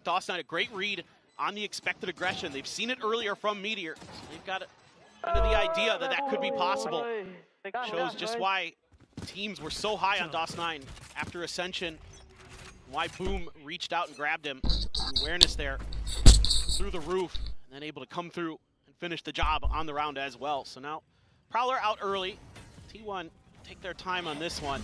DOS9 a great read on the expected aggression. They've seen it earlier from Meteor. So they've got kind of the idea that that could be possible. Shows just why teams were so high on DOS9 after Ascension. Why Boom reached out and grabbed him. The awareness there through the roof, and then able to come through and finish the job on the round as well. So now Prowler out early. T1 take their time on this one.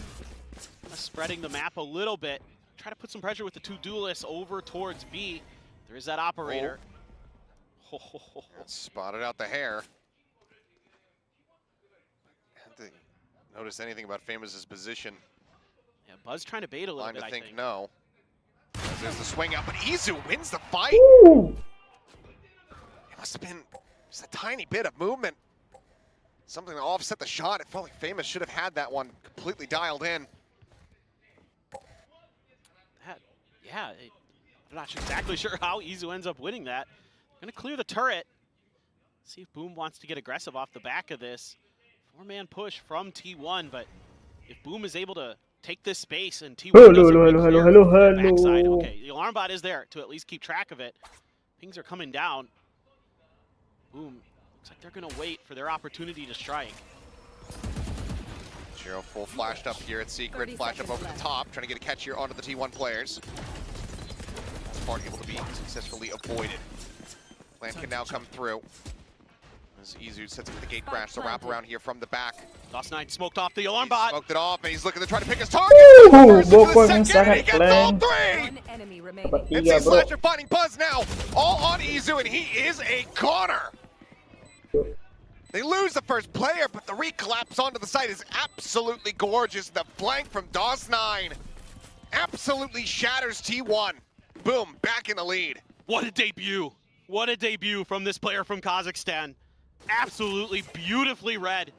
Kind of spreading the map a little bit. Try to put some pressure with the two duelists over towards B. There is that operator. Spotted out the hair. Had to notice anything about Famous's position. Yeah, Buzz trying to bait a little bit, I think. No. There's the swing out, but Izu wins the fight. Ooh. It must have been just a tiny bit of movement. Something to offset the shot. It felt like Famous should have had that one completely dialed in. Yeah, I'm not exactly sure how Izu ends up winning that. Gonna clear the turret. See if Boom wants to get aggressive off the back of this. 4-man push from T1, but if Boom is able to take this space and T1 hello. backside, okay, the alarm bot is there to at least keep track of it. Pings are coming down. Boom, looks like they're gonna wait for their opportunity to strike. Shiro full flashed up here at Secret, flash up over the top, trying to get a catch here onto the T1 players. That part able to be successfully avoided. Plan can now come through. As Izu sets up the gate crash, the wrap around here from the back. DOS9 smoked off the alarm bot. Smoked it off, and he's looking to try to pick his target. He gets all three! Enemy remaining. MC Slasher finding Buzz now, all on Izu, and he is a goner. They lose the first player, but the recollapse onto the site is absolutely gorgeous. The flank from DOS9 absolutely shatters T1. Boom, back in the lead. What a debut. What a debut from this player from Kazakhstan. Absolutely beautifully read.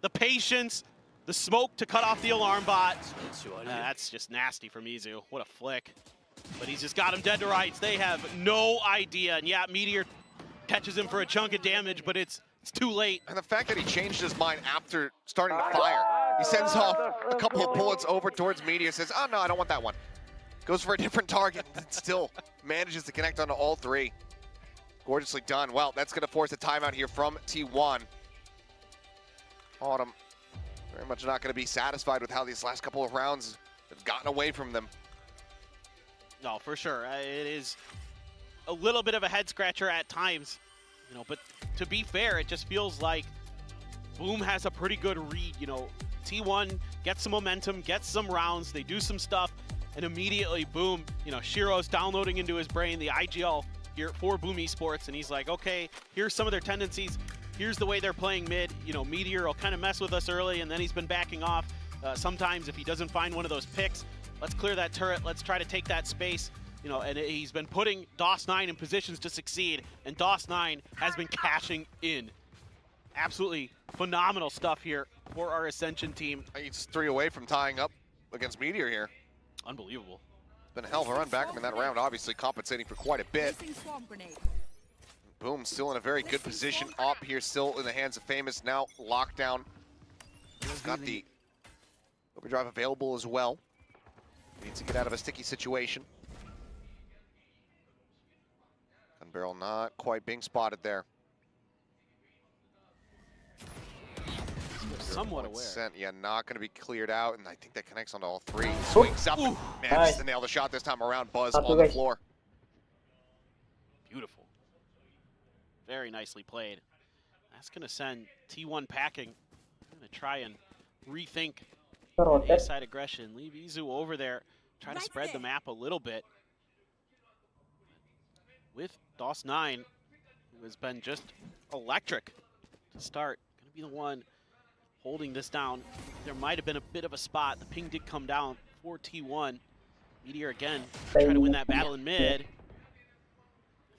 The patience, the smoke to cut off the alarm bot. That's just nasty from Izu. What a flick. But he's just got him dead to rights. They have no idea. And yeah, Meteor catches him for a chunk of damage, but it's too late. And the fact that he changed his mind after starting to fire. He sends off a couple of bullets over towards Meteor, says, oh no, I don't want that one. Goes for a different target, and still manages to connect onto all three. Gorgeously done. Well, that's going to force a timeout here from T1. Autumn very much not going to be satisfied with how these last couple of rounds have gotten away from them. No, for sure. It is a little bit of a head scratcher at times, you know, but to be fair, it just feels like Boom has a pretty good read. You know, T1 gets some momentum, gets some rounds, they do some stuff, and immediately, Boom, you know, Shiro's downloading into his brain the IGL here for Boom Esports, and he's like, okay, here's some of their tendencies. Here's the way they're playing mid. You know, Meteor will kind of mess with us early, and then he's been backing off. Sometimes if he doesn't find one of those picks, let's clear that turret. Let's try to take that space. You know, and he's been putting DOS9 in positions to succeed, and DOS9 has been cashing in. Absolutely phenomenal stuff here for our Ascension team. He's 3 away from tying up against Meteor here. Unbelievable. Been a hell of a run back in that round, obviously compensating for quite a bit. Boom, still in a very good position. Up here, still in the hands of Famous. Now lockdown. He's got the overdrive available as well. Needs to get out of a sticky situation. Gun barrel not quite being spotted there. Somewhat aware. Yeah, not going to be cleared out, and I think that connects onto all three. Swings up and manages to nail the shot this time around. Buzz on the floor. Beautiful. Very nicely played. That's going to send T1 packing. Going to try and rethink A-side aggression. Leave Izu over there. Try to spread the map a little bit. With DOS9, who has been just electric to start. Going to be the one holding this down. There might have been a bit of a spot. The ping did come down for T1. Meteor again, trying to win that battle in mid. I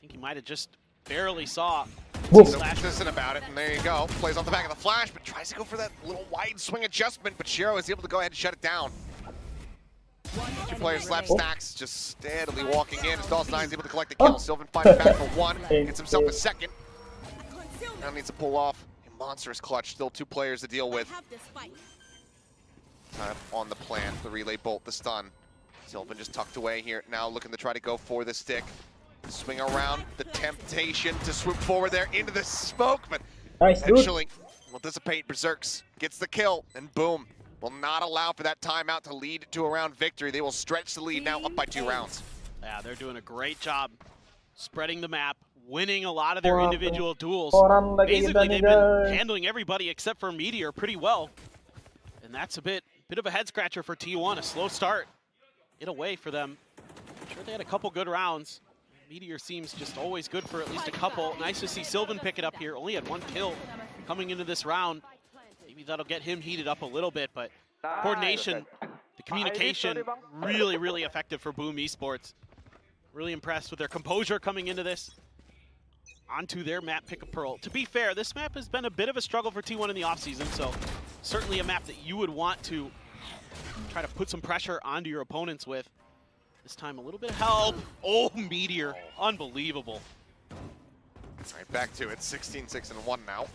think he might have just barely saw. Consistent about it, and there you go. Plays off the back of the flash, but tries to go for that little wide swing adjustment, but Shiro is able to go ahead and shut it down. 2 players slap stacks, just steadily walking in as DOS9 is able to collect the kill. Sylvan fighting back for 1, gets himself a second. Now needs to pull off a monstrous clutch. Still 2 players to deal with. Time on the plan, the relay bolt, the stun. Sylvan just tucked away here, now looking to try to go for the stick. Swing around, the temptation to swoop forward there into the smoke, but Nice, dude. eventually will dissipate. Berserks gets the kill, and boom, will not allow for that timeout to lead to a round victory. They will stretch the lead now up by 2 rounds. Yeah, they're doing a great job spreading the map, winning a lot of their individual duels. Orang lagi Basically, kita nih, they've been guys. handling everybody except for Meteor pretty well. And that's a bit of a head scratcher for T1, a slow start in a way for them. I'm sure they had a couple good rounds. Meteor seems just always good for at least a couple. Nice to see Sylvan pick it up here. Only had 1 kill coming into this round. Maybe that'll get him heated up a little bit, but coordination, the communication, really, really effective for Boom Esports. Really impressed with their composure coming into this. Onto their map, Pick a Pearl. To be fair, this map has been a bit of a struggle for T1 in the offseason, so certainly a map that you would want to try to put some pressure onto your opponents with. This time a little bit of help. Oh, Meteor. Unbelievable. All right, back to it. 16-6-1 now.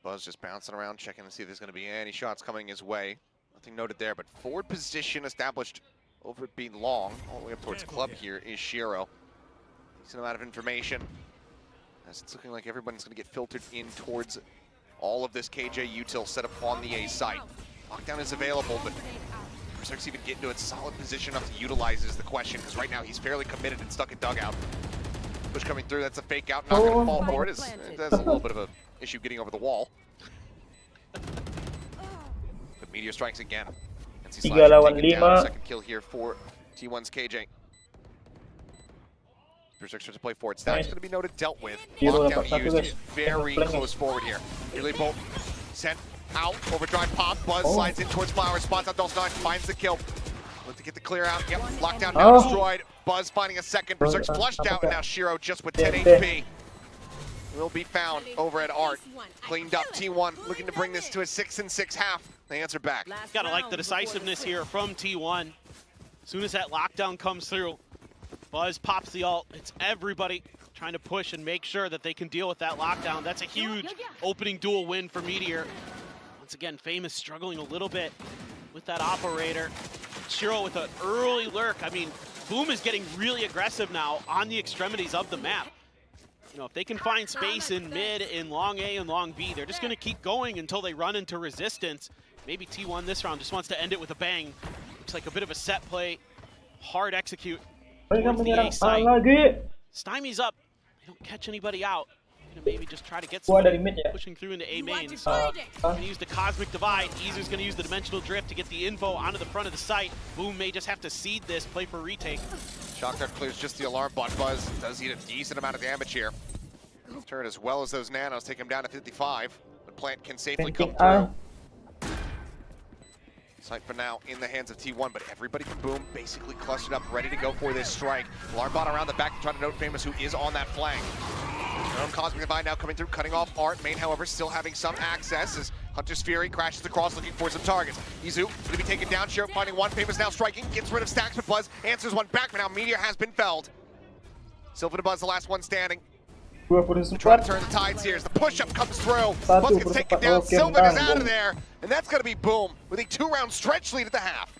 Buzz just bouncing around, checking to see if there's going to be any shots coming his way. Nothing noted there, but forward position established over it being long. All the way up towards club here is Shiro. Decent amount of information, as it's looking like everyone's going to get filtered in towards all of this KJ util set up on the A site. Lockdown is available, but Berserk's even getting to a solid position enough to utilize is the question, because right now he's fairly committed and stuck in dugout. Push coming through, that's a fake out, not going to fall for it. It has a little bit of an issue getting over the wall. But Meteor strikes again. And see 3 Slasher lawan taking down. 5. Second kill here for T1's KJ. Berserk starts to play forward. Stack's going to be noted, dealt with. Hero Lockdown dapat 1 used, guys. very Flank. close forward here. Nearly bolt sent out, overdrive pop, Buzz slides in towards Flower, spots out Dulce9, finds the kill. Look to get the clear out, yep, lockdown now destroyed. Buzz finding a second, Berserk's flushed out, and now Shiro just with 10 HP. Will be found over at Art. Cleaned up T1, looking to bring this to a 6-6 half. They answer back. Gotta like the decisiveness here from T1. As soon as that lockdown comes through, Buzz pops the ult. It's everybody trying to push and make sure that they can deal with that lockdown. That's a huge opening duel win for Meteor. Once again, Famous struggling a little bit with that operator. Shiro with an early lurk. I mean, Boom is getting really aggressive now on the extremities of the map. You know, if they can find space in mid, in long A and long B, they're just going to keep going until they run into resistance. Maybe T1 this round just wants to end it with a bang. Looks like a bit of a set play. Hard execute Mereka towards the A menyerang A site. lagi. Stymie's up. They don't catch anybody out. Gonna maybe just try to get Gua dari somebody mid ya. pushing through into A mains. Ah, Gonna use the Cosmic Divide. Izu's gonna use the Dimensional Drift to get the info onto the front of the site. Boom may just have to seed this, play for retake. Shock Dart clears just the alarm bot. Buzz does eat a decent amount of damage here. Turret as well as those nanos take him down to 55. The plant can safely come Painting through. Sight for now in the hands of T1, but everybody from Boom basically clustered up, ready to go for this strike. Alarm bot around the back to try to note Famous, who is on that flank. Their own Cosmic Divide now coming through, cutting off Art. Main, however, still having some access as Hunter's Fury crashes across looking for some targets. Izu going to be taken down, Shiro finding one. Famous now striking, gets rid of Stacks, but Buzz answers one back, but now Meteor has been felled. Sylvan to Buzz, the last one standing. 24. Trying to turn the tides here as the push-up comes through. Buzz gets taken down, Oke, Sylvan is menang, out of Boom. there, and that's going to be Boom with a 2-round stretch lead at the half.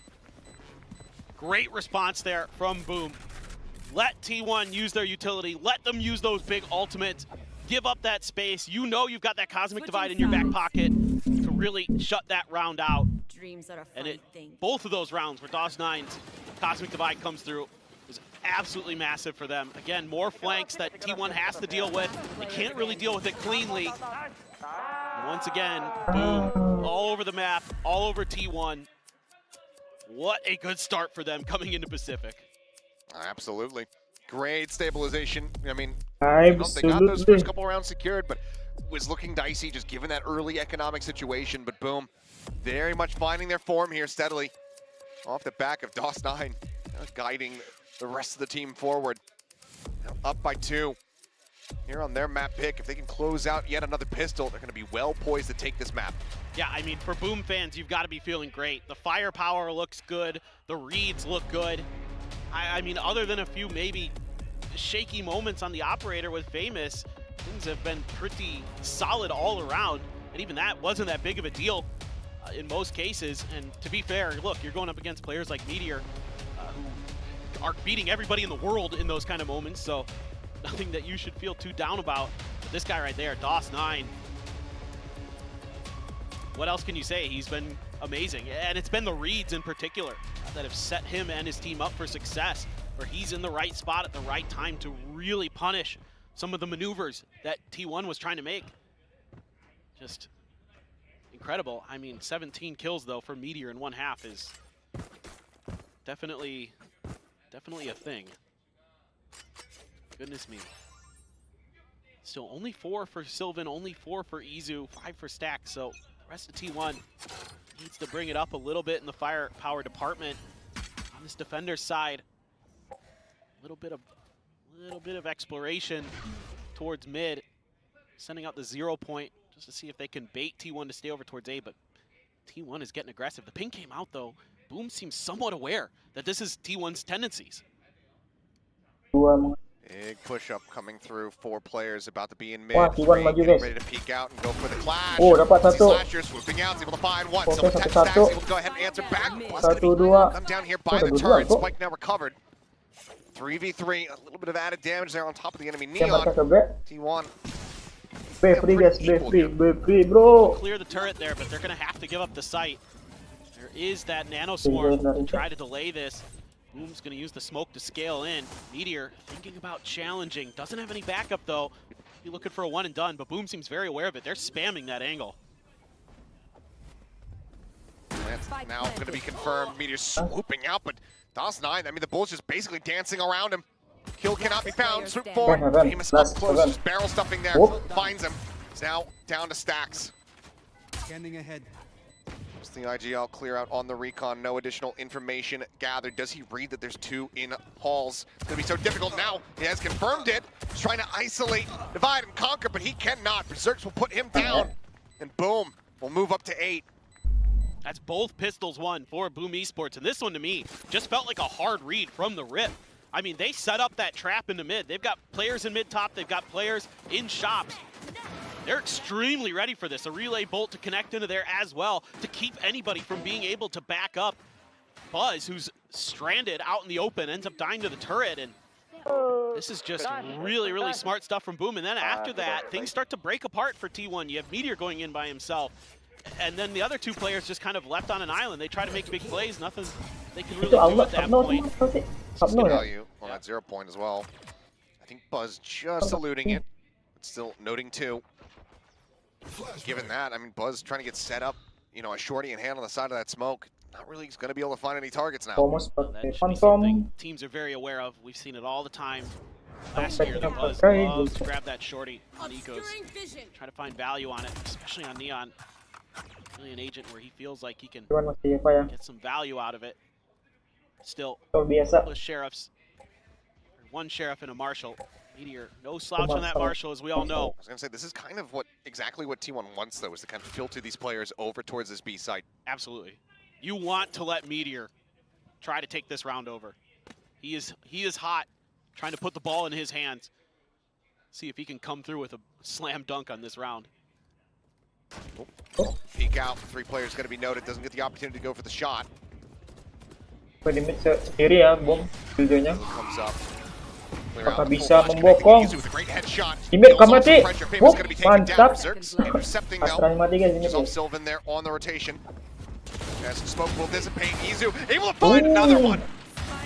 Great response there from Boom. Let T1 use their utility. Let them use those big ultimates. Give up that space. You know you've got that Cosmic Divide in your back pocket to really shut that round out. Dreams are a And funny thing. both of those rounds where DOS9's Cosmic Divide comes through was absolutely massive for them. Again, more flanks that T1 has to deal with. They can't really deal with it cleanly. And once again, Boom, all over the map, all over T1. What a good start for them coming into Pacific. Absolutely. Great stabilization. I mean, they got those first Absolutely. couple rounds secured, but was looking dicey just given that early economic situation. But Boom, very much finding their form here steadily. Off the back of DOS9, guiding the rest of the team forward. Now up by 2. Here on their map pick, if they can close out yet another pistol, they're going to be well poised to take this map. Yeah, I mean, for Boom fans, you've got to be feeling great. The firepower looks good. The reads look good. I mean, other than a few maybe shaky moments on the operator with Famous, things have been pretty solid all around. And even that wasn't that big of a deal in most cases. And to be fair, look, you're going up against players like Meteor, who are beating everybody in the world in those kind of moments, so nothing that you should feel too down about. But this guy right there, DOS9, what else can you say? He's been amazing, and it's been the reads in particular that have set him and his team up for success, where he's in the right spot at the right time to really punish some of the maneuvers that T1 was trying to make. Just incredible. I mean, 17 kills though for Meteor in 1/2 is definitely a thing. Goodness me. Still only 4 for Sylvan, only 4 for Izu, 5 for Stack, so the rest of T1 needs to bring it up a little bit in the firepower department. On this defender's side, a little bit of exploration towards mid, sending out the 0 point just to see if they can bait T1 to stay over towards A, but T1 is getting aggressive. The ping came out though. Boom seems somewhat aware that this is T1's tendencies. Big push-up coming through. 4 players about to be in mid. Wah, T1 maju, getting guys. ready to peek out and go for the clash. Oh, dapat satu. Slasher swooping out, is able to find one. Oke, So Stacks satu. able to go ahead and answer back. Buzz Satu, gonna be dua. come down here by Oh, the dua, turret. kok. Spike now recovered. 3v3, a little bit of added damage there on top of the enemy Yang Neon. mereka ke B. T1. B free guys, B free bro. Clear the turret there, but they're gonna have to give up the site. There is that nano swarm to try to delay this. Boom's gonna use the smoke to scale in. Meteor thinking about challenging. Doesn't have any backup though. Be looking for a one and done, but Boom seems very aware of it. They're spamming that angle. That's now going to be confirmed. Meteor swooping out, but DOS9, I mean, the bull's just basically dancing around him. Kill cannot be found. Swoop forward. Famous up close, just barrel stuffing there. Finds him. It's now down to Stacks. Scanning ahead. Just the IGL clear out on the recon. No additional information gathered. Does he read that there's 2 in halls? It's going to be so difficult now. He has confirmed it. He's trying to isolate, divide, and conquer, but he cannot. Berserks will put him down. And Boom will move up to 8. That's both pistols won for Boom Esports, and this one to me just felt like a hard read from the rip. I mean, they set up that trap into mid. They've got players in mid top, they've got players in shops. They're extremely ready for this. A relay bolt to connect into there as well to keep anybody from being able to back up. Buzz, who's stranded out in the open, ends up dying to the turret, and this is just really smart stuff from Boom. And then after that, things start to break apart for T1. You have Meteor going in by himself, and then the other 2 players just kind of left on an island. They try to make big plays, nothing they can really do at that point. Good value on that 0 point as well. I think Buzz just eluding it, but still noting 2. Given that, I mean, Buzz trying to get set up, you know, a shorty in hand on the side of that smoke. Not really going to be able to find any targets now. Almost That should be something teams are very aware of. We've seen it all the time. Last year, the Buzz loves to grab that shorty on Ecos. Try to find value on it, especially on Neon. Really an agent where he feels like he can get some value out of it. Still, plus sheriffs. 1 sheriff and a marshal. Meteor, no slouch on that marshal, as we all know. I was going to say, this is kind of exactly what T1 wants, though, is to kind of filter these players over towards this B site. Absolutely. You want to let Meteor try to take this round over. He is hot, trying to put the ball in his hands. See if he can come through with a slam dunk on this round. Peek out, 3 players going to be noted, doesn't get the opportunity to go for the shot. Di mid sendiri ya, Boom. Build-nya. Comes up. Apakah bisa membokong? Di mid kan mati. Boom, mantap. Astranya mati guys ini guys. Sylvan there on the rotation. As smoke will dissipate, Izu able to find another one.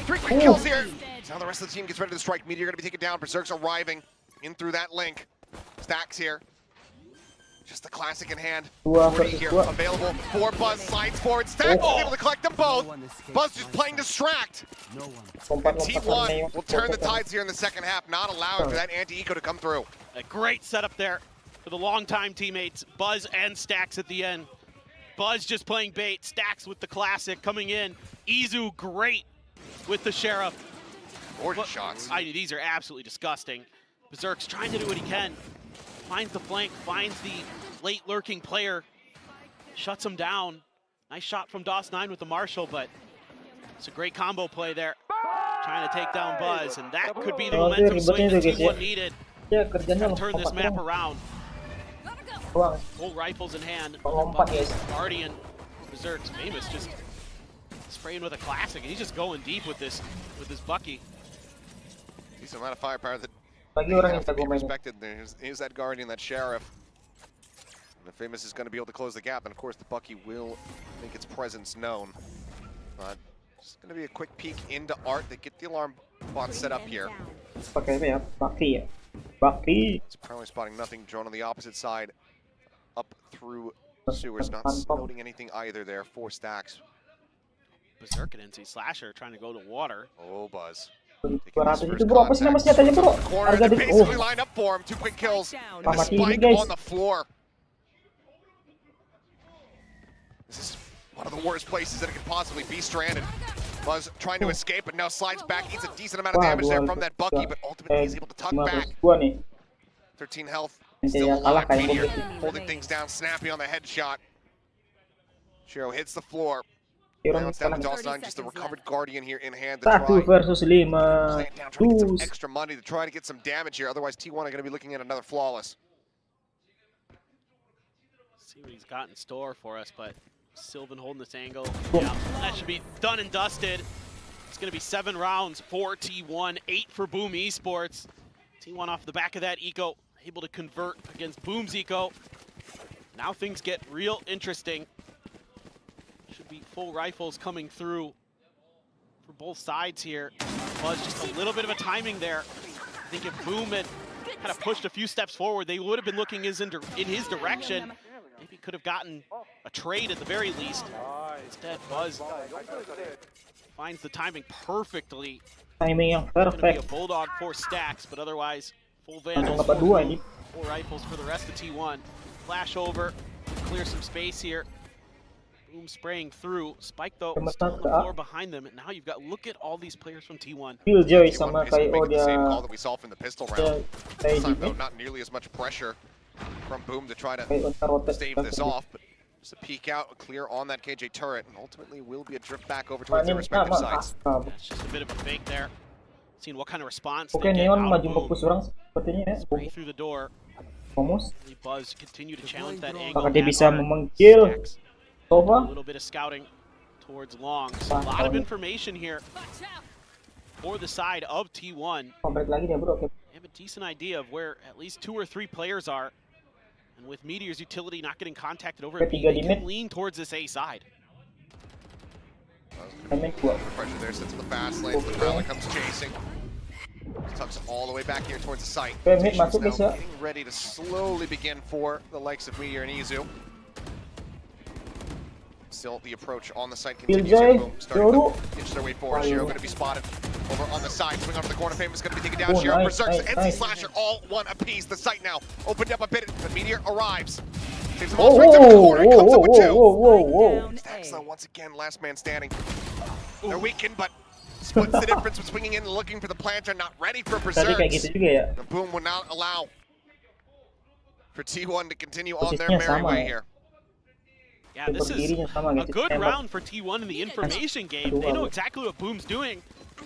3 quick kills here. Now the rest of the team gets ready to strike. Meteor going to be taken down. Berserk's arriving in through that link. Stacks here. Just the classic in hand. 40 here available for Buzz. Slides forward. Stacks is able to collect them both. Buzz just playing distract. And T1 will turn the tides here in the second half, not allowing for that anti-eco to come through. A great setup there for the longtime teammates, Buzz and Stacks at the end. Buzz just playing bait, Stacks with the classic coming in. Izu great with the sheriff. Gorgeous shots. These are absolutely disgusting. Berserk's trying to do what he can. Finds the flank, finds the late lurking player, shuts him down. Nice shot from DOS9 with the marshal, but it's a great combo play there. Trying to take down Buzz, and that could be the momentum swing that T1 needed to turn this map around. Full rifles in hand. Guardian, Berserk's famous, just spraying with a classic, and he's just going deep with this Bucky. Decent amount of firepower that Lagi orang yang have to be jago mainnya. respected. Here's that Guardian, that Sheriff. And the Famous is going to be able to close the gap, and of course the Bucky will make its presence known. But it's going to be a quick peek into Art. They get the alarm bot set up here. Pakai apa ya? Bakti ya. Bakti. It's apparently spotting nothing. Drone on the opposite side, up through sewers. Not noting anything either there. 4 stacks. Berserk and NC Slasher trying to go to water. Oh, Buzz. 200 itu bro, apa sih nama senjatanya bro? Corner, Harga they're di basically lined up for him. 2 quick kills. And a Mati spike guys. on the floor. This is one of the worst places that it could possibly be stranded. Buzz trying to escape, but now slides back. Eats a decent amount of damage there from that Bucky, but ultimately he's able to tuck back. 13 health, still alive. Meteor holding things down. Snappy on the headshot. Shiro hits the floor. Now it's down to Dawson, just the recovered Guardian here in hand to try 1 versus 5. plant down, trying to get some extra money to try to get some damage here. Otherwise, T1 are going to be looking at another flawless. See what he's got in store for us, but Sylvan holding this angle. Yeah, that should be done and dusted. It's going to be 7 rounds for T1, 8 for Boom Esports. T1 off the back of that eco, able to convert against Boom's eco. Now things get real interesting. Should be full rifles coming through for both sides here. Buzz just a little bit of a timing there. I think if Boom had kind of pushed a few steps forward, they would have been looking in his direction. Maybe could have gotten a trade at the very least. Instead, Buzz finds the timing perfectly. Timing yang Gonna be a perfect. Bulldog 4 stacks, but otherwise full Vandals, Dapat 2 ini. 4 rifles for the rest of T1. Flash over, clear some space here. Boom spraying through. Spike though still on the floor behind them. And now you've got, look at all these players from T1. Killjoy T1 sama basically kayak making the same call dia that we saw from the pistol round. kayak This time di though, not nearly as much pressure from Boom to try to kayak rotate stave this off, but just a peek out, a clear on that KJ turret, and ultimately will be a drift back over towards their respective sites. That's just a bit of a fake there. Seeing what kind of response Oke, they get Neon out maju of fokus Boom. orang sepertinya ya. Spray through the door. Fokus. Buzz continue to challenge that angle. Apakah dia at bisa Art. memengkil Stacks. A Valova? little bit of scouting towards long. So a lot of information here for the side of T1. Balik lagi dia bro. Oke. They have a decent idea of where at least 2 or 3 players are. And with Meteor's utility not getting contacted over at B, they can lean towards this A side. Timing 2. Pressure there, sits in the fast lane. The Prowler comes chasing. Tucks all the way back here towards the site. Oke, mid Rotation's masuk now guys ya. getting ready to slowly begin for the likes of Meteor and Izu. Still the approach on the site continues here. Killjoy, Boom, starting Yoru. to inch their way forward. Shiro going to be spotted over on the side. Swing onto the corner. Famous going to be taken down. Oh, Shiro, nice, Berserks, nice, NC nice. Slasher, all one apiece. The site now opened up a bit, but Meteor arrives. Saves them Oh, all, straight to the whoa, corner, whoa, comes up with 2. whoa. Stacks though, once again, last man standing. They're weakened, but splits the difference with swinging in and looking for the planter, not ready for Tadi kayak Berserks. gitu juga ya. The Boom would not allow for T1 to continue on their Posisinya merry sama way ya. here. Yeah, this is Berdirinya sama a gitu. good Tembak. round for T1 in the information game. They know exactly what Boom's doing,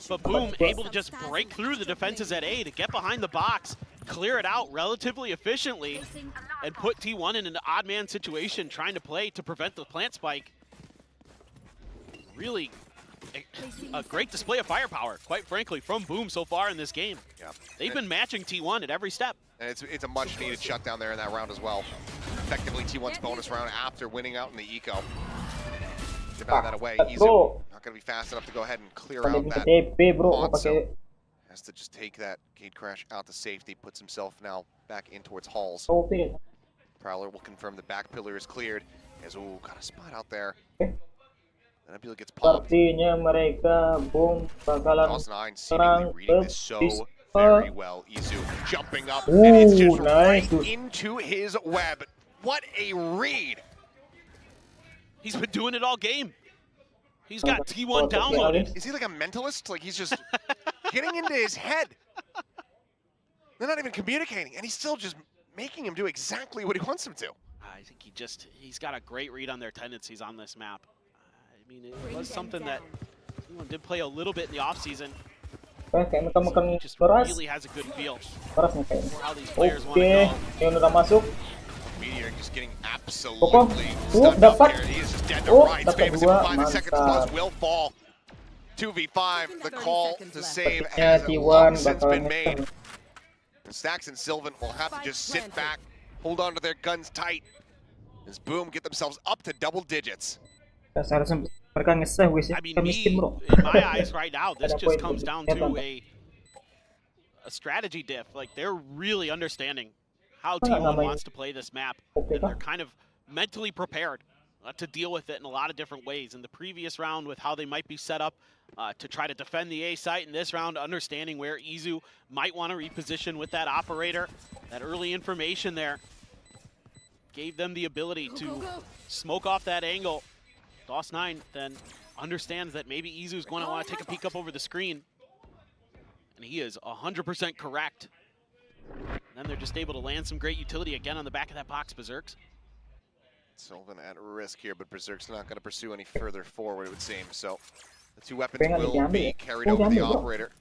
but Boom able to just break through the defenses at A to get behind the box, clear it out relatively efficiently, and put T1 in an odd man situation trying to play to prevent the plant spike. Really a great display of firepower, quite frankly, from Boom so far in this game. Yeah. They've been matching T1 at every step. And it's a much needed shutdown there in that round as well. Effectively T1's bonus round after winning out in the eco. Give out that away. Izu Bro. not going to be fast enough to go ahead and clear Pada out bisa that. TP bro. Onso Pakai has to just take that gate crash out to safety, puts himself now back in towards Halls. OP. Prowler will confirm the back pillar is cleared. As ooh, got a spot out there. Okay. The Nebula gets popped. Sepertinya mereka Boom bakalan Dawson seemingly serang reading ke this so Pispa. very well. Izu jumping up, and it's just Nice. right into his web. What a read! He's been doing it all game. He's got T1 downloaded. Is he like a mentalist? Like he's just getting into his head. They're not even communicating, and he's still just making him do exactly what he wants him to. I think he's got a great read on their tendencies on this map. I mean, it was something that T1 did play a little bit in the offseason. Kayak mekan-mekan Just keras. really has a good feel Keras nih kayaknya. for how these players want Oke, to go. Neon udah masuk. Meteor just getting Pokok. absolutely stunned up Dapat. here. He is just dead to rights. Dapat Famous dua. 5 seconds plus Mantap. will fall. 2v5, the call to save Sepertinya has T1 long since bakalan been made. nyetem. And Stacks and Sylvan will have to just sit back, hold on to their guns tight, as Boom get themselves up to double digits. Seharusnya mereka nge-save guys ya. I mean, Kita miskin me, bro. in my eyes right now, this Ada just poin comes tuh. down Ya, to Bang. a strategy diff. Like, they're really understanding how Nggak T1 main. wants to play this map, Oke and kah? they're kind of mentally prepared to deal with it in a lot of different ways. In the previous round, with how they might be set up to try to defend the A site, in this round, understanding where Izu might want to reposition with that operator. That early information there gave them the ability to smoke off that angle. DOS9 then understands that maybe Izu's going to want to take a peek up over the screen. And he is 100% correct. And then they're just able to land some great utility again on the back of that box, Berserks. Sylvan at risk here, but Berserk's not going to pursue any further forward, it would seem. So the two weapons Pengen will diambil be ya? carried Oh, over to the diambil, bro. operator.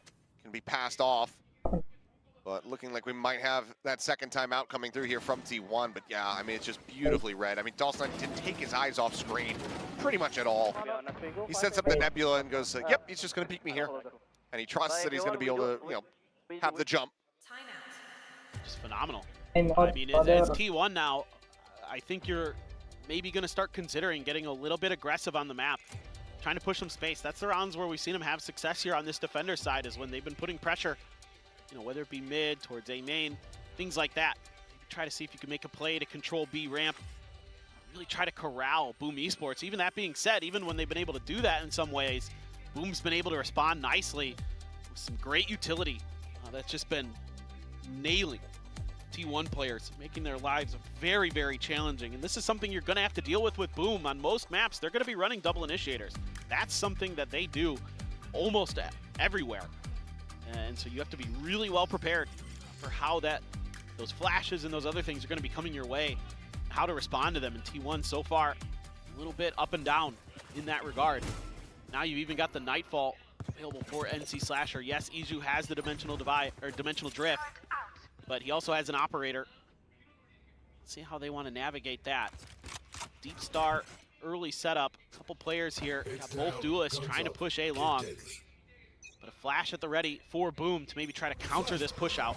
Can be passed off. But looking like we might have that second timeout coming through here from T1. But yeah, I mean, it's just beautifully read. I mean, DOS9 didn't take his eyes off screen pretty much at all. He sets up the Nebula and goes, yep, he's just going to peek me here. And he trusts that he's going to be able to, you know, have the jump. Just phenomenal. Hey, I mean, as order. T1 now, I think you're maybe going to start considering getting a little bit aggressive on the map. Trying to push some space. That's the rounds where we've seen them have success here on this defender side, is when they've been putting pressure, you know, whether it be mid, towards A main, things like that. Maybe try to see if you can make a play to control B ramp. Really try to corral Boom Esports. Even that being said, even when they've been able to do that in some ways, Boom's been able to respond nicely with some great utility. That's just been nailing T1 players, making their lives very, very challenging. And this is something you're going to have to deal with Boom. On most maps, they're going to be running double initiators. That's something that they do almost everywhere. And so you have to be really well prepared for how those flashes and those other things are going to be coming your way, how to respond to them. And T1 so far, a little bit up and down in that regard. Now you've even got the Nightfall available for NC Slasher. Yes, Izu has the dimensional divide or dimensional drift, but he also has an operator. Let's see how they want to navigate that. Deep Star, early setup. A couple players here. Got both duelists trying to push A long. But a flash at the ready for Boom to maybe try to counter this push out.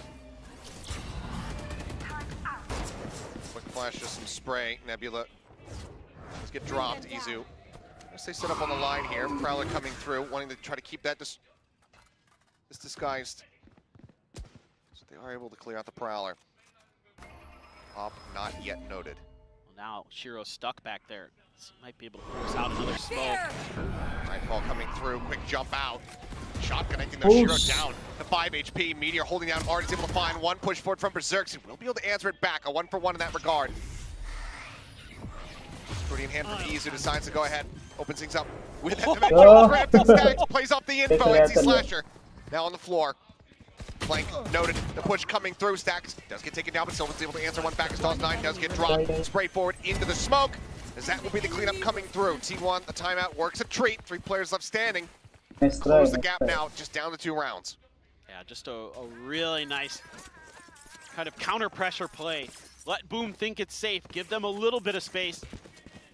Quick flash, just some spray. Nebula. Let's get dropped. Izu. Let's say set up on the line here. Prowler coming through, wanting to try to keep that disguised. So they are able to clear out the Prowler. Op not yet noted. Well, now Shiro's stuck back there. So he might be able to force out another smoke. Nightfall coming through, quick jump out. Shot connecting though, Shiro down to 5 HP. Meteor holding down hard, is able to find one push forward from Berserks. He will be able to answer it back, a 1-for-1 in that regard. Pretty in hand from Izu, decides to go ahead. Opens things up with that dimensional drift and Stacks, plays off the info. NC Slasher now on the floor. Flank noted, the push coming through. Stacks does get taken down, but Sylvan's able to answer one back as DOS9 does get dropped. Spray forward into the smoke, as that will be the cleanup coming through. T1, the timeout works a treat. 3 players left standing. Close the gap now, just down to 2 rounds. Yeah, just a really nice kind of counter pressure play. Let Boom think it's safe, give them a little bit of space,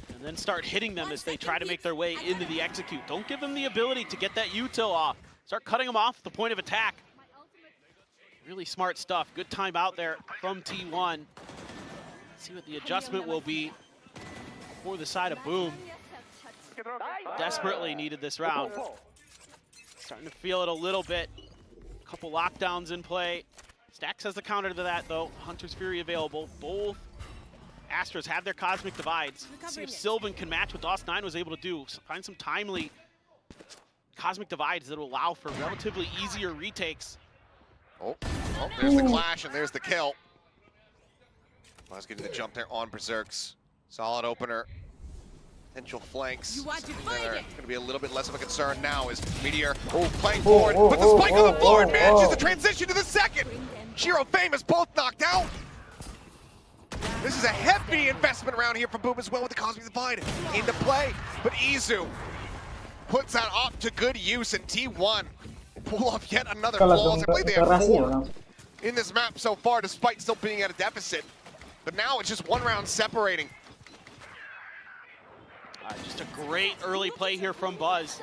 and then start hitting them as they try to make their way into the execute. Don't give them the ability to get that util off. Start cutting them off at the point of attack. Really smart stuff. Good time out there from T1. See what the adjustment will be for the side of Boom. Desperately needed this round. Starting to feel it a little bit. A couple lockdowns in play. Stacks has the counter to that though. Hunter's Fury available. Both Astros have their Cosmic Divides. Let's see if Sylvan can match what DOS9 was able to do. Find some timely Cosmic Divides that will allow for relatively easier retakes. Oh, there's the clash and there's the kill. Let's get the jump there on Berserks. Solid opener. Potential flanks. It's going to be a little bit less of a concern now as Meteor playing forward. Puts the spike on the floor and manages to transition to the second. Shiro Famous both knocked out. This is a heavy investment round here from Boom as well with the Cosmic Divide into play. But Izu puts that up to good use, and T1 pull off yet another flawless. I believe they have 4 in this map so far, despite still being at a deficit. But now it's just one round separating. Just a great early play here from Buzz.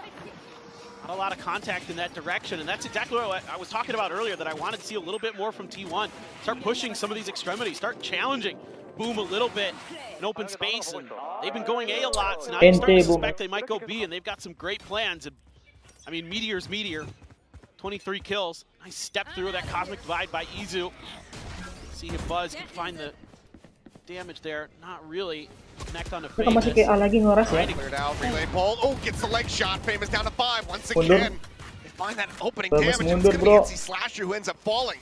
Not a lot of contact in that direction, and that's exactly what I was talking about earlier, that I wanted to see a little bit more from T1. Start pushing some of these extremities, start challenging Boom a little bit in open space, and they've been going A a lot, so now you start to suspect they might go B, and they've got some great plans. And I mean, Meteor's Meteor, 23 kills. Nice step through that Cosmic Divide by Izu. See if Buzz can find the damage there. Not really. Connect on the Famous. Masih kayak A lagi ngeras ya. Cleared out, relay pull. Oh, gets the leg shot. Famous down to 5 once again. They find that opening damage, and it's going to be NC Slasher who ends up falling.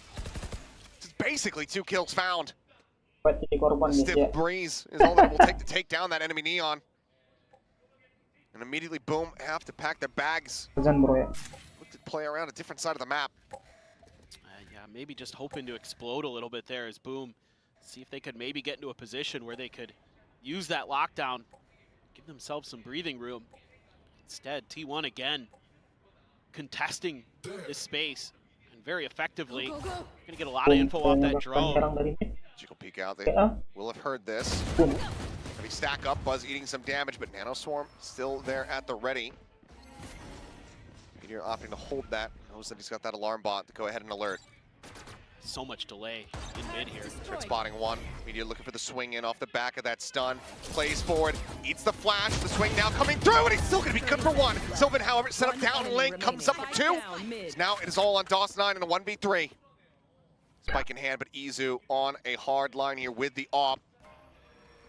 It's basically 2 kills found. Stiff breeze is all that it will take to take down that enemy Neon. And immediately, Boom have to pack their bags. Look to play around a different side of the map. Yeah, maybe just hoping to explode a little bit there as Boom. See if they could maybe get into a position where they could use that lockdown, give themselves some breathing room. Instead, T1 again contesting this space and very effectively. Gonna get a lot of info off that drone. Jiggle peek out. They will have heard this. Heavy stack up, Buzz eating some damage, but Nanoswarm still there at the ready. Meteor opting to hold that. Knows that he's got that alarm bot to go ahead and alert. So much delay in mid here. Trick spotting one. Meteor looking for the swing in off the back of that stun. Plays forward, eats the flash. The swing now coming through, and he's still going to be good for 1. Sylvan, however, set up down link, comes up with 2. Now it is all on DOS9 in a 1v3. Spike in hand, but Izu on a hard line here with the AWP.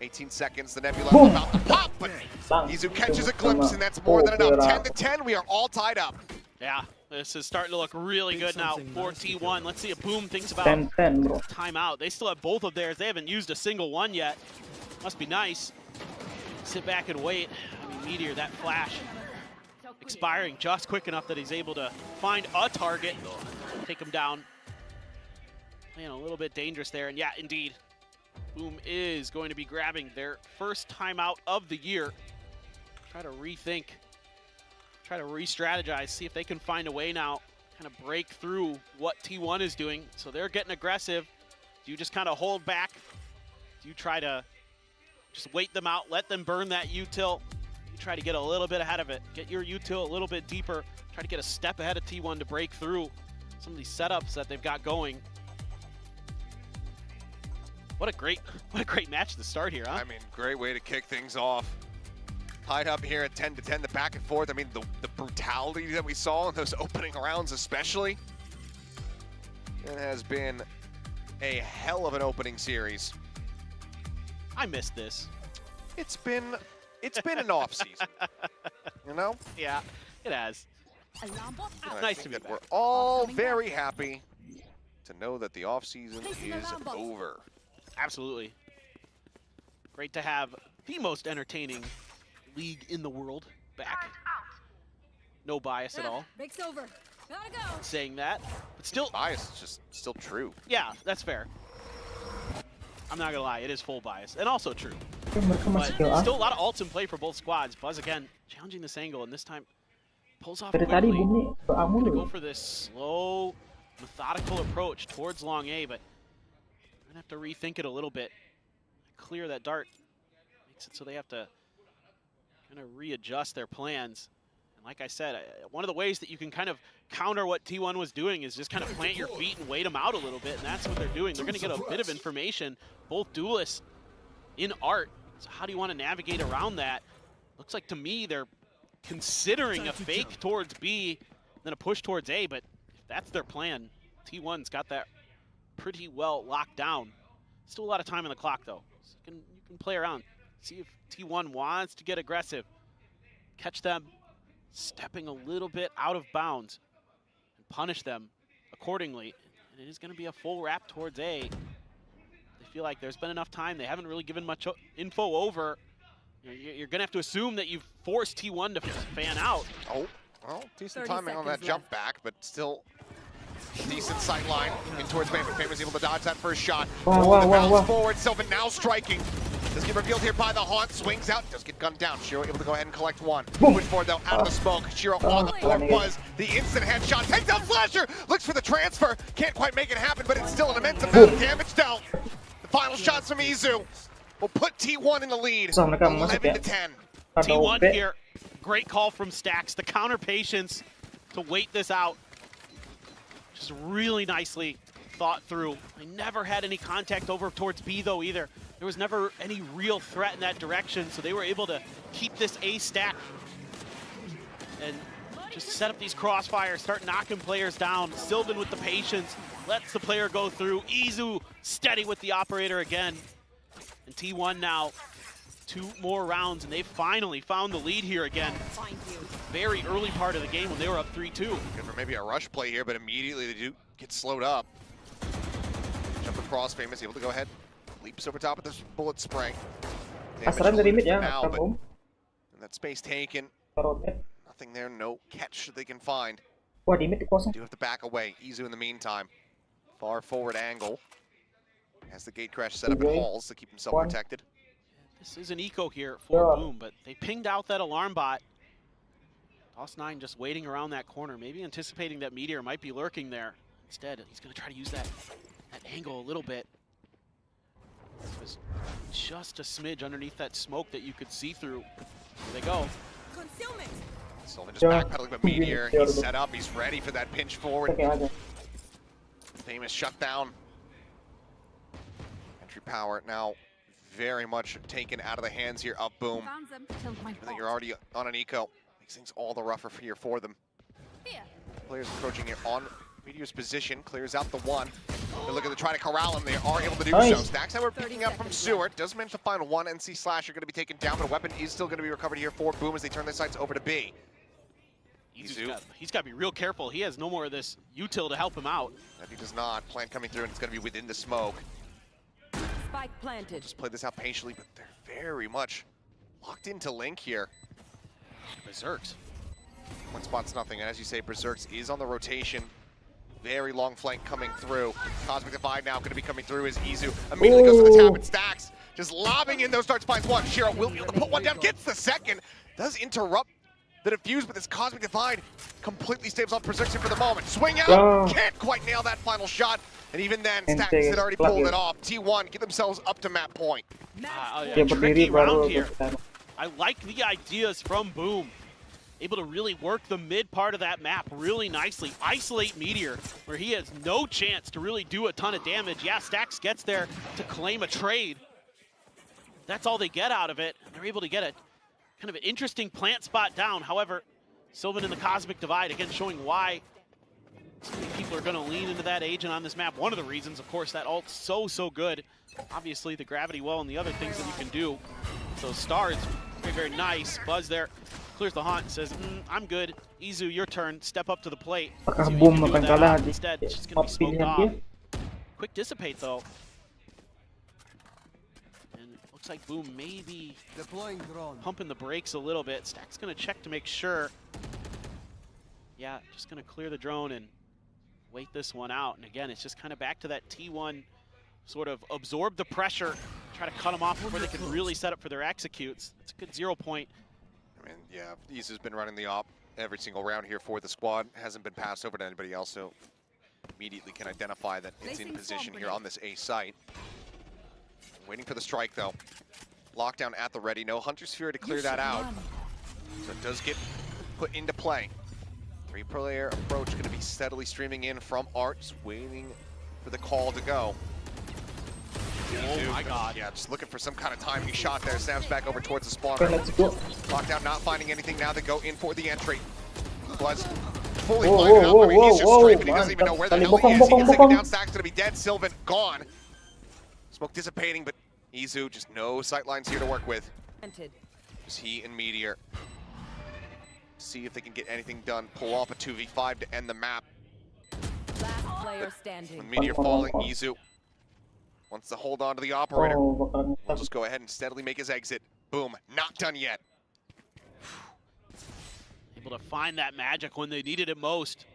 18 seconds, the Nebula is about to pop, but Izu catches a glimpse, and that's more than enough. 10-10, we are all tied up. Yeah, this is starting to look really good now for T1. Let's see if Boom thinks about 10-10, bro. timeout. They still have both of theirs. They haven't used a single one yet. Must be nice. Sit back and wait. I mean, Meteor, that flash expiring just quick enough that he's able to find a target, take him down. Playing a little bit dangerous there, and yeah, indeed, Boom is going to be grabbing their first timeout of the year. Try to rethink, try to re-strategize, see if they can find a way now, kind of break through what T1 is doing. So they're getting aggressive. Do you just kind of hold back? Do you try to just wait them out, let them burn that util? You try to get a little bit ahead of it, get your util a little bit deeper, try to get a step ahead of T1 to break through some of these setups that they've got going. What a great match to start here, huh? I mean, great way to kick things off. Tied up here at 10-10, the back and forth. I mean, the brutality that we saw in those opening rounds especially. It has been a hell of an opening series. I missed this. It's been an off season, you know? Yeah, it has. Nice to be back. We're all very happy to know that the off season is over. Absolutely. Great to have the most entertaining league in the world back. No bias at all. Breaks over. Gotta go. Saying that, but still. Bias is just still true. Yeah, that's fair. I'm not gonna lie, it is full bias and also true. Mereka But masih kill A. still a lot of ults in play for both squads. Buzz again challenging this angle, and this time pulls off Dari tadi quickly. Boom nih ke A Gonna go mulu. for this slow, methodical approach towards long A, but we're gonna have to rethink it a little bit. Clear that dart. Makes it so they have to kind of readjust their plans. And like I said, one of the ways that you can kind of counter what T1 was doing is just kind of plant your feet and wait them out a little bit, and that's what they're doing. They're gonna get a bit of information, both duelists in art. So how do you want to navigate around that? Looks like to me they're considering a fake towards B, then a push towards A, but if that's their plan, T1's got that pretty well locked down. Still a lot of time on the clock though. So you can play around. See if T1 wants to get aggressive. Catch them stepping a little bit out of bounds and punish them accordingly. And it is going to be a full wrap towards A. They feel like there's been enough time. They haven't really given much info over. You're going to have to assume that you've forced T1 to fan out. Oh, well, decent timing on that jump back, but still decent sight line in towards Famous. Famous able to dodge that first shot. Wow. Forward, Sylvan now striking. Does get revealed here by the Haunt, swings out, does get gunned down. Shiro able to go ahead and collect one. Push forward though, out of the smoke. Shiro on the floor, Buzz, the instant headshot, takes out Slasher, looks for the transfer, can't quite make it happen, but it's still an immense amount of damage dealt. The final final shots from Izu will put T1 in the lead, Susah mereka masuk 11 ya. to 10. Ada T1 OP. here, great call from Stacks. The counter patience to wait this out. Just really nicely thought through. I never had any contact over towards B though either. There was never any real threat in that direction, so they were able to keep this A stack and just set up these crossfires, start knocking players down. Sylvan with the patience, lets the player go through. Izu steady with the operator again. And T1 now 2 more rounds, and they finally found the lead here again. Very early part of the game when they were up 3-2. Good for maybe a rush play here, but immediately they do get slowed up. Jump across, Famous able to go ahead. Leaps over top of this bullet spray. Asaran dari mid ya, now, but Boom. and that space taken. Taruh mid. Nothing there, no catch that they can find. Wah, di mid kosong. Do have to back away. Izu in the meantime. Far forward angle. Has the gate crash set up in halls to keep himself protected. This is an eco here for Yeah. Boom, but they pinged out that alarm bot. Toss9 just waiting around that corner, maybe anticipating that Meteor might be lurking there. Instead, he's going to try to use that angle a little bit. It was just a smidge underneath that smoke that you could see through. Here they go. Sylvan just Yeah. backpedaling, but Meteor, he's set up, he's ready for that pinch forward. Oke aja. Famous shutdown. Entry power now very much taken out of the hands here of Boom. I think you're already on an eco. Makes things all the rougher here for them. Players approaching it on Meteor's position, clears out the one. They're looking to try to corral him. They are able to do so. Nice. Stacks that we're picking up from Seward. Does manage to find one. NC Slasher going to be taken down, but a weapon is still going to be recovered here for Boom as they turn their sights over to B. He's got to be real careful. He has no more of this util to help him out. If he does not, plant coming through, and it's going to be within the smoke. Spike planted. Just play this out patiently, but they're very much locked into Link here. Berserks. One spot's nothing, and as you say, Berserks is on the rotation. Very long flank coming through. Cosmic Divide now going to be coming through as Izu immediately goes for the tap and Stacks. Just lobbing in those darts, finds one. Shiro will be able to put one down, gets the second. Does interrupt the defuse, but this Cosmic Divide completely staves off Berserks here for the moment. Swing out, Yeah. can't quite nail that final shot. And even then, And Stacks they had already plug pulled it. it off. T1 get themselves up to map point. Dia berdiri Tricky baru round here. bertahan. I like the ideas from Boom. Able to really work the mid part of that map really nicely. Isolate Meteor, where he has no chance to really do a ton of damage. Yeah, Stacks gets there to claim a trade. That's all they get out of it. And they're able to get a kind of an interesting plant spot down. However, Sylvan in the Cosmic Divide, again, showing why so many people are going to lean into that agent on this map. One of the reasons, of course, that ult's so good. Obviously, the gravity well and the other things that you can do. So Star is very nice. Buzz there. Clears the haunt and says, I'm good. Izu, your turn. Step up to the plate. Apakah See what Boom you can do akan with that kalah op. di Instead, she's top going to be smoked pilihan off. dia? Quick dissipate, though. And it looks like Boom may be Deploying drone. pumping the brakes a little bit. Stack's going to check to make sure. Yeah, just going to clear the drone and wait this one out. And again, it's just kind of back to that T1 sort of absorb the pressure, try to cut them off before they can really set up for their executes. It's a good 0 point. I mean, yeah, Izu's been running the op every single round here for the squad. Hasn't been passed over to anybody else, so immediately can identify that it's in position here on this A site. Waiting for the strike, though. Lockdown at the ready. No Hunter Sphere to clear that out. So it does get put into play. 3-player approach going to be steadily streaming in from Art, just waiting for the call to go. Oh my god. Yeah, just looking for some kind of timing shot there. Snaps back over towards the Okay, spawner. let's go. Lockdown not finding anything now. They go in for the entry. Was fully Whoa, blinded out. whoa, I mean, he's just whoa, strafing. He doesn't even know where the hell he is. He gets taken down. Stack's gonna be dead. Sylvan gone. Smoke dissipating, but Izu just no sightlines here to work with. Planted. Just he and Meteor. See if they can get anything done. Pull off a 2v5 to end the map. Last player standing. When Meteor falling, Izu wants to hold on to the operator. Oh, bakalan We'll just go ahead and steadily make his exit. Boom, not done yet. Able to find that magic when they needed it most.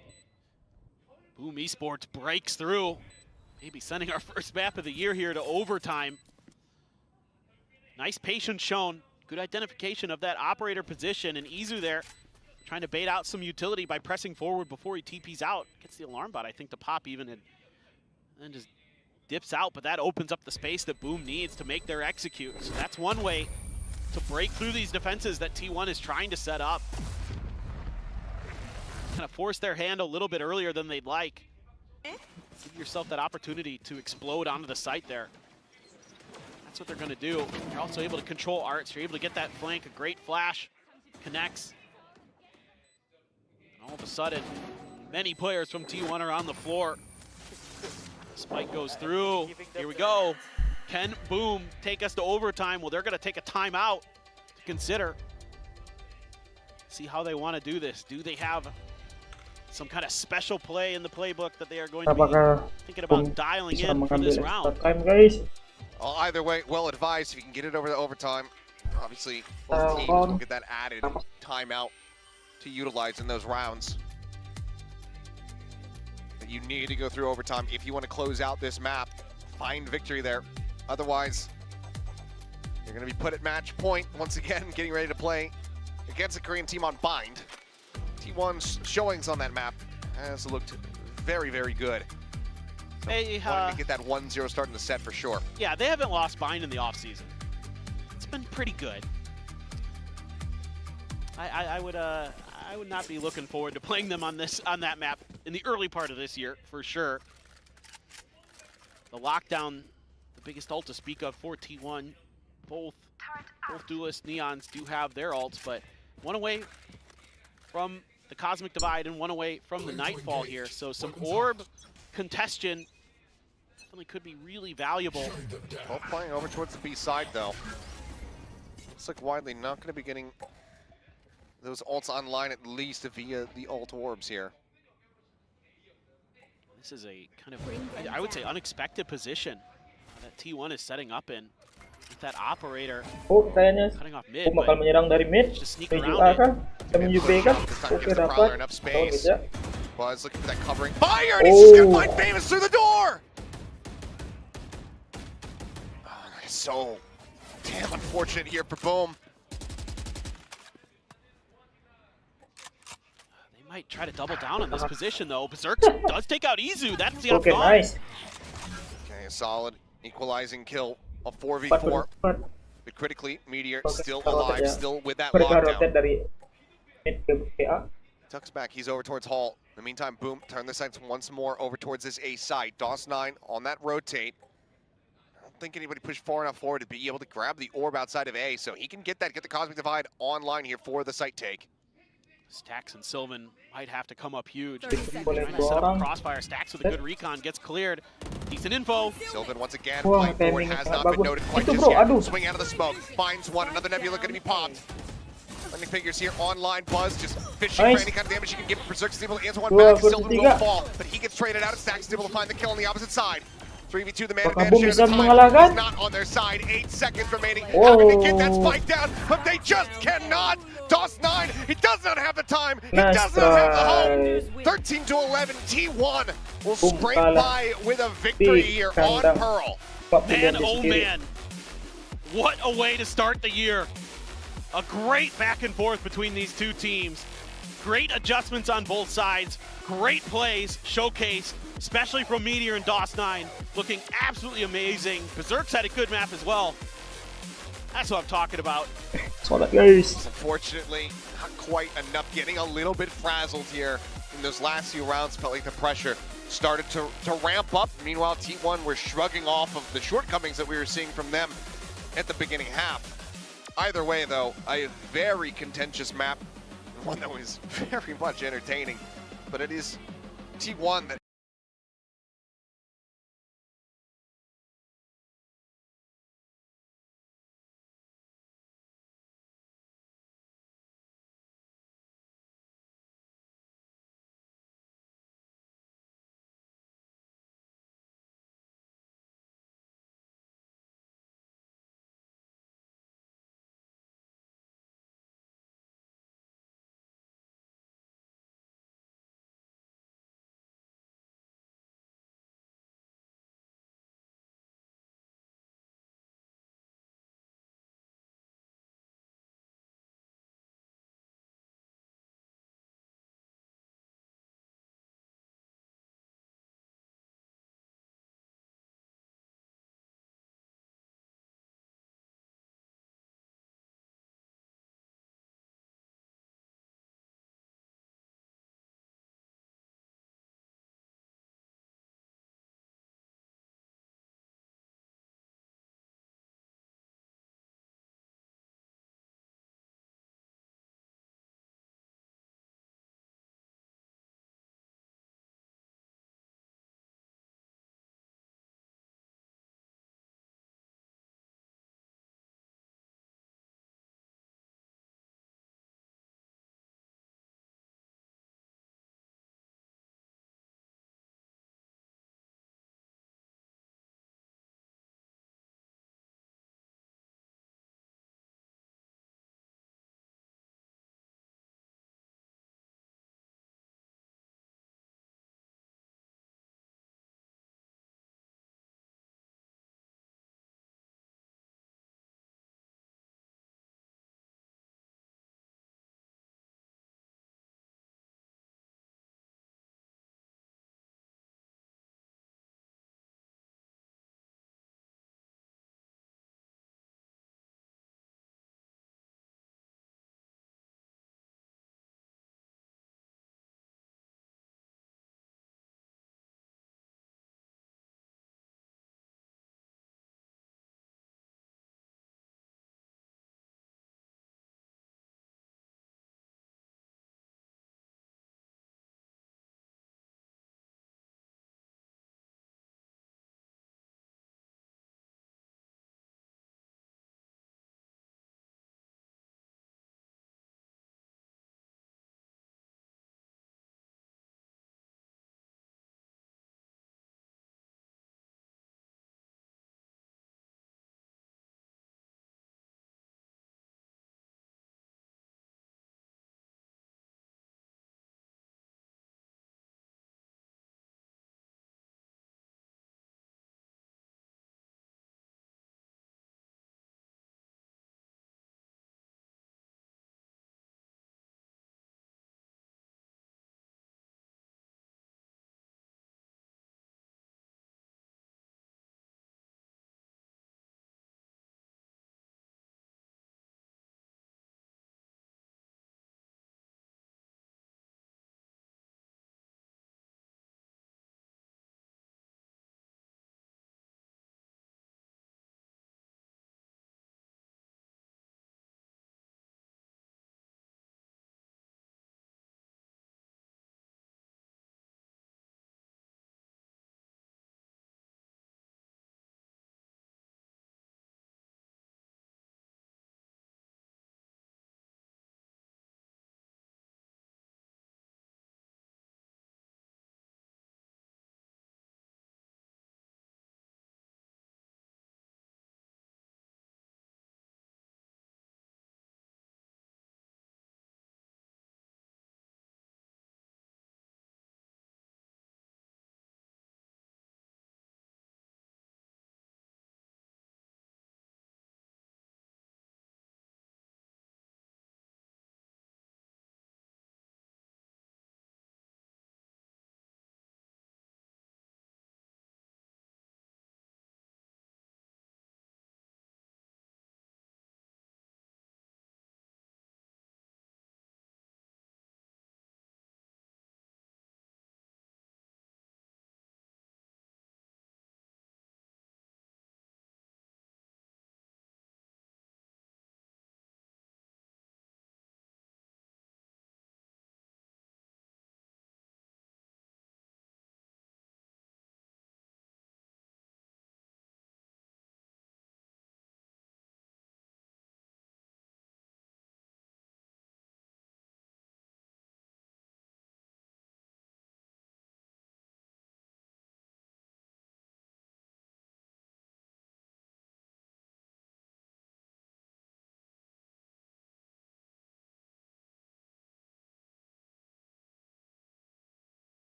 Boom Esports breaks through. Maybe sending our first map of the year here to overtime. Nice patience shown. Good identification of that operator position, and Izu there trying to bait out some utility by pressing forward before he TPs out. Gets the alarm bot, I think, to pop even, and then just dips out, but that opens up the space that Boom needs to make their execute. So that's one way to break through these defenses that T1 is trying to set up. Kind of force their hand a little bit earlier than they'd like. Give yourself that opportunity to explode onto the site there. That's what they're going to do. You're also able to control Arts. You're able to get that flank. A great flash. Connects. And all of a sudden, many players from T1 are on the floor. Spike goes through. Here we go. Can Boom take us to overtime? Well, they're going to take a timeout to consider. See how they want to do this. Do they have some kind of special play in the playbook that they are going to be thinking about dialing bisa in for mengambil this extra round? time, guys? Well, either way, well advised if you can get it over the overtime. Obviously, both teams will get that added timeout to utilize in those rounds. But you need to go through overtime if you want to close out this map. Find victory there. Otherwise, you're going to be put at match point once again, getting ready to play against a Korean team on Bind. T1's showings on that map has looked very, very good. So They, wanting to get that 1-0 start in the set for sure. Yeah, they haven't lost Bind in the offseason. It's been pretty good. I would not be looking forward to playing them on that map in the early part of this year for sure. The lockdown, the biggest ult to speak of for T1. Both duelist Neons do have their ults, but one away from the Cosmic Divide and one away from the Nightfall here. So some orb congestion definitely could be really valuable. Both playing over towards the B side though. Looks like Widely not going to be getting those ults online at least via the ult orbs here. This is a kind of, I would say, unexpected position that T1 is setting up in. With that operator Oh, kayaknya cutting off mid, Boom bakal but menyerang dari mid. just sneak Menuju around A it. kan? Kita menuju B kan? This time Oke, gives the Prowler dapat. enough Lawan space. meja. Buzz looking for that covering fire, and he's just going to Oh. find Famous through the door! Oh, that is so damn unfortunate here for Boom. They might try to double down on this position, though. Berserk does take out Izu. That's the Oke, outcome. nice. Okay, a solid equalizing kill, a 4v4. 4 But critically, Meteor Oke, still kita rotate alive, ya. still with that Mereka rotate lockdown. dari mid ke A. Tucks back, he's over towards Hall. In the meantime, Boom, turn the sights once more over towards this A site. DOS9 on that rotate. I don't think anybody pushed far enough forward to be able to grab the orb outside of A, so he can get the Cosmic Divide online here for the site take. Stacks and Sylvan might have to come up huge. 30 Boleh Trying to seconds. set up orang. a crossfire. Stacks with a good recon, gets cleared. Decent info. Sylvan once again, Wah, playing forward, timingnya has sangat not been bagus. noted quite Itu just bro, yet. aduh. Swing out of the smoke, finds one, another Nebula going to be popped. Landing figures here online, Buzz just fishing Nice. for any kind of damage he can give. Berserk's able to answer one Dua back, and Sylvan will versus tiga. fall, but he gets traded out. Stacks is able to find the kill on the opposite side. 3v2, the man Apakah advantage Boom here bisa at the time mengalahkan? is not on their side. 8 seconds remaining, having to get that Oh. spike down, but they just cannot. DOS9, he does not have the time, he Nice does not have the try. hope. 13-11, T1 will Boom scrape kalah. by with a victory Di here on kandang. Pearl. 40 Man, di oh sendiri. man. What a way to start the year. A great back and forth between these two teams. Great adjustments on both sides. Great plays showcased, especially from Meteor and DOS9. Looking absolutely amazing. Berserk's had a good map as well. That's what I'm talking about. Solid guys. Unfortunately, not quite enough. Getting a little bit frazzled here in those last few rounds. Felt like the pressure started to ramp up. Meanwhile, T1 were shrugging off of the shortcomings that we were seeing from them at the beginning half. Either way, though, a very contentious map. One that was very much entertaining. But it is T1 that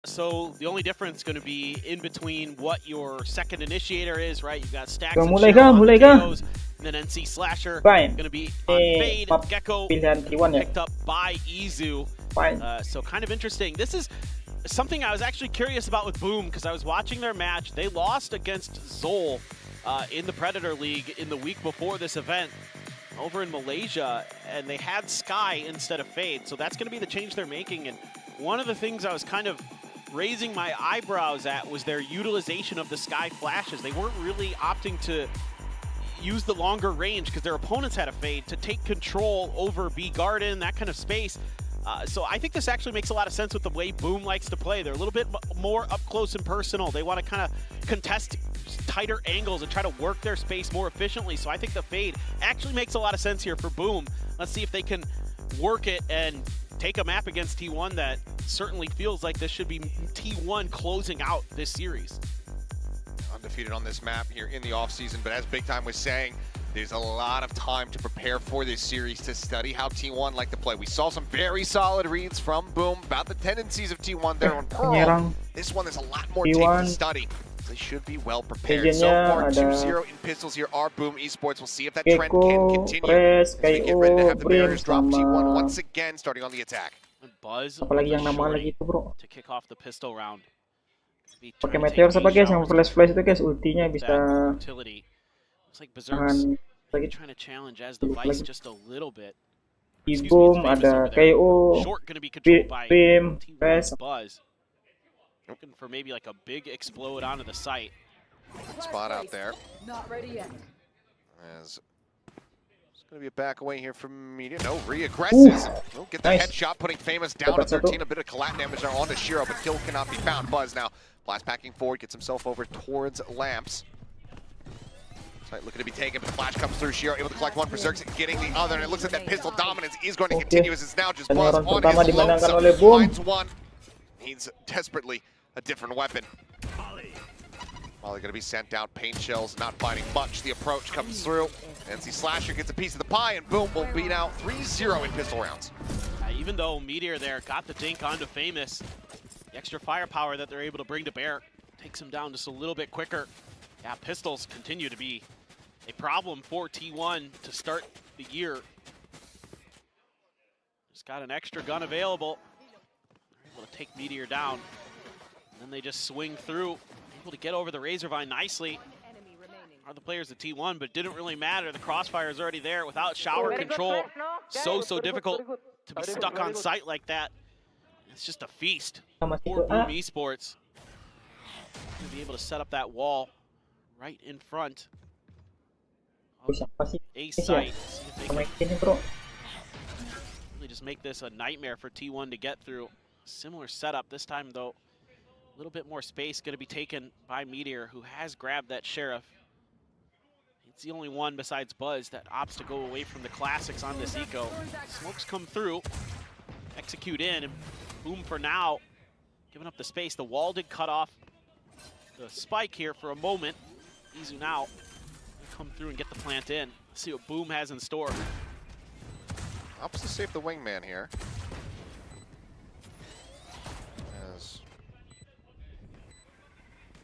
so the only difference is going to be in between what your second initiator is, right? You've got Stacks So, and mulai Shiro ka, on the mulai ka. KOs, and then NC Slasher Fine. going to be on Fade. Map Gecko pilihan T1 ya. picked up by Izu. Fine. So kind of interesting. This is something I was actually curious about with Boom, because I was watching their match. They lost against Zol in the Predator League in the week before this event over in Malaysia, and they had Sky instead of Fade. So that's going to be the change they're making. And one of the things I was kind of raising my eyebrows at was their utilization of the Sky flashes. They weren't really opting to use the longer range because their opponents had a Fade to take control over B Garden, that kind of space. So I think this actually makes a lot of sense with the way Boom likes to play. They're a little bit more up close and personal. They want to kind of contest tighter angles and try to work their space more efficiently. So I think the Fade actually makes a lot of sense here for Boom. Let's see if they can work it and take a map against T1 that certainly feels like this should be T1 closing out this series. Undefeated on this map here in the offseason, but as Big Time was saying, there's a lot of time to prepare for this series, to study how T1 like to play. We saw some very solid reads from Boom about the tendencies of T1 there on Pearl. This one, there's a lot more tape to study. They should be well prepared. So far, 2-0 in pistols here are Boom Esports. We'll see if that trend can continue as we get ready to have the barriers drop. T1 once again starting on the attack. And Buzz Apalagi yang nama lagi itu, bro. to kick off the pistol round. Pakai meteor apa guys, yang flash itu guys, ultinya bisa Looks like Berserk's lagi. trying to challenge as the Vice just a little bit. Di Boom ada KO, Short going to be controlled by Beam, T1's Buzz. Looking for maybe like a big explode onto the site. Spot out there. Not ready yet. As it's going to be a back away here from Media. No, re-aggresses. We'll get the Nice. headshot, putting Famous down at 13. A bit of collat damage there onto Shiro, but kill cannot be found. Buzz now blast packing forward, gets himself over towards Lamps. Site looking to be taken, but the flash comes through. Shiro able to collect one, Berserk's getting the other, and it looks like that pistol dominance is going to continue as it's now just Buzz on his lonesome. Finds one. Needs desperately a different weapon. Molly going to be sent out. Paint shells not finding much. The approach comes through. NC Slasher gets a piece of the pie, and Boom will beat out 3-0 in pistol rounds. Even though Meteor there got the dink onto Famous, the extra firepower that they're able to bring to bear takes him down just a little bit quicker. Yeah, pistols continue to be a problem for T1 to start the year. Just got an extra gun available. They're able to take Meteor down. And then they just swing through, able to get over the Razorvine nicely. Are the players of T1, but it didn't really matter. The crossfire is already there without shower control. So difficult to be stuck on site like that. It's just a feast for Boom Esports. To be able to set up that wall right in front of a site. See if they can really just make this a nightmare for T1 to get through. Similar setup this time though. A little bit more space going to be taken by Meteor, who has grabbed that Sheriff. It's the only one besides Buzz that opts to go away from the classics on this eco. Smokes come through, execute in, and Boom for now, giving up the space. The wall did cut off the spike here for a moment. Izu now come through and get the plant in. Let's see what Boom has in store. Opts to save the wingman here. As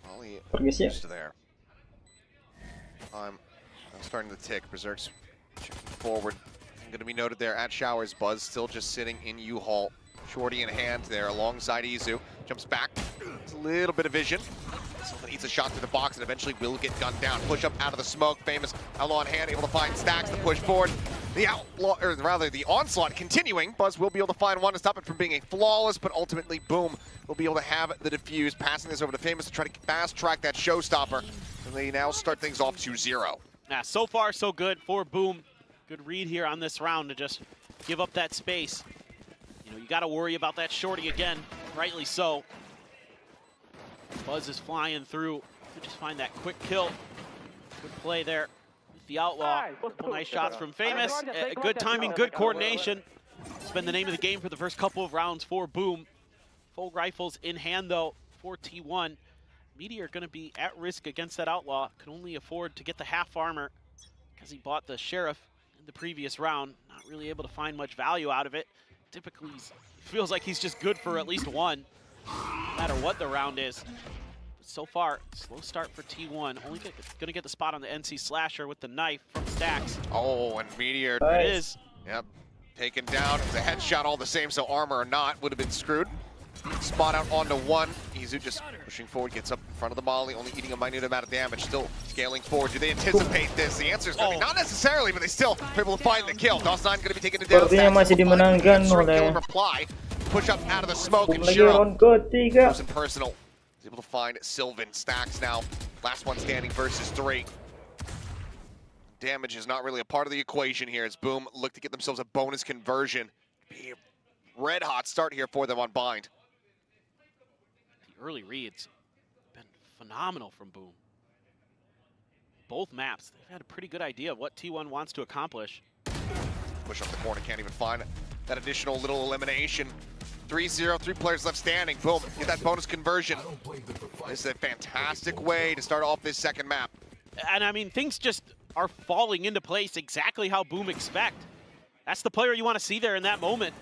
Molly used to there. I'm starting to tick. Berserk's checking forward. Going to be noted there at Showers. Buzz still just sitting in U-Haul. Shorty in hand there alongside Izu. Jumps back. It's a little bit of vision. Someone eats a shot through the box and eventually will get gunned down. Push up out of the smoke. Famous outlaw in hand, able to find Stacks to push forward. The outlaw, or rather the onslaught continuing. Buzz will be able to find one to stop it from being a flawless, but ultimately Boom will be able to have the defuse. Passing this over to Famous to try to fast track that showstopper. And they now start things off 2-0. Yeah, so far so good for Boom. Good read here on this round to just give up that space. You know, you got to worry about that shorty again, rightly so. Buzz is flying through. Just find that quick kill. Good play there with the outlaw. Couple nice shots from Famous. Good timing, good coordination. It's been the name of the game for the first couple of rounds for Boom. Full rifles in hand though for T1. Meteor going to be at risk against that outlaw. Can only afford to get the half armor because he bought the Sheriff in the previous round. Not really able to find much value out of it. Typically, feels like he's just good for at least one. no matter what the round is. So far, slow start for T1. Only gonna get the spot on the NC Slasher with the knife from Stacks. Oh, and Meteor. It is. Yep. Taken down. It's a headshot all the same, so armor or not would have been screwed. Spot out onto one. Izu just pushing forward, gets up in front of the molly, only eating a minute amount of damage, still scaling forward. Do they anticipate this? The answer is going to be not necessarily, but they still are able to find the kill. DOS9 going to be taken down. Sepertinya masih dimenangkan oleh reply. Push up out of the smoke, and lagi Shiro round ketiga. goes in personal. He's able to find Sylvan. Stacks now. Last one standing versus 3. Damage is not really a part of the equation here as Boom look to get themselves a bonus conversion. Be a red hot start here for them on Bind. The early reads have been phenomenal from Boom. Both maps, they've had a pretty good idea of what T1 wants to accomplish. Push up the corner, can't even find that additional little elimination. 3-0, 3 players left standing. Boom, get that bonus conversion. This is a fantastic way to start off this second map. And I mean, things just are falling into place exactly how Boom expect. That's the player you want to see there in that moment.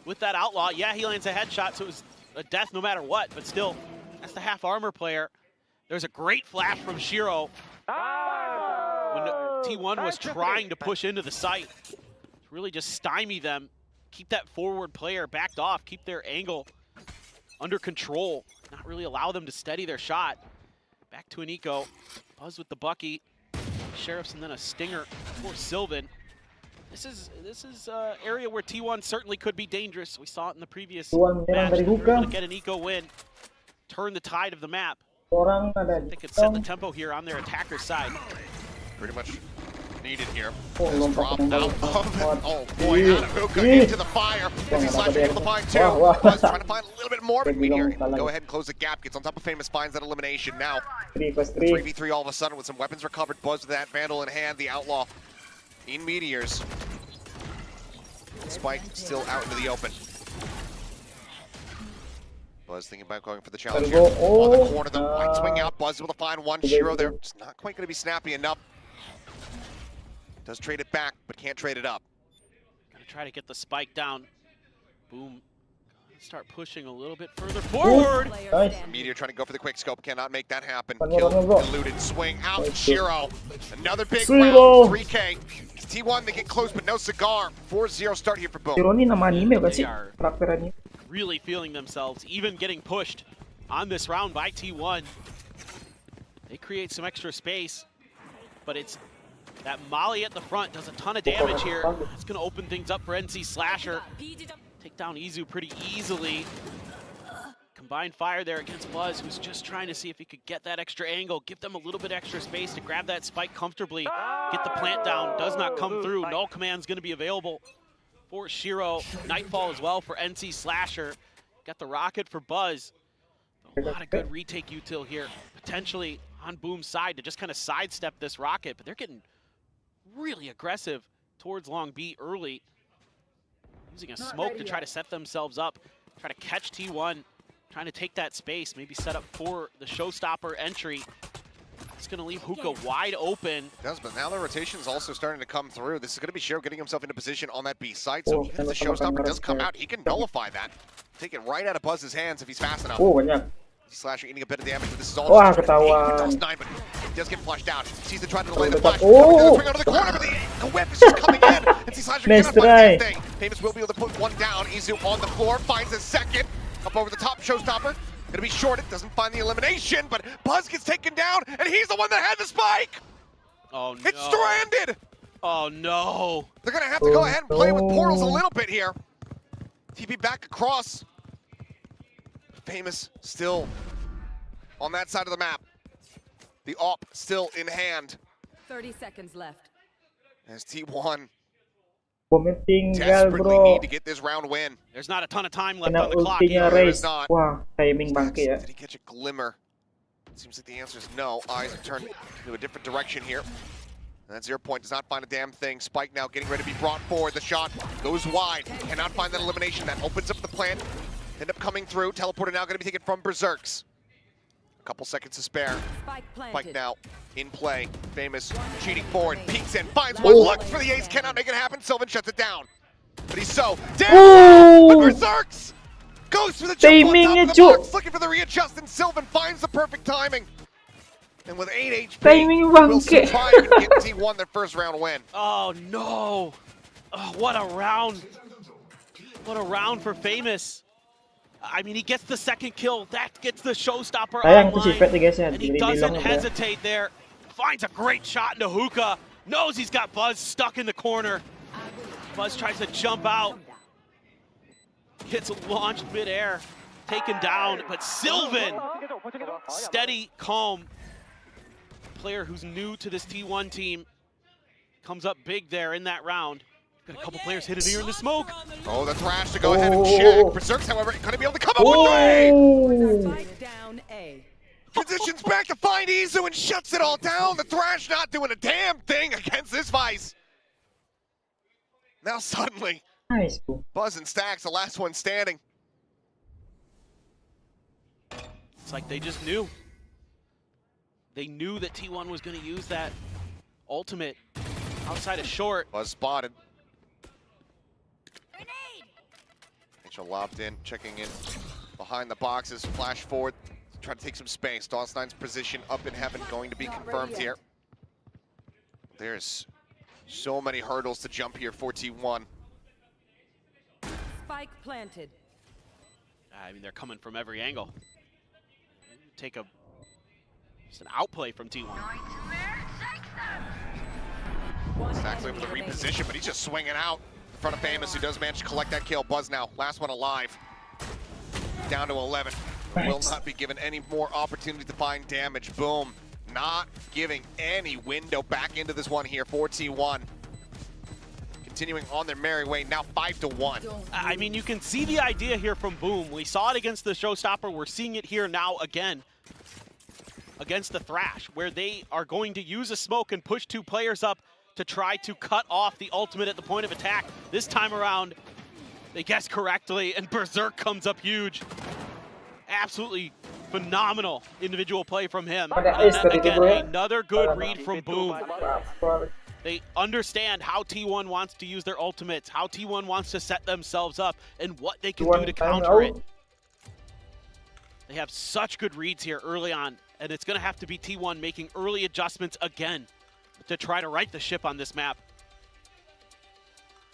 With that Outlaw, yeah, he lands a headshot, so it was a death no matter what, but still, that's the half armor player. There's a great flash from Shiro. When T1 was trying to push into the site, to really just stymie them, keep that forward player backed off, keep their angle under control, not really allow them to steady their shot. Back to an eco, Buzz with the Bucky, Sheriffs, and then a stinger for Sylvan. This is an area where T1 certainly could be dangerous. We saw it in the previous match. They were able to get an eco win, turn the tide of the map. They could set the tempo here on their attacker's side. Pretty much needed here. Oh, Dropped lompat out kembali. of it. Oh boy, out of hookah into the fire. As he's slashing able to find 2. Buzz trying to find a little bit more, but Meteor go ahead and close the gap. Gets on top of Famous, finds that elimination. Now 3v3 all of a sudden with some weapons recovered. Buzz with that Vandal in hand. The Outlaw in Meteors. Spike still out into the open. Buzz thinking about going for the challenge here. On the corner, the white swing out. Buzz able to find one. Shiro there, just not quite going to be snappy enough. Does trade it back, but can't trade it up. Gonna try to get the spike down. Boom. Gonna start pushing a little bit further forward. Nice. Meteor trying to go for the quick scope, cannot make that happen. One Kill, more. eluded, swing out. Shiro. Another big Shiro. round. 3K. T1 they get close, but no cigar. 4-0 start here for Boom. Shiro ini nama anime bukan They sih? are Karakterannya. really feeling themselves, even getting pushed on this round by T1. They create some extra space, but it's that Molly at the front does a ton of damage here. It's gonna open things up for NC Slasher. Take down Izu pretty easily. Combined fire there against Buzz, who's just trying to see if he could get that extra angle, give them a little bit extra space to grab that spike comfortably, get the plant down, does not come through. No command's gonna be available for Shiro. Nightfall as well for NC Slasher. Got the rocket for Buzz. A lot of good retake util here, potentially on Boom's side to just kind of sidestep this rocket, but they're getting really aggressive towards Long B early. Using a smoke to try to set themselves up, try to catch T1, trying to take that space, maybe set up for the showstopper entry. It's going to leave Hookah wide open. It does, but now the rotation's also starting to come through. This is going to be Shiro getting himself into position on that B site, so even if the showstopper does come out, he can nullify that. Take it right out of Buzz's hands if he's fast enough. Oh, banyak. Slasher eating a bit of damage, but this is all Wah, just ketahuan. DOS9, but he does get flushed out. Sees the try to delay the Tetap. flash. Oh. Swing out of the corner, but the whip is just coming in. And see Slasher Nice cannot find try. anything. Famous will be able to put one down. Izu on the floor, finds a second. Up over the top, showstopper. Gonna be shorted, doesn't find the elimination, but Buzz gets taken down, and he's the one that had the spike! Oh no. It's stranded! Oh no. They're gonna have to go ahead and play with portals a little bit here. TP back across. Famous still on that side of the map. The AWP still in hand 30 seconds left. as T1 Bomnya tinggal, desperately bro. need to get this round win. There's not a ton of time left Kena on the clock. ultinya Either. There race. is not. Wah, timing bangke ya. Did he catch a glimmer? Seems like the answer is no. Eyes are turned to a different direction here. And that 0 point does not find a damn thing. Spike now getting ready to be brought forward. The shot goes wide. Cannot find that elimination. That opens up the plant. End up coming through. Teleporter now going to be taken from Berserks. A couple seconds to spare. Spike Spike planted. now in play. Famous cheating forward. Peeks in. Finds one. Oh. Looks for the ace. Cannot make it happen. Sylvan shuts it down. But he's so Oh. down. But Berserks Goes for the jump on top Timingnya, of the Cuk. box, looking for the readjust, and Sylvan finds the perfect timing. And with 8 HP, Timing will bangke. survive and get T1 their first round win. Oh no! Oh, what a round! What a round for Famous. I mean, he gets the second kill. That gets the showstopper Sayang tuh si online. Fred nih guys ya. And he doesn't hesitate there. Finds a great shot into Hookah. Knows he's got Buzz stuck in the corner. Buzz tries to jump out. Gets launched midair. Taken down. But Sylvan, steady, calm. Player who's new to this T1 team. Comes up big there in that round. Got a couple players hidden here in the smoke. Oh, the Thrash to go ahead and check. Berserk's, however, going to be able to come up with three. Spike down A. Transitions back to find Izu and shuts it all down. The Thrash not doing a damn thing against this Vice. Now suddenly, Nice bro. Buzz and Stacks, the last one standing. It's like they just knew. They knew that T1 was going to use that ultimate outside of short. Buzz spotted. Angel lobbed in, checking in behind the boxes. Flash forward, try to take some space. Dawsnine's position up in heaven going to be confirmed here. There's so many hurdles to jump here for T1. Spike planted. I mean, they're coming from every angle. Take just an outplay from T1. Stacks able to reposition, but he's just swinging out in front of Famous, who does manage to collect that kill. Buzz now, last one alive. Down to 11. Will not be given any more opportunity to find damage. Boom. Not giving any window back into this one here for T1. Continuing on their merry way, now 5-1. I mean, you can see the idea here from Boom. We saw it against the Showstopper. We're seeing it here now again against the Thrash, where they are going to use a smoke and push two players up to try to cut off the ultimate at the point of attack. This time around, they guessed correctly, and Berserk comes up huge. Absolutely phenomenal individual play from him. Again, another good read from Boom. They understand how T1 wants to use their ultimates, how T1 wants to set themselves up, and what they can do to counter it. They have such good reads here early on, and it's going to have to be T1 making early adjustments again to try to right the ship on this map.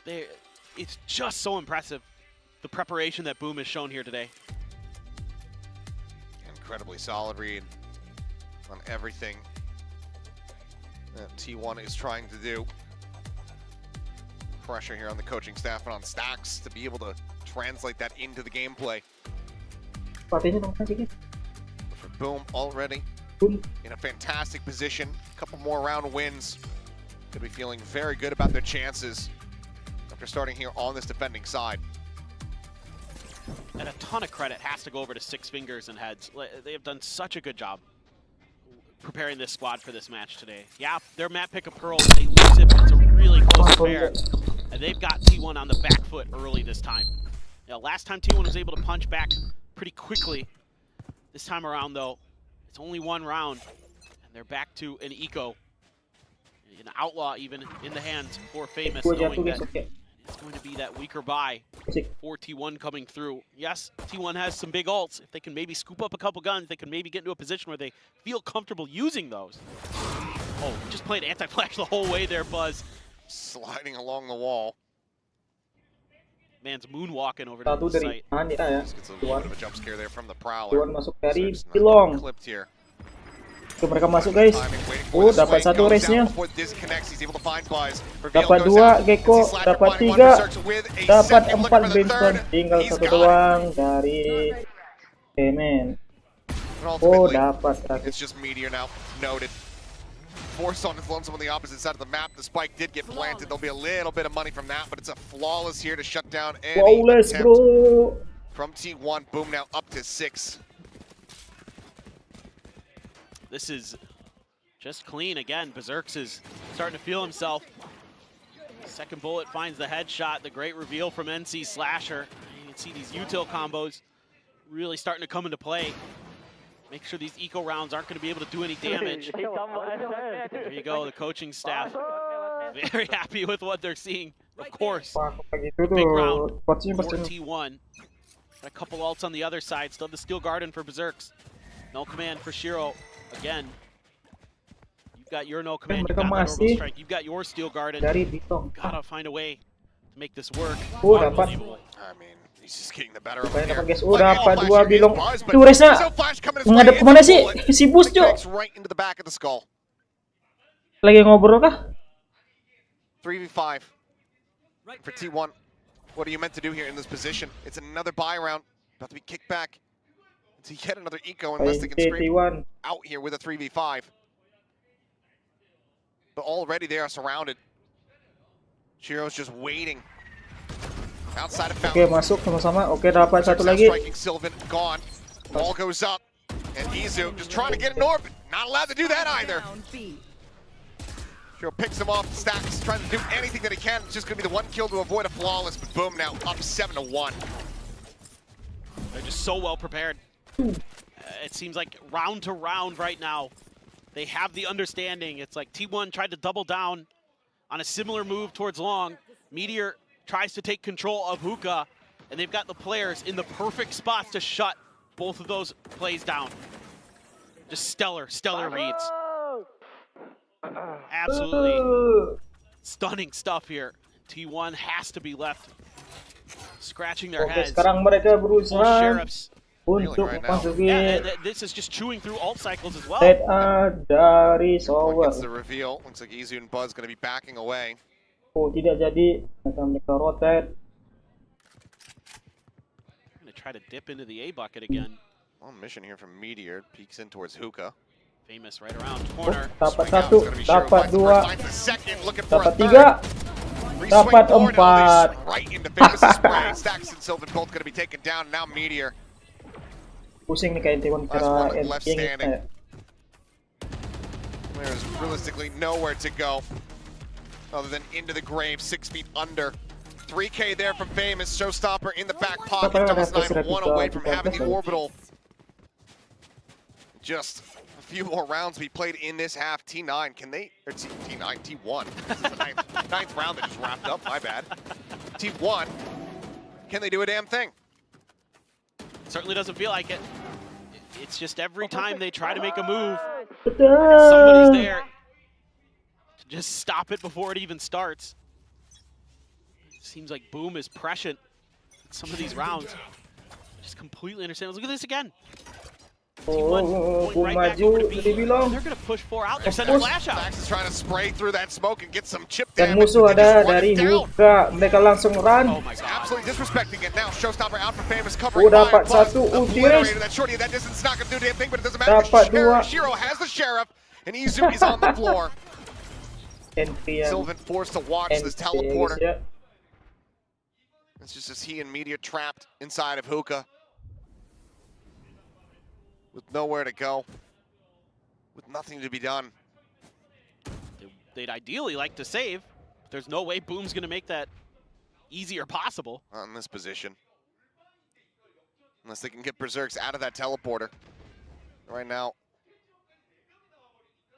It's just so impressive, the preparation that Boom has shown here today. Incredibly solid read on everything that T1 is trying to do. Pressure here on the coaching staff and on Stacks to be able to translate that into the gameplay. For Boom already in a fantastic position. A couple more round wins. Could be feeling very good about their chances after starting here on this defending side. And a ton of credit has to go over to Six Fingers and Heads. They have done such a good job preparing this squad for this match today. Yeah, their map pick of Pearl, they lose it, but it's a really close affair. And they've got T1 on the back foot early this time. Last time T1 was able to punch back pretty quickly. This time around, though, it's only one round, and they're back to an eco. An outlaw even in the hands for Famous, knowing that it's going to be that weaker buy for T1 coming through. Yes, T1 has some big ults. If they can maybe scoop up a couple guns, they can maybe get into a position where they feel comfortable using those. Oh, just playing anti-flash the whole way there, Buzz. Sliding along the wall. Man's moonwalking over to the site. Just gets a little bit of a jump scare there from the Prowler. T1 masuk dari Pilong. Clipped here. Tuh mereka masuk guys. Dapat satu race-nya. Dapat dua Gecko, dapat tiga, dapat empat Brimstone. Tinggal satu doang dari Emen. Oh, dapat. It's just Meteor now. Noted. Force on his lonesome on the opposite side of the map. The spike did get planted. There'll be a little bit of money from that, but it's a flawless here to shut down any attempt from T1. Boom now up to 6. This is just clean again. Berserks is starting to feel himself. Second bullet finds the headshot. The great reveal from NC Slasher. You can see these util combos really starting to come into play. Make sure these eco rounds aren't going to be able to do any damage. There you go, the coaching staff. Very happy with what they're seeing. Of course, big round for T1. Got a couple ults on the other side. Still the Steel Garden for Berserks. No command for Shiro. Again, you've got your no command. You've got that orbital strike. You've got your Steel Garden. Dari Bitong. Gotta find a way to make this work. Dapat. Unbelievable. I mean, he's just getting the better of Supaya him dapat here. guys. Dapat Flash 2 here bilong. is Buzz, but Tuh Resna. so Flash coming his Menghadap way, kemana it's a sih? bullet. Si Bus, Cok. Connects right into the back of the skull. Lagi ngobrol kah? 3v5 for T1. What are you meant to do here in this position? It's another buy round. About to be kicked back. It's yet another eco unless they can scream T1. out here with a 3v5. But already they are surrounded. Shiro's just waiting. Outside of Oke, Fountain. masuk sama-sama. Oke, dapat satu lagi. Striking Sylvan, gone. Wall goes up. And Izu just trying to get an orbit. Not allowed to do that either. Down B. Shiro picks him off, stacks, trying to do anything that he can. It's just going to be the one kill to avoid a flawless, but boom, now up 7-1. They're just so well prepared. It seems like round to round right now, they have the understanding. It's like T1 tried to double down on a similar move towards long. Meteor tries to take control of Hookah, and they've got the players in the perfect spots to shut both of those plays down. Just stellar reads. Absolutely stunning stuff here. T1 has to be left scratching their Oke, heads. sekarang mereka Both berusaha sheriffs. untuk right now. memasuki Yeah, and this is just chewing through alt cycles as well. set A dari Sower. Gets the reveal. Looks like Izu and Buzz going to be backing away. Oh, tidak jadi. Mereka rotate. Gonna try to dip into the A bucket again. On mission here from Meteor. Peeks in towards Hookah. Famous right around Oh, corner. dapat Swing out, satu, it's gonna be Shiro. dapat Finds the dua, first, finds the second, looking for a dapat third. tiga, Free dapat swing forward, empat. and they right into Famous' spray. Stacks and Sylvan both going to be taken down. Now Meteor. Pusing nih kayak T1 Last cara one left ending standing. ya. There's realistically nowhere to go other than into the grave, 6 feet under. 3K there from Famous. Showstopper in the back pocket. Doubles 9, 1 away from having the orbital. Just a few more rounds we played in this half. T9, can they, or T9, T1. This is the ninth round that just wrapped up, my bad. T1, can they do a damn thing? Certainly doesn't feel like it. It's just every time they try to make a move, Betul. somebody's there to just stop it before it even starts. Seems like Boom is prescient in some of these rounds. Just completely understand. Look at this again. Oh, Going right back over to B. dibilang. They're gonna push 4 out. They're sending a flash out. Max is trying to spray through that smoke and get some chip Dan damage. musuh but they ada just run dari it down. Hookah. Mereka langsung run. Oh my god. Absolutely disrespecting it now. Showstopper out for Famous, covering dapat Buzz satu, obliterated that shorty. That distance is not going to do a damn thing, but it doesn't matter. Dapat dua. Shiro has the Sheriff, and Izu is on the floor. Entry yang Sylvan forced to watch this entry, teleporter. guys, ya. It's just as he and Meteor trapped inside of Hookah. With nowhere to go. With nothing to be done. They'd ideally like to save. There's no way Boom's gonna make that easier possible. Not in this position. Unless they can get Berserks out of that teleporter. Right now,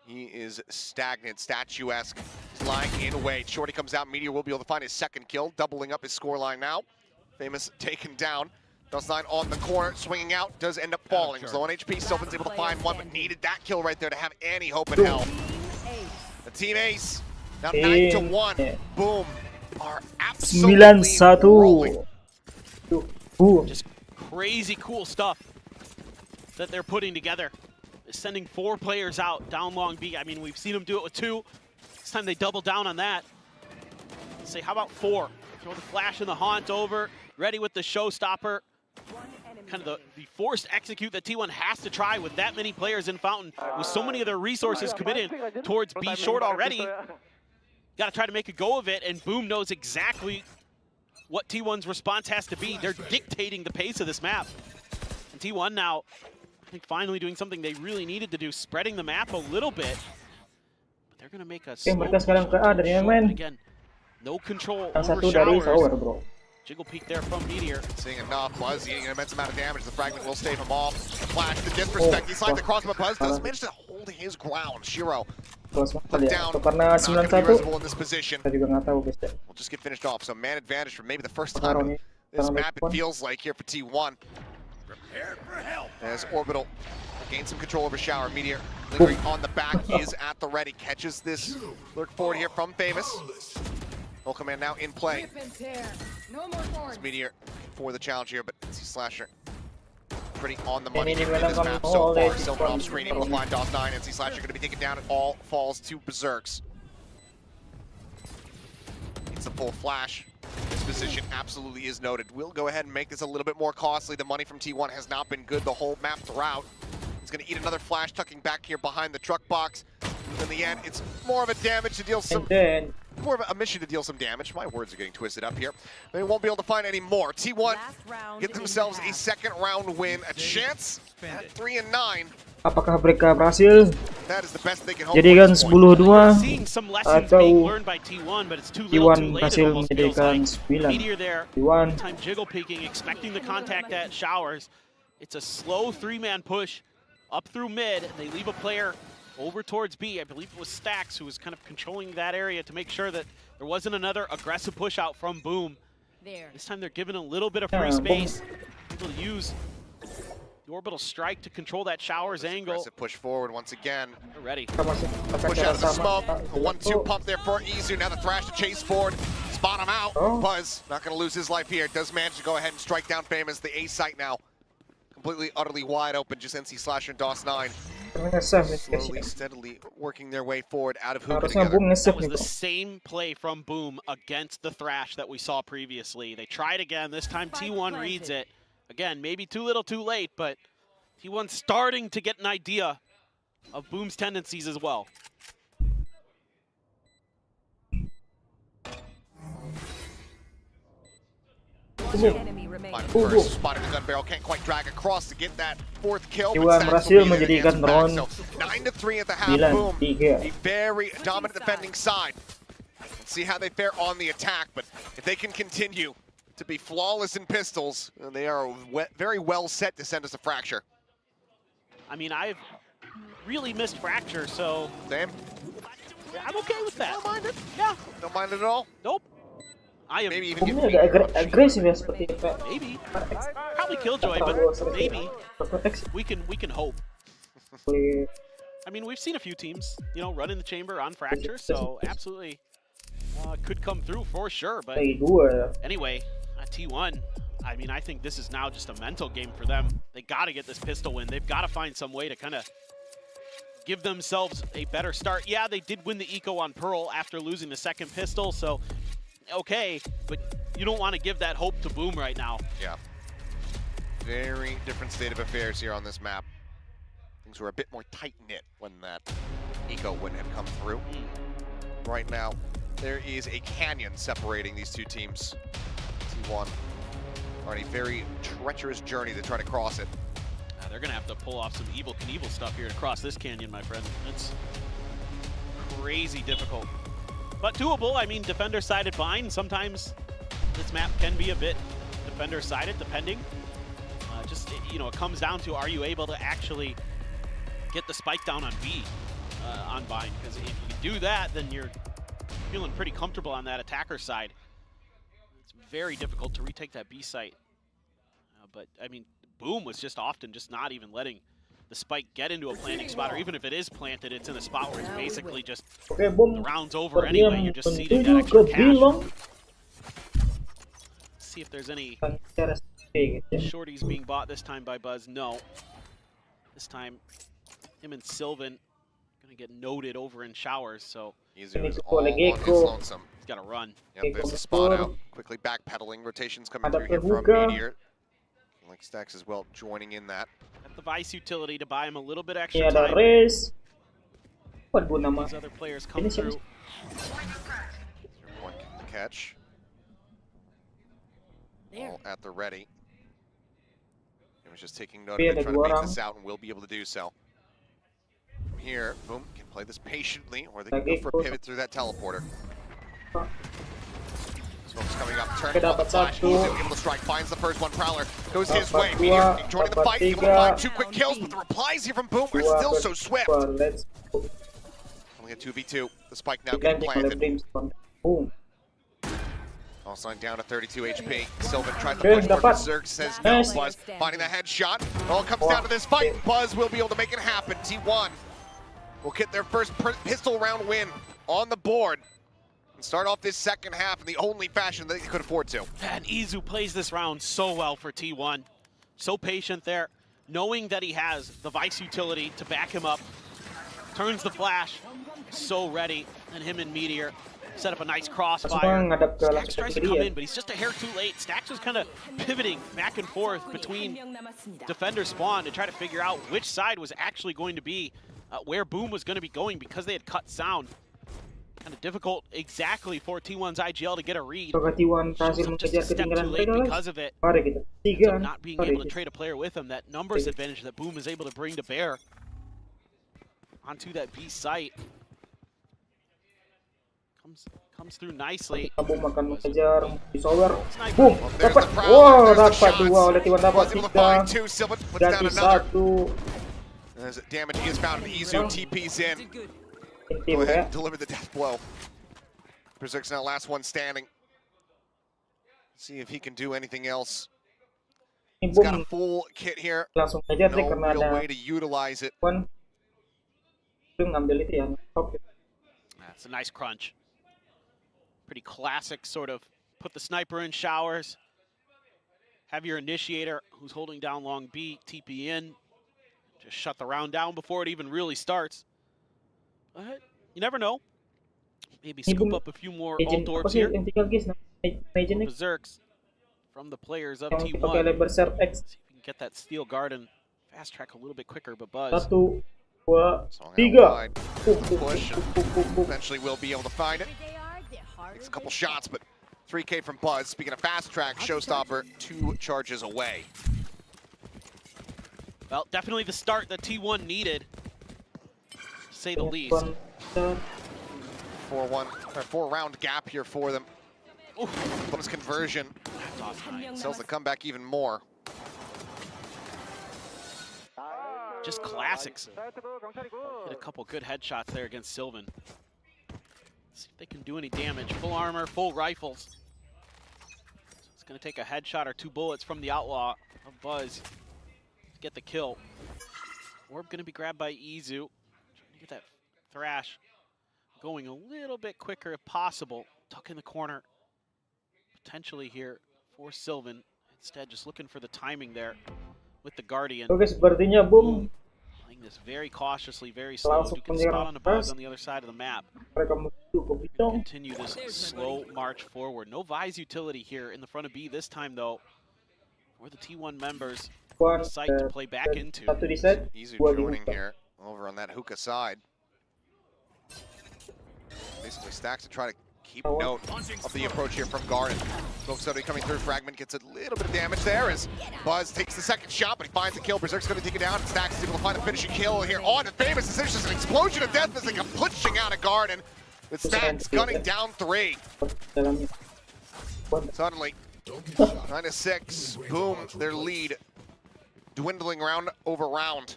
he is stagnant, statuesque. He's lying in wait. Shorty comes out. Meteor will be able to find his second kill, doubling up his scoreline now. Famous taken down. Dust9 on the corner, swinging out, does end up falling. He's low on HP, Sylvan's able to find one, but needed that kill right there to have any hope in hell. The team ace, now 9-1. Boom, are absolutely 9-1. rolling. Boom. Just crazy cool stuff that they're putting together. They're sending 4 players out down long B. I mean, we've seen them do it with 2. This time they double down on that. Say, how about 4? Throw the flash and the haunt over, ready with the showstopper. Kind of the forced execute that T1 has to try with that many players in Fountain, with so many of their resources committed towards B short already. Got to try to make a go of it, and Boom knows exactly what T1's response has to be. They're dictating the pace of this map. And T1 now, I think, finally doing something they really needed to do, spreading the map a little bit. But they're going to make a slow mereka sekarang ke A dari yang main. again, no control Yang over satu dari Sower, showers. bro. Jiggle peek there from Meteor. Seeing enough, Buzz eating an immense amount of damage. The fragment will stave him off. The flash, the disrespect. He slides across, but Buzz does manage to hold his ground. Shiro Terus put mahal ya. down. Atau karena Not gonna be 91, visible in this position. kita juga nggak tahu guys ya. We'll just get finished off. So man advantage for maybe the first Pengaruh time nih. this map, it feels like, here for T1. As Orbital gains some control over Shower. Meteor lingering on the back is at the ready. Catches this lurk forward here from Famous. Full command now in play. It's Meteor for the challenge here, but NC Slasher pretty on the money here in this map so far. Silver off screen, able to find DOS9. NC Slasher going to be taken down. It all falls to Berserks. It's a full flash. This position absolutely is noted. We'll go ahead and make this a little bit more costly. The money from T1 has not been good the whole map throughout. He's going to eat another flash, tucking back here behind the truck box. In the end, it's more of a damage to deal some... More of a mission to deal some damage. My words are getting twisted up here. They won't be able to find any more. T1 get themselves a second round win. A chance at 3-9. Apakah mereka berhasil? That is the best they can hope Jadikan 10-2 Seeing some lessons being learned by T1, but it's too little, too T1 late. berhasil It almost feels menjadikan like 9. Meteor there, T1 time jiggle peeking, expecting the contact at Showers. It's a slow three-man push up through mid. They leave a player over towards B. I believe it was Stax who was kind of controlling that area to make sure that there wasn't another aggressive push out from Boom. This time they're given a little bit of free space. Able to use the orbital strike to control that Showers angle. Aggressive push forward once again. They're ready. Push out of the smoke. A 1-2 pump there for Izu. Now the Thrash to chase forward. Spot him out. Buzz not going to lose his life here. Does manage to go ahead and strike down Famous. The A site now completely, utterly wide open. Just NC Slasher and DOS9 slowly, steadily working their way forward out of hookah together. That was the same play from Boom against the Thrash that we saw previously. They tried again. This time T1 reads it. Again, maybe too little too late, but T1's starting to get an idea of Boom's tendencies as well. First, spotted the gun barrel, can't quite drag across to get that fourth kill. T1 berhasil menjadikan drone So 9-3 at the half. Boom, a very dominant defending side. Let's see how they fare on the attack, but if they can continue to be flawless in pistols, they are very well set to send us a Fracture. I mean, I've really missed Fracture, so Same. I'm okay with that. Don't mind it. Yeah. Don't mind it at all. Nope. I am Maybe even give Boomnya agak agresif ya seperti itu. maybe probably Killjoy, but maybe we can hope. I mean, we've seen a few teams, you know, run in the chamber on Fracture, so absolutely could come through for sure. But anyway, T1, I mean, I think this is now just a mental game for them. They got to get this pistol win. They've got to find some way to kind of give themselves a better start. Yeah, they did win the eco on Pearl after losing the second pistol, so okay, but you don't want to give that hope to Boom right now. Yeah. Very different state of affairs here on this map. Things were a bit more tight-knit when that eco wouldn't have come through. Right now, there is a canyon separating these two teams. T1 are on a very treacherous journey to try to cross it. They're going to have to pull off some Evel Knievel stuff here to cross this canyon, my friend. It's crazy difficult. But doable. I mean, defender-sided bind. Sometimes this map can be a bit defender-sided, depending. Just, you know, it comes down to, are you able to actually get the spike down on B on bind? Because if you do that, then you're feeling pretty comfortable on that attacker side. It's very difficult to retake that B site. But, I mean, Boom was just often just not even letting the spike get into a planting spot, or even if it is planted, it's in a spot where it's basically just the round's over anyway. You're just seeding that extra cash. See if there's any shorties being bought this time by Buzz. No. This time, him and Sylvan gonna get noted over in Showers, so Izu is all on his lonesome. He's gotta run. Yep, there's the spot out. Quickly backpedaling. Rotations coming through here from Meteor. Like Stax as well, joining in that. Got the Vice utility to buy him a little bit extra Ini ada time. race. Waduh, nama These other players come ini through. One catch. All at the ready. He was just taking note of it, trying to make this out, and will be able to do so. From here, Boom can play this patiently, or they can go for a pivot through that teleporter. Smoke's coming up, turning on the flash, he's able to strike, finds the first one, Prowler goes his way, Meteor joining the fight, able to find 2 quick kills, but the replies here from Boom are still so swift. Only a 2v2, the spike now getting planted. Also down to 32 HP. Sylvan tried to Okay, push forward, dapat. Berserk says no. Nice. Buzz finding the headshot. It all comes down to this fight. Buzz will be able to make it happen. T1 will get their first pistol round win on the board and start off this second half in the only fashion that they could afford to. And Izu plays this round so well for T1. So patient there, knowing that he has the Vice utility to back him up. Turns the flash, so ready. And him and Meteor set up a nice crossfire. ngadap ke Stax langsung tries ke to kiri come ya. in, but he's just a hair too late. Stax was kind of pivoting back and forth between defender spawn to try to figure out which side was actually going to be where Boom was going to be going because they had cut sound. Kind of difficult exactly for T1's IGL to get a read. Apakah T1 berhasil Shows up just mengejar a step too ketinggalan late mereka guys? because of it. Mari kita. Ends Tiga. up not being able to trade a player with him. That numbers advantage that Boom is able to bring to bear onto that B site. Comes through nicely. Boom akan mengejar Sower. Sniper. Boom. Well, there's Dapat. the prowl, Wow, there's the dapat shots. dua oleh T1 dapat Buzz able to tiga. find two. Sylvan puts down Ganti another. satu. As damage is found, Izu TP's in. Inti Go ahead ya. and deliver the death blow. Berserk's now last one standing. See if he can do anything else. Ini He's got a Boom full kit here. langsung ngejar deh No karena real ada way to utilize it. T1. Itu ngambil itu ya. Oke. That's a nice crunch. Pretty classic sort of put the sniper in showers. Have your initiator who's holding down long B, TP in. Just shut the round down before it even really starts. But you never know. Maybe Ini scoop Boom up a few more agent ult apa orbs sih here. yang tinggal guys? Agent nih Berserks from the players of yang dipakai oleh T1. Berserk X. See if we can get that steel garden fast track a little bit quicker, but Buzz. Satu, dua, So tiga. wide. Push. Eventually we'll be able to find it. Takes a couple shots, but 3K from Buzz. Speaking of fast track, Showstopper 2 charges away. Well, definitely the start that T1 needed, to say the least. 4-round gap here for them. Ooh, Bonus conversion that's awesome. sells the comeback even more. Just classics. Hit a couple good headshots there against Sylvan. See if they can do any damage. Full armor, full rifles. So it's going to take a headshot or 2 bullets from the outlaw of Buzz to get the kill. Orb going to be grabbed by Izu. Trying to get that thrash going a little bit quicker if possible. Tuck in the corner. Potentially here for Sylvan. Instead, just looking for the timing there with the Guardian. Oke, sepertinya Boom Playing this very cautiously, very slow. Langsung You can spot on the Buzz menyerang on the other side of the map. mereka menuju ke Bidong. Continue this slow march forward. No Vise utility here in the front of B this time, though. For the T1 members, One, a site to play back into. satu di set, Izu dua di joining hookah. here over on that hookah side. Basically stacks to try to keep note of the approach here from Garden. Smoke Study coming through. Fragment gets a little bit of damage there as Buzz takes the second shot, but he finds the kill. Berserk's going to take it down. Stacks is able to find a finishing kill here on the famous. It's just an explosion of death as they come pushing out of Garden. With Stacks gunning down 3. Dalamnya. One. Suddenly, 9-6. Boom, their lead dwindling round over round.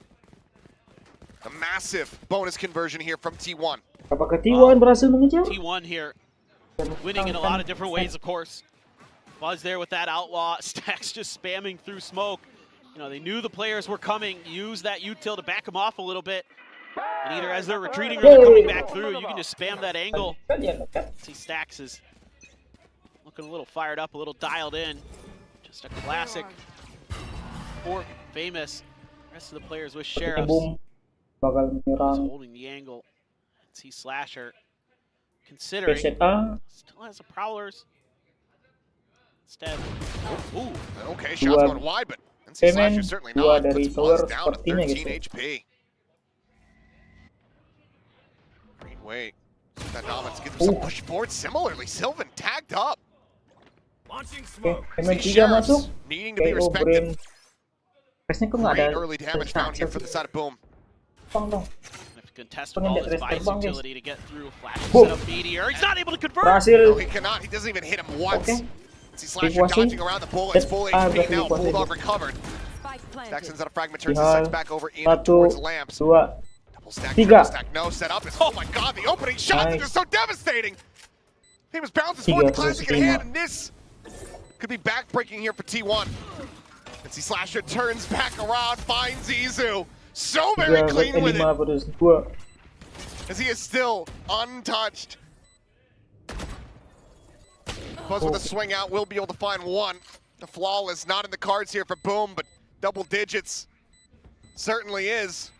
A massive bonus conversion here from T1. Apakah T1 berhasil mengejar? T1 here, winning in a lot of different ways, of course. Buzz there with that outlaw. Stacks just spamming through smoke. You know, they knew the players were coming. Use that util to back them off a little bit. And either as they're retreating or they're coming back through, you can just spam that angle. Kan ya, kan? See Stacks is looking a little fired up, a little dialed in. Just a classic or famous. The rest of the players with Sheriffs. Boom bakal He's menyerang. holding the angle. See Slasher Oke, considering set A. still has the Prowlers. Instead, ooh, Okay, shots Dua going wide, but NC Slasher certainly dua not. dari Puts Sower Buzz down to sepertinya 13 gitu. HP. Great way. That dominance gives them some push forward. Similarly, Sylvan tagged up. Oke, MN3 Sheriffs masuk. needing to be KO respected. Brain. Resnya kok nggak ada Great early damage found here for the side of Boom. Bang dong. if you can test with all his Pengen Vice terbang, guys. utility to get through. Flash Boom. set up Meteor. He's not able to convert. No, Berhasil. he cannot. He doesn't even hit him once. Okay. See Slasher Dikuasai. dodging around the bullets. Full HP berhasil now. dikuasai. Bulldog recovered. Spike Stack planted. sends out a fragment, turns the sights back over in Satu, towards Lamps. dua, Double stack, tiga. triple stack, no setup. Oh my god, the opening shots are Nice. just so devastating. Famous bounces Tiga for the versus classic in hand, lima. and this could be backbreaking here for T1. And see Slasher turns back around, finds Izu. So very 3 clean with it, 5 versus 2. as he is still untouched. Buzz with a swing out will be able to find one. The flawless not in the cards here for Boom, but double digits certainly is.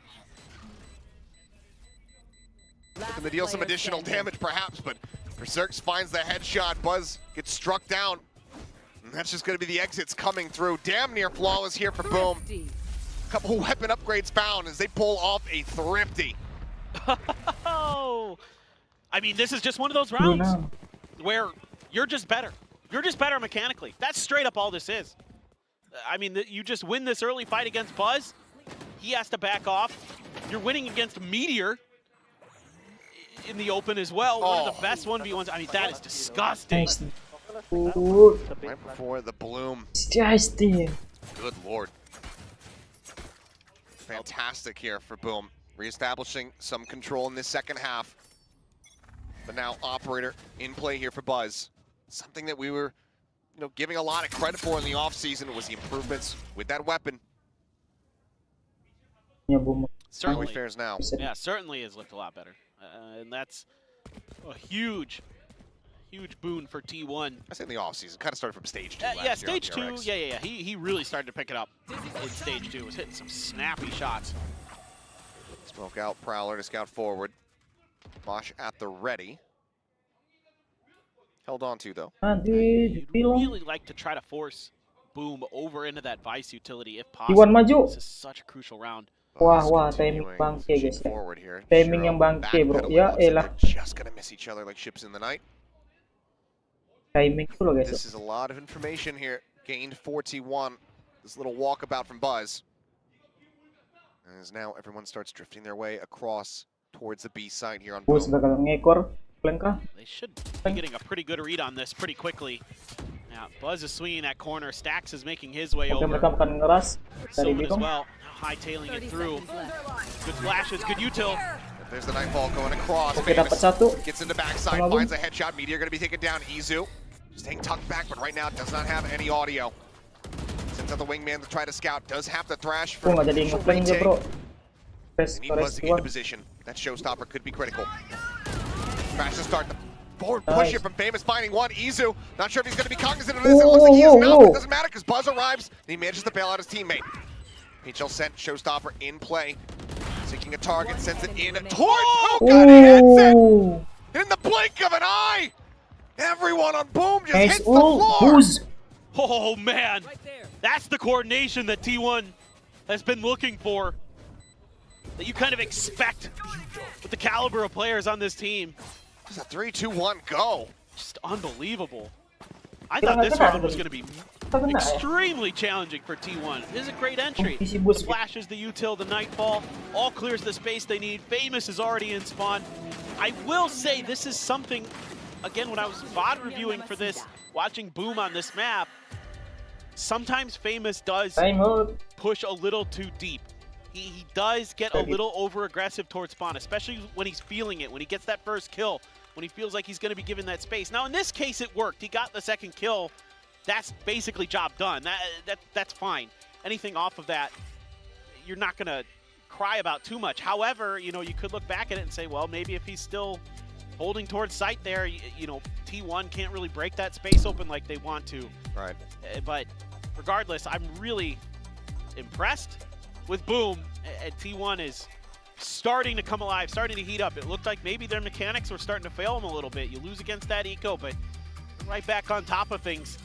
Looking to deal some additional damage perhaps, but Berserks finds the headshot. Buzz gets struck down. And that's just going to be the exits coming through. Damn near flawless here for Boom. Couple weapon upgrades found as they pull off a thrifty. Oh, I mean, this is just one of those rounds Luna. where you're just better. You're just better mechanically. That's straight up all this is. I mean, you just win this early fight against Buzz. He has to back off. You're winning against Meteor in the open as well. One of the best 1v1s. I mean, that is disgusting. Nice. Good. Right before the bloom. Disgusting. Good lord. Fantastic here for Boom. Reestablishing some control in this second half. But now Operator in play here for Buzz. Something that we were, giving a lot of credit for in the offseason was the improvements with that weapon. Yeah, Boom. Certainly. How he fares now. Yeah, certainly has looked a lot better. And that's a huge boon for T1. I say in the offseason, kind of started from stage 2. Yeah, stage 2, yeah. He really started to pick it up in stage 2. Was hitting some snappy shots. Smoke out Prowler to scout forward. Mosh at the ready. Held on to though. You'd really like to try to force Boom over into that Vice utility if possible. T1 maju. This is such a crucial round. Wah, timing bangke guys ya. Forward here. Timing yang bangke bro. Ya elah. Just gonna miss each other like ships in the night. Timing tuh loh guys. This is a lot of information here. Gained 41. This little walkabout from Buzz. As now everyone starts drifting their way across towards the B side here on Bus Boom. bakal ngekor. Flank. They should be getting a pretty good read on this pretty quickly. Now, Buzz is swinging that corner. Stacks is making his way Oke, over. mereka akan ngeras dari Sylvan as Bikong. well. Hightailing it through. Good flashes, good util. There's the Nightfall going across. Oke, dapat satu. Gets into backside, Sama Boom. finds a headshot. Meteor going to be taken down. Izu staying tucked back, but right now does not have any audio. Sends out the wingman to try to scout. Does have the thrash for Nggak jadi ngeflank dia bro. They need Buzz to get into position. That showstopper could be critical. Crash to start the forward push here from Famous, finding one. Izu, not sure if he's going to be cognizant of this. It looks like he is now, but it doesn't matter because Buzz arrives and he manages to bail out his teammate. HL sent showstopper in play. Seeking a target, sends it in towards Hoka. Hits it in the blink of an eye. Everyone on Boom just hits the floor. Boost. Oh man, that's the coordination that T1 has been looking for. That you kind of expect with the caliber of players on this team. Just a 3-2-1 go. Just unbelievable. I thought this round was going to be extremely challenging for T1. This is a great entry. The flashes, the util, the Nightfall, all clears the space they need. Famous is already in spawn. I will say this is something, again, when I was VOD reviewing for this, watching Boom on this map, sometimes Famous does push a little too deep. He does get a little over-aggressive towards spawn, especially when he's feeling it, when he gets that first kill, when he feels like he's going to be given that space. Now, in this case, it worked. He got the second kill. That's basically job done. That's fine. Anything off of that, you're not going to cry about too much. However, you could look back at it and say, well, maybe if he's still holding towards sight there, T1 can't really break that space open like they want to. Right. But regardless, I'm really impressed with Boom, and T1 is starting to come alive, starting to heat up. It looked like maybe their mechanics were starting to fail them a little bit. You lose against that eco, but right back on top of things.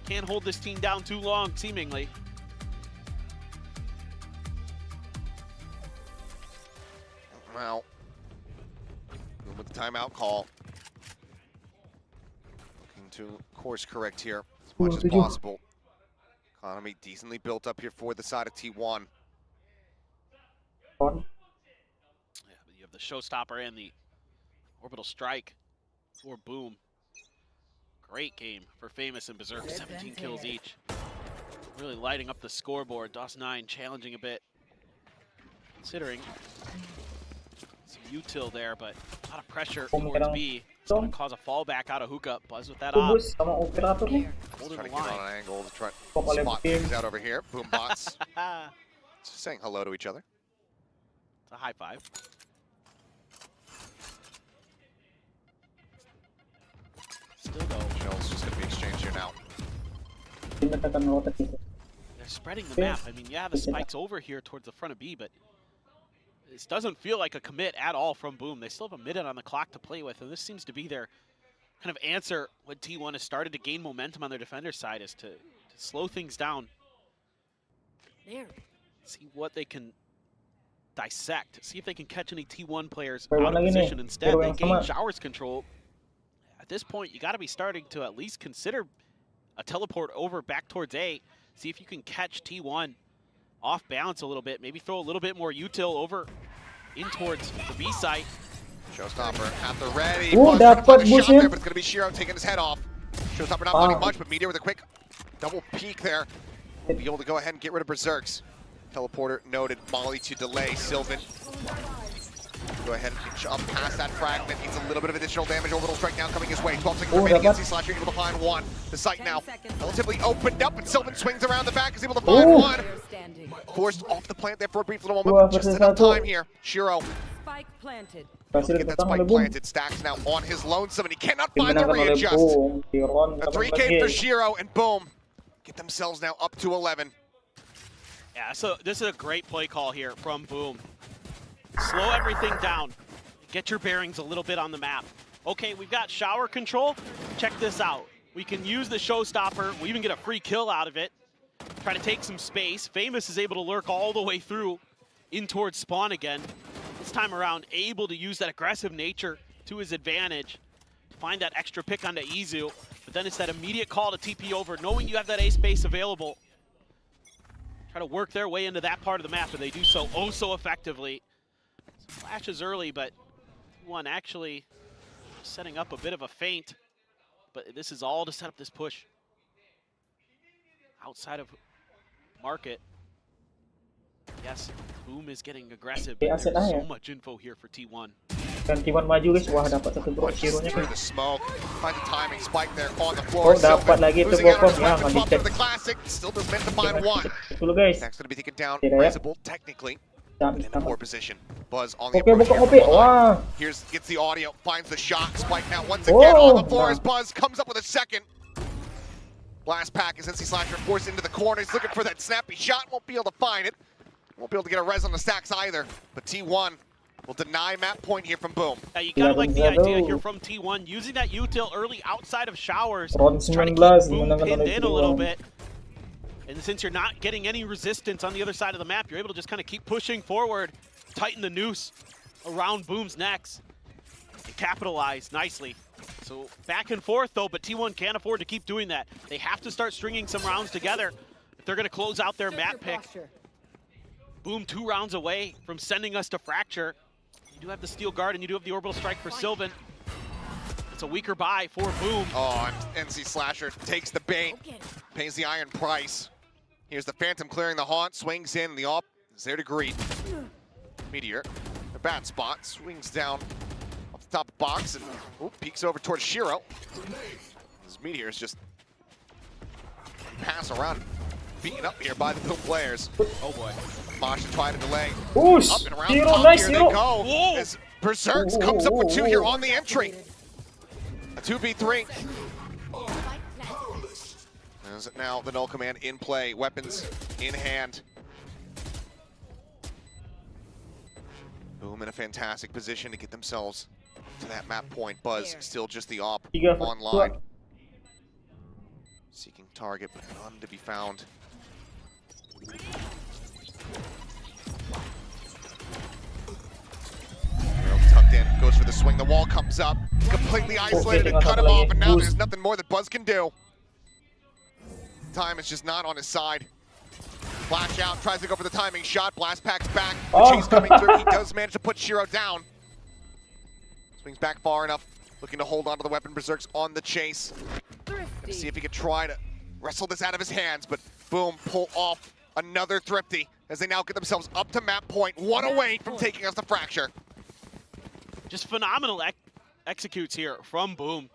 Can't hold this team down too long, seemingly. Well, with the timeout call. Looking to course correct here as much as possible. Economy decently built up here for the side of T1. Yeah, you have the showstopper and the orbital strike for Boom. Great game for Famous and Berserk, 17 kills each. Really lighting up the scoreboard. DOS9 challenging a bit, considering some util there, but a lot of pressure towards B. It's going to cause a fallback out of hookah. Buzz with that Tuh op. bus sama operator nih. Holding Trying the to get on line. an angle to try Kok to oleh spot tim. things out over here. Boom bots. Just saying hello to each other. It's a high five. Still though, Shells just going to be exchanged here now. Tim akan melotot gitu. they're spreading the map. I mean, yeah, the spike's over here towards the front of B, but this doesn't feel like a commit at all from Boom. They still have a minute on the clock to play with, and this seems to be their kind of answer when T1 has started to gain momentum on their defender side, is to slow things down. There. See what they can dissect. See if they can catch any T1 players Hero out of lagi nih. position. Instead, Hero they yang gain sama. Showers control. At this point, you got to be starting to at least consider a teleport over back towards A. See if you can catch T1 off balance a little bit. Maybe throw a little bit more util over in towards the B site. Showstopper at the ready. Dapat Buzz trying to find a shot busnya. there, but it's going to be Shiro taking his head off. Showstopper not finding much, but Meteor with a quick double peek there. Will be able to go ahead and get rid of Berserks. Teleporter noted. Molly to delay. Sylvan. Go ahead and inch up past that fragment. Needs a little bit of additional damage. A little strike now coming his way. 12 seconds remaining. dapat. NC/, able to find one. The site 10 now seconds. relatively opened up, and Sylvan swings around the back. Is able to find one. Player standing. Forced off the plant there for a brief little Dua moment. Just versus enough satu. time here. Shiro Spike planted. Berhasil get that ditekan oleh spike Boom. planted. Stacks now on his lonesome, and he cannot find the Dimenangkan oleh readjust. Boom. T1 A 3K for Shiro, and boom. Get themselves now up to 11. Yeah, so this is a great play call here from Boom. Slow everything down. Get your bearings a little bit on the map. Okay, we've got shower control. Check this out. We can use the showstopper. We even get a free kill out of it. Try to take some space. Famous is able to lurk all the way through in towards spawn again. This time around, able to use that aggressive nature to his advantage. Find that extra pick onto Izu. But then it's that immediate call to TP over, knowing you have that A space available. Try to work their way into that part of the map, and they do so oh so effectively. Some flashes early, but T1 actually setting up a bit of a feint. But this is all to set up this push outside of market. Yes, Boom is getting aggressive, but Di there's aset aja. so much info here for T1. Dan T1 maju guys. Wah, dapat satu bro. Punches Hero-nya through kan. the smoke. Find the timing spike there on the floor. Oh, dapat lagi itu losing out on his bokong. Ya, weapon nggak bump dicek. into the classic. Still does meant to find one. Dulu guys. Next going to be taken down. Tidak ya. Raisable technically, Jangan but in a poor position. Buzz on Oke, the approach bokong here OP. from behind. Wah. Here's gets the audio, finds the shot. Spike now once again Oh, on the floor nah. as Buzz comes up with a second. Blast pack as NC Slasher forced into the corner. He's looking for that snappy shot. Won't be able to find it. Won't be able to get a res on the stacks either. But T1 will deny map point here from Boom. Yeah, you gotta like the Zero. idea here from T1, using that util early outside of showers, Round trying to 19 keep Boom dimenangkan pinned oleh in a little T1. bit. And since you're not getting any resistance on the other side of the map, you're able to just kind of keep pushing forward, tighten the noose around Boom's necks, and capitalize nicely. So back and forth though, but T1 can't afford to keep doing that. They have to start stringing some rounds together if they're gonna close out their map pick. Boom 2 rounds away from sending us to Fracture. You do have the Steel Guard and you do have the Orbital Strike for Sylvan. It's a weaker buy for Boom. Oh, and NC Slasher takes the bait, pays the iron price. Here's the Phantom clearing the haunt, swings in, the AWP is there to greet. Meteor, a bad spot, swings down off the top box and peeks over towards Shiro. This Meteor is just pass around, beaten up here by the Boom players. Oh boy. Masha try to delay. Push. Up and around Hero, top nice here hero. they go. Whoa. As Berserks comes up with 2 here on the entry. A 2v3. As now the null command in play, weapons in hand. Boom in a fantastic position to get themselves to that map point. Buzz still just the AWP 3 versus online. 2. Seeking target, but none to be found. Tucked in, goes for the swing. The wall comes up, completely isolated and cut him off, and now there's nothing more that Buzz can do. Time is just not on his side. Flash out, tries to go for the timing shot. Blast pack's back. The chase coming through. He does manage to put Shiro down. Swings back far enough, looking to hold onto the weapon. Berserk's on the chase. Gonna see if he can try to wrestle this out of his hands, but Boom pull off another thrifty as they now get themselves up to map point, 1 away from taking us to Fracture. Just phenomenal executes here from Boom.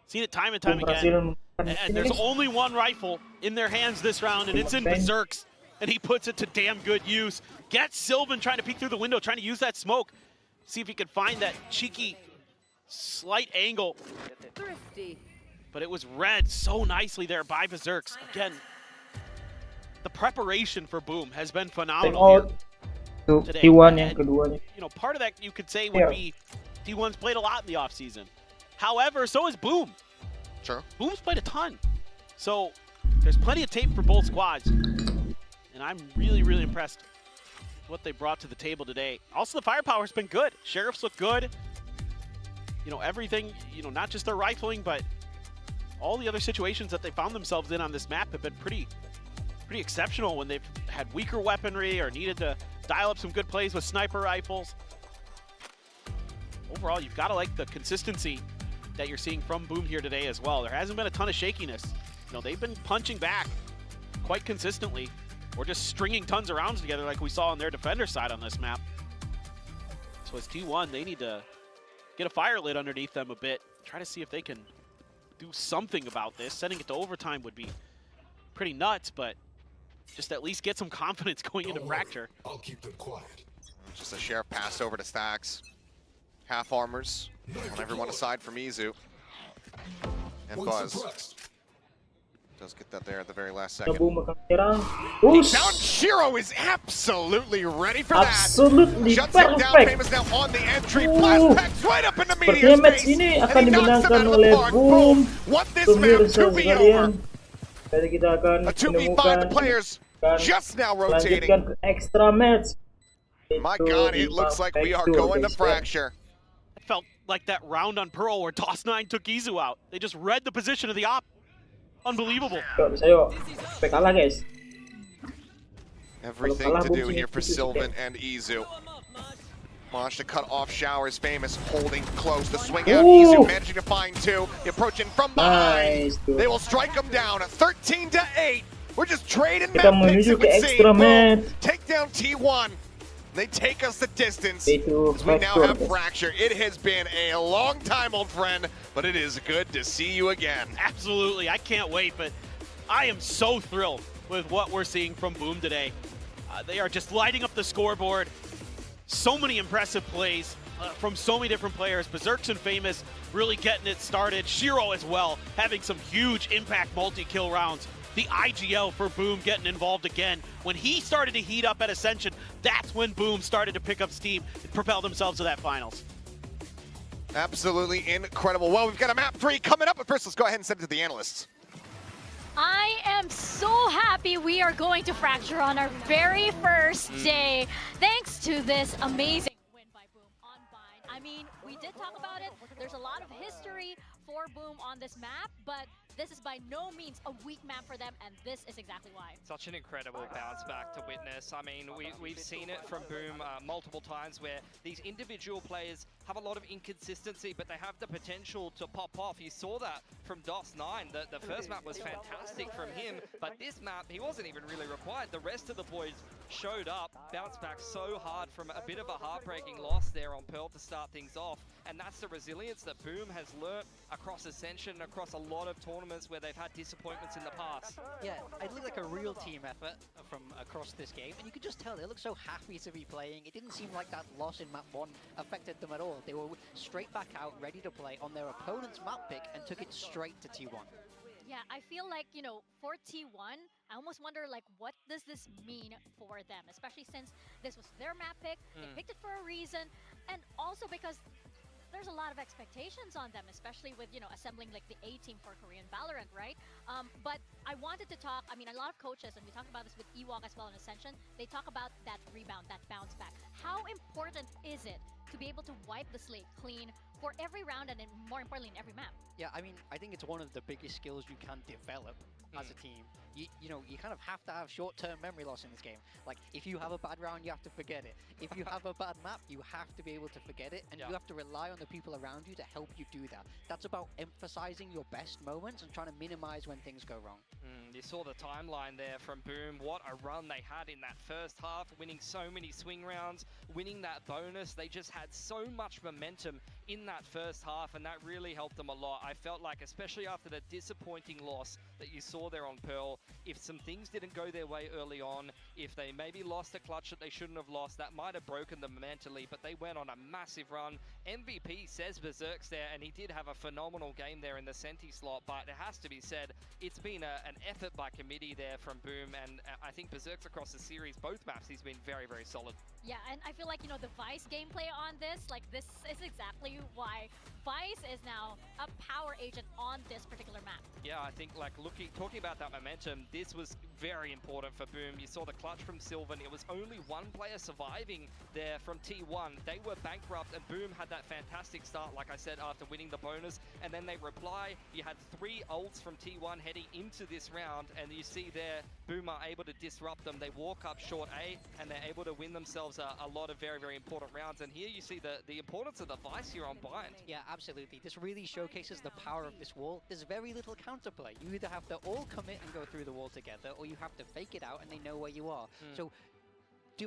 Seen it time and time Boom again. berhasil And there's finish. only one rifle in their hands this round, and it's in Berserk's. And he puts it to damn good use. Gets Sylvan trying to peek through the window, trying to use that smoke. See if he could find that cheeky, slight angle. Thrifty. But it was read so nicely there by Berserk's. Again, the preparation for Boom has been Take phenomenal out here to today. T1 yang And, keduanya. you know, part of that you could say would Yeah. be T1's played a lot in the offseason. However, so has Boom. Sure. Boom's played a ton. So there's plenty of tape for both squads. And I'm really, really impressed with what they brought to the table today. Also, the firepower's been good. Sheriffs look good. You know, everything, you know, not just their rifling, but all the other situations that they found themselves in on this map have been pretty exceptional when they've had weaker weaponry or needed to dial up some good plays with sniper rifles. Overall, you've got to like the consistency that you're seeing from Boom here today as well. There hasn't been a ton of shakiness. You know, they've been punching back quite consistently, or just stringing tons of rounds together like we saw on their defender side on this map. So as T1, they need to get a fire lid underneath them a bit, try to see if they can do something about this. Sending it to overtime would be pretty nuts, but just at least get some confidence going into Fracture. I'll keep them quiet. Just a Sheriff pass over to Stacks. Half armors on everyone aside from Izu. And One Buzz suppressed. does get that there at the very last Ada second. Boom akan menyerang. Down Shiro is absolutely ready for that. Absolutely Shuts him down. perfect. Famous now on the entry. Ooh. Blast packs right up in the Sepertinya media's match face. ini And akan he knocks him dimenangkan out of the oleh park. Boom. Want this map Pemirsa to be sekalian, over. jadi kita akan A 2v5, menemukan the players dan just now lanjutkan rotating. ke extra match. My Itu God, di it looks like we are Fracture, going to guys. Fracture. It felt like that round on Pearl where DOS9 took Izu out. They just read the position of the op. Unbelievable. Yuk, bisa yuk. Sampai kalah guys. Everything to do here for Sylvan and Izu. Mosh to cut off Showers. Famous holding close. The swing out. Ooh. Izu managing to find two. Approaching from behind. Nice tuh. They will strike him down. 13-8. We're just trading Kita map picks. menuju It ke would extra seem. match. Take down T1. They take us the distance. Itu As we now Fracture, have guys. Fracture. It has been a long time, old friend, but it is good to see you again. Absolutely, I can't wait, but I am so thrilled with what we're seeing from Boom today. They are just lighting up the scoreboard. So many impressive plays from so many different players. Berserk's and Famous really getting it started. Shiro as well, having some huge impact multi-kill rounds. The IGL for Boom getting involved again. When he started to heat up at Ascension, that's when Boom started to pick up steam and propel themselves to that finals. Absolutely incredible. Well, we've got a map 3 coming up, but first let's go ahead and send it to the analysts. I am so happy we are going to Fracture on our very first day, thanks to this amazing win by Boom on Bind. I mean, we did talk about it. There's a lot of history for Boom on this map, but this is by no means a weak map for them, and this is exactly why. Such an incredible bounce back to witness. I mean, we've seen it from Boom multiple times where these individual players have a lot of inconsistency, but they have the potential to pop off. You saw that from DOS9. The first map was fantastic from him, but this map, he wasn't even really required. The rest of the boys showed up, bounced back so hard from a bit of a heartbreaking loss there on Pearl to start things off, and that's the resilience that Boom has learnt across Ascension, across a lot of tournaments where they've had disappointments in the past. Yeah, it looked like a real team effort from across this game, and you could just tell they looked so happy to be playing. It didn't seem like that loss in map 1 affected them at all. They were straight back out, ready to play on their opponent's map pick, and took it straight to T1. Yeah, I feel like, you know, for T1, I almost wonder, like, what does this mean for them? Especially since this was their map pick, they picked it for a reason, and also because there's a lot of expectations on them, especially with, you know, assembling like the A team for Korean Valorant, right? But I wanted to talk, I mean, a lot of coaches, and we talked about this with Ewok as well in Ascension, they talk about that rebound, that bounce back. How important is it to be able to wipe the slate clean for every round and then more importantly in every map? Yeah, I mean, I think it's one of the biggest skills you can develop as a team. You know, you kind of have to have short-term memory loss in this game. Like, if you have a bad round, you have to forget it. If you have a bad map, you have to be able to forget it, and you have to rely on the people around you to help you do that. That's about emphasizing your best moments and trying to minimize when things go wrong. You saw the timeline there from Boom. What a run they had in that first half, winning so many swing rounds, winning that bonus. They just had so much momentum in that first half, and that really helped them a lot. I felt like, especially after the disappointing loss that you saw there on Pearl, if some things didn't go their way early on, if they maybe lost a clutch that they shouldn't have lost, that might have broken them mentally, but they went on a massive run. MVP says Berserk's there, and he did have a phenomenal game there in the Senti slot, but it has to be said, it's been an effort by committee there from Boom, and I think Berserk's across the series, both maps, he's been very, very solid. Yeah, and I feel like, you know, the Vice gameplay on this, like, this is exactly why Vice is now a power agent on this particular map. Yeah, I think, like, talking about that momentum, this was very important for Boom. You saw the clutch from Sylvan. It was only one player surviving there from T1. They were bankrupt, and Boom had that fantastic start, like I said, after winning the bonus, and then they reply. You had 3 ults from T1 heading into this round, and you see there, Boom are able to disrupt them. They walk up short A, and they're able to win themselves a lot of very, very important rounds. And here you see the importance of the Vice here on Bind. Yeah, absolutely. This really showcases the power of this wall. There's very little counterplay. You either have to all commit and go through the wall together, or you have to fake it out and they know where you are. So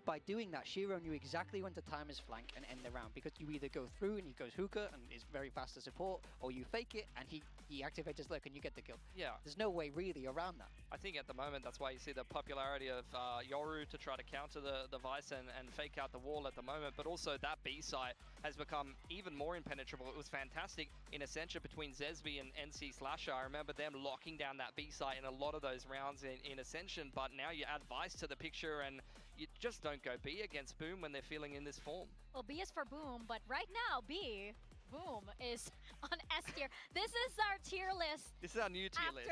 by doing that, Shiro knew exactly when to time his flank and end the round, because you either go through and he goes hookah and is very fast to support, or you fake it and he activates his lurk and you get the kill. Yeah. There's no way really around that. I think at the moment, that's why you see the popularity of Yoru to try to counter the Vice and fake out the wall at the moment, but also that B site has become even more impenetrable. It was fantastic in Essentia between Zesby and NC Slasher. I remember them locking down that B site in a lot of those rounds in Ascension, but now you add Vice to the picture and you just don't go B against Boom when they're feeling in this form. Well, B is for Boom, but right now, Boom is on S tier. This is our tier list. This is our new tier list.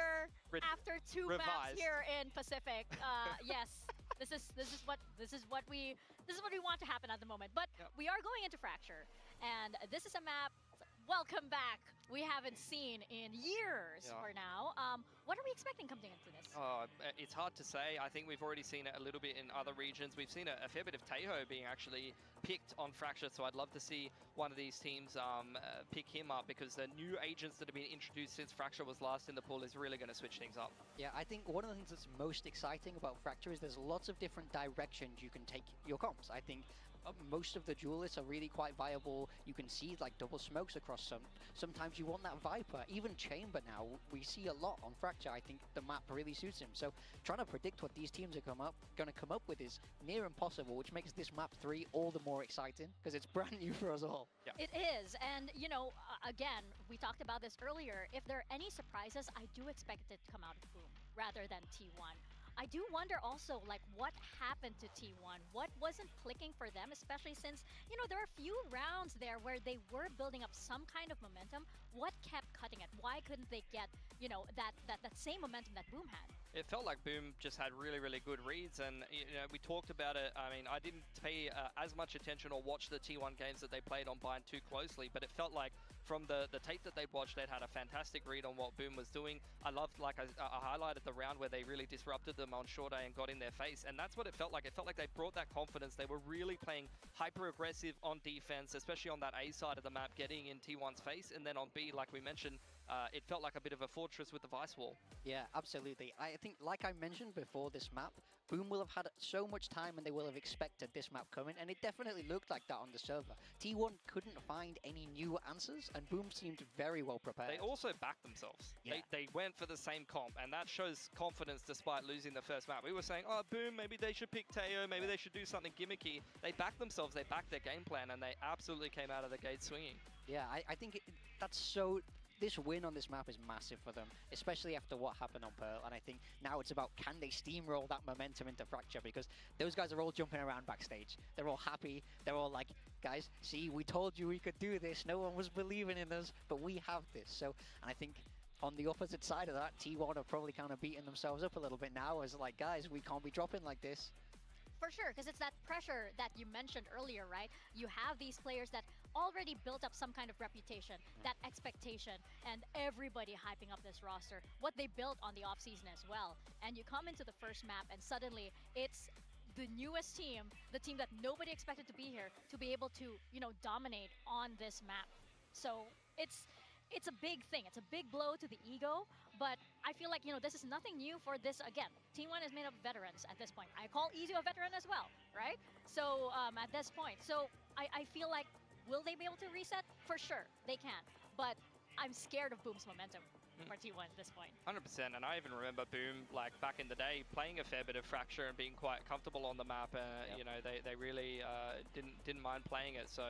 After 2 Revised. maps here in Pacific. Yes, this is what we want to happen at the moment. But we are going into Fracture, and this is a map. Welcome back. We haven't seen in years for now. What are we expecting coming into this? It's hard to say. I think we've already seen it a little bit in other regions. We've seen a fair bit of Taeho being actually picked on Fracture, so I'd love to see one of these teams pick him up, because the new agents that have been introduced since Fracture was last in the pool is really going to switch things up. Yeah, I think one of the things that's most exciting about Fracture is there's lots of different directions you can take your comps. I think most of the duelists are really quite viable. You can see like double smokes across some. Sometimes you want that Viper. Even Chamber now, we see a lot on Fracture. I think the map really suits him. So trying to predict what these teams are going to come up with is near impossible, which makes this map 3 all the more exciting, because it's brand new for us all. Yeah. It is, and you know, again, we talked about this earlier. If there are any surprises, I do expect it to come out of Boom rather than T1. I do wonder also, like, what happened to T1? What wasn't clicking for them, especially since, you know, there are a few rounds there where they were building up some kind of momentum. What kept cutting it? Why couldn't they get, you know, that same momentum that Boom had? It felt like Boom just had really, really good reads, and you know, we talked about it. I mean, I didn't pay as much attention or watch the T1 games that they played on Bind too closely, but it felt like from the tape that they'd watched, they'd had a fantastic read on what Boom was doing. I loved, like I highlighted the round where they really disrupted them on short A and got in their face, and that's what it felt like. It felt like they brought that confidence. They were really playing hyper-aggressive on defense, especially on that A side of the map, getting in T1's face, and then on B, like we mentioned, it felt like a bit of a fortress with the Vice wall. Yeah, absolutely. I think, like I mentioned before this map, Boom will have had so much time and they will have expected this map coming, and it definitely looked like that on the server. T1 couldn't find any new answers, and Boom seemed very well prepared. They also backed themselves. Yeah. They went for the same comp, and that shows confidence despite losing the first map. We were saying, oh, Boom, maybe they should pick Taeho, maybe they should do something gimmicky. They backed themselves, they backed their game plan, and they absolutely came out of the gate swinging. Yeah, I think that's so... This win on this map is massive for them, especially after what happened on Pearl, and I think now it's about, can they steamroll that momentum into Fracture, because those guys are all jumping around backstage. They're all happy. They're all like, guys, see, we told you we could do this. No one was believing in us, but we have this. So, and I think on the opposite side of that, T1 are probably kind of beating themselves up a little bit now as like, guys, we can't be dropping like this. For sure, because it's that pressure that you mentioned earlier, right? You have these players that already built up some kind of reputation, that expectation, and everybody hyping up this roster, what they built on the offseason as well. And you come into the first map and suddenly it's the newest team, the team that nobody expected to be here, to be able to, you know, dominate on this map. So it's a big thing. It's a big blow to the ego, but I feel like, you know, this is nothing new for this. Again, T1 is made of veterans at this point. I call Easy a veteran as well, right? So at this point, so I feel like Will they be able to reset? For sure, they can. But I'm scared of Boom's momentum for T1 at this point. 100%, and I even remember Boom, like back in the day, playing a fair bit of Fracture and being quite comfortable on the map. You know, they really didn't mind playing it. So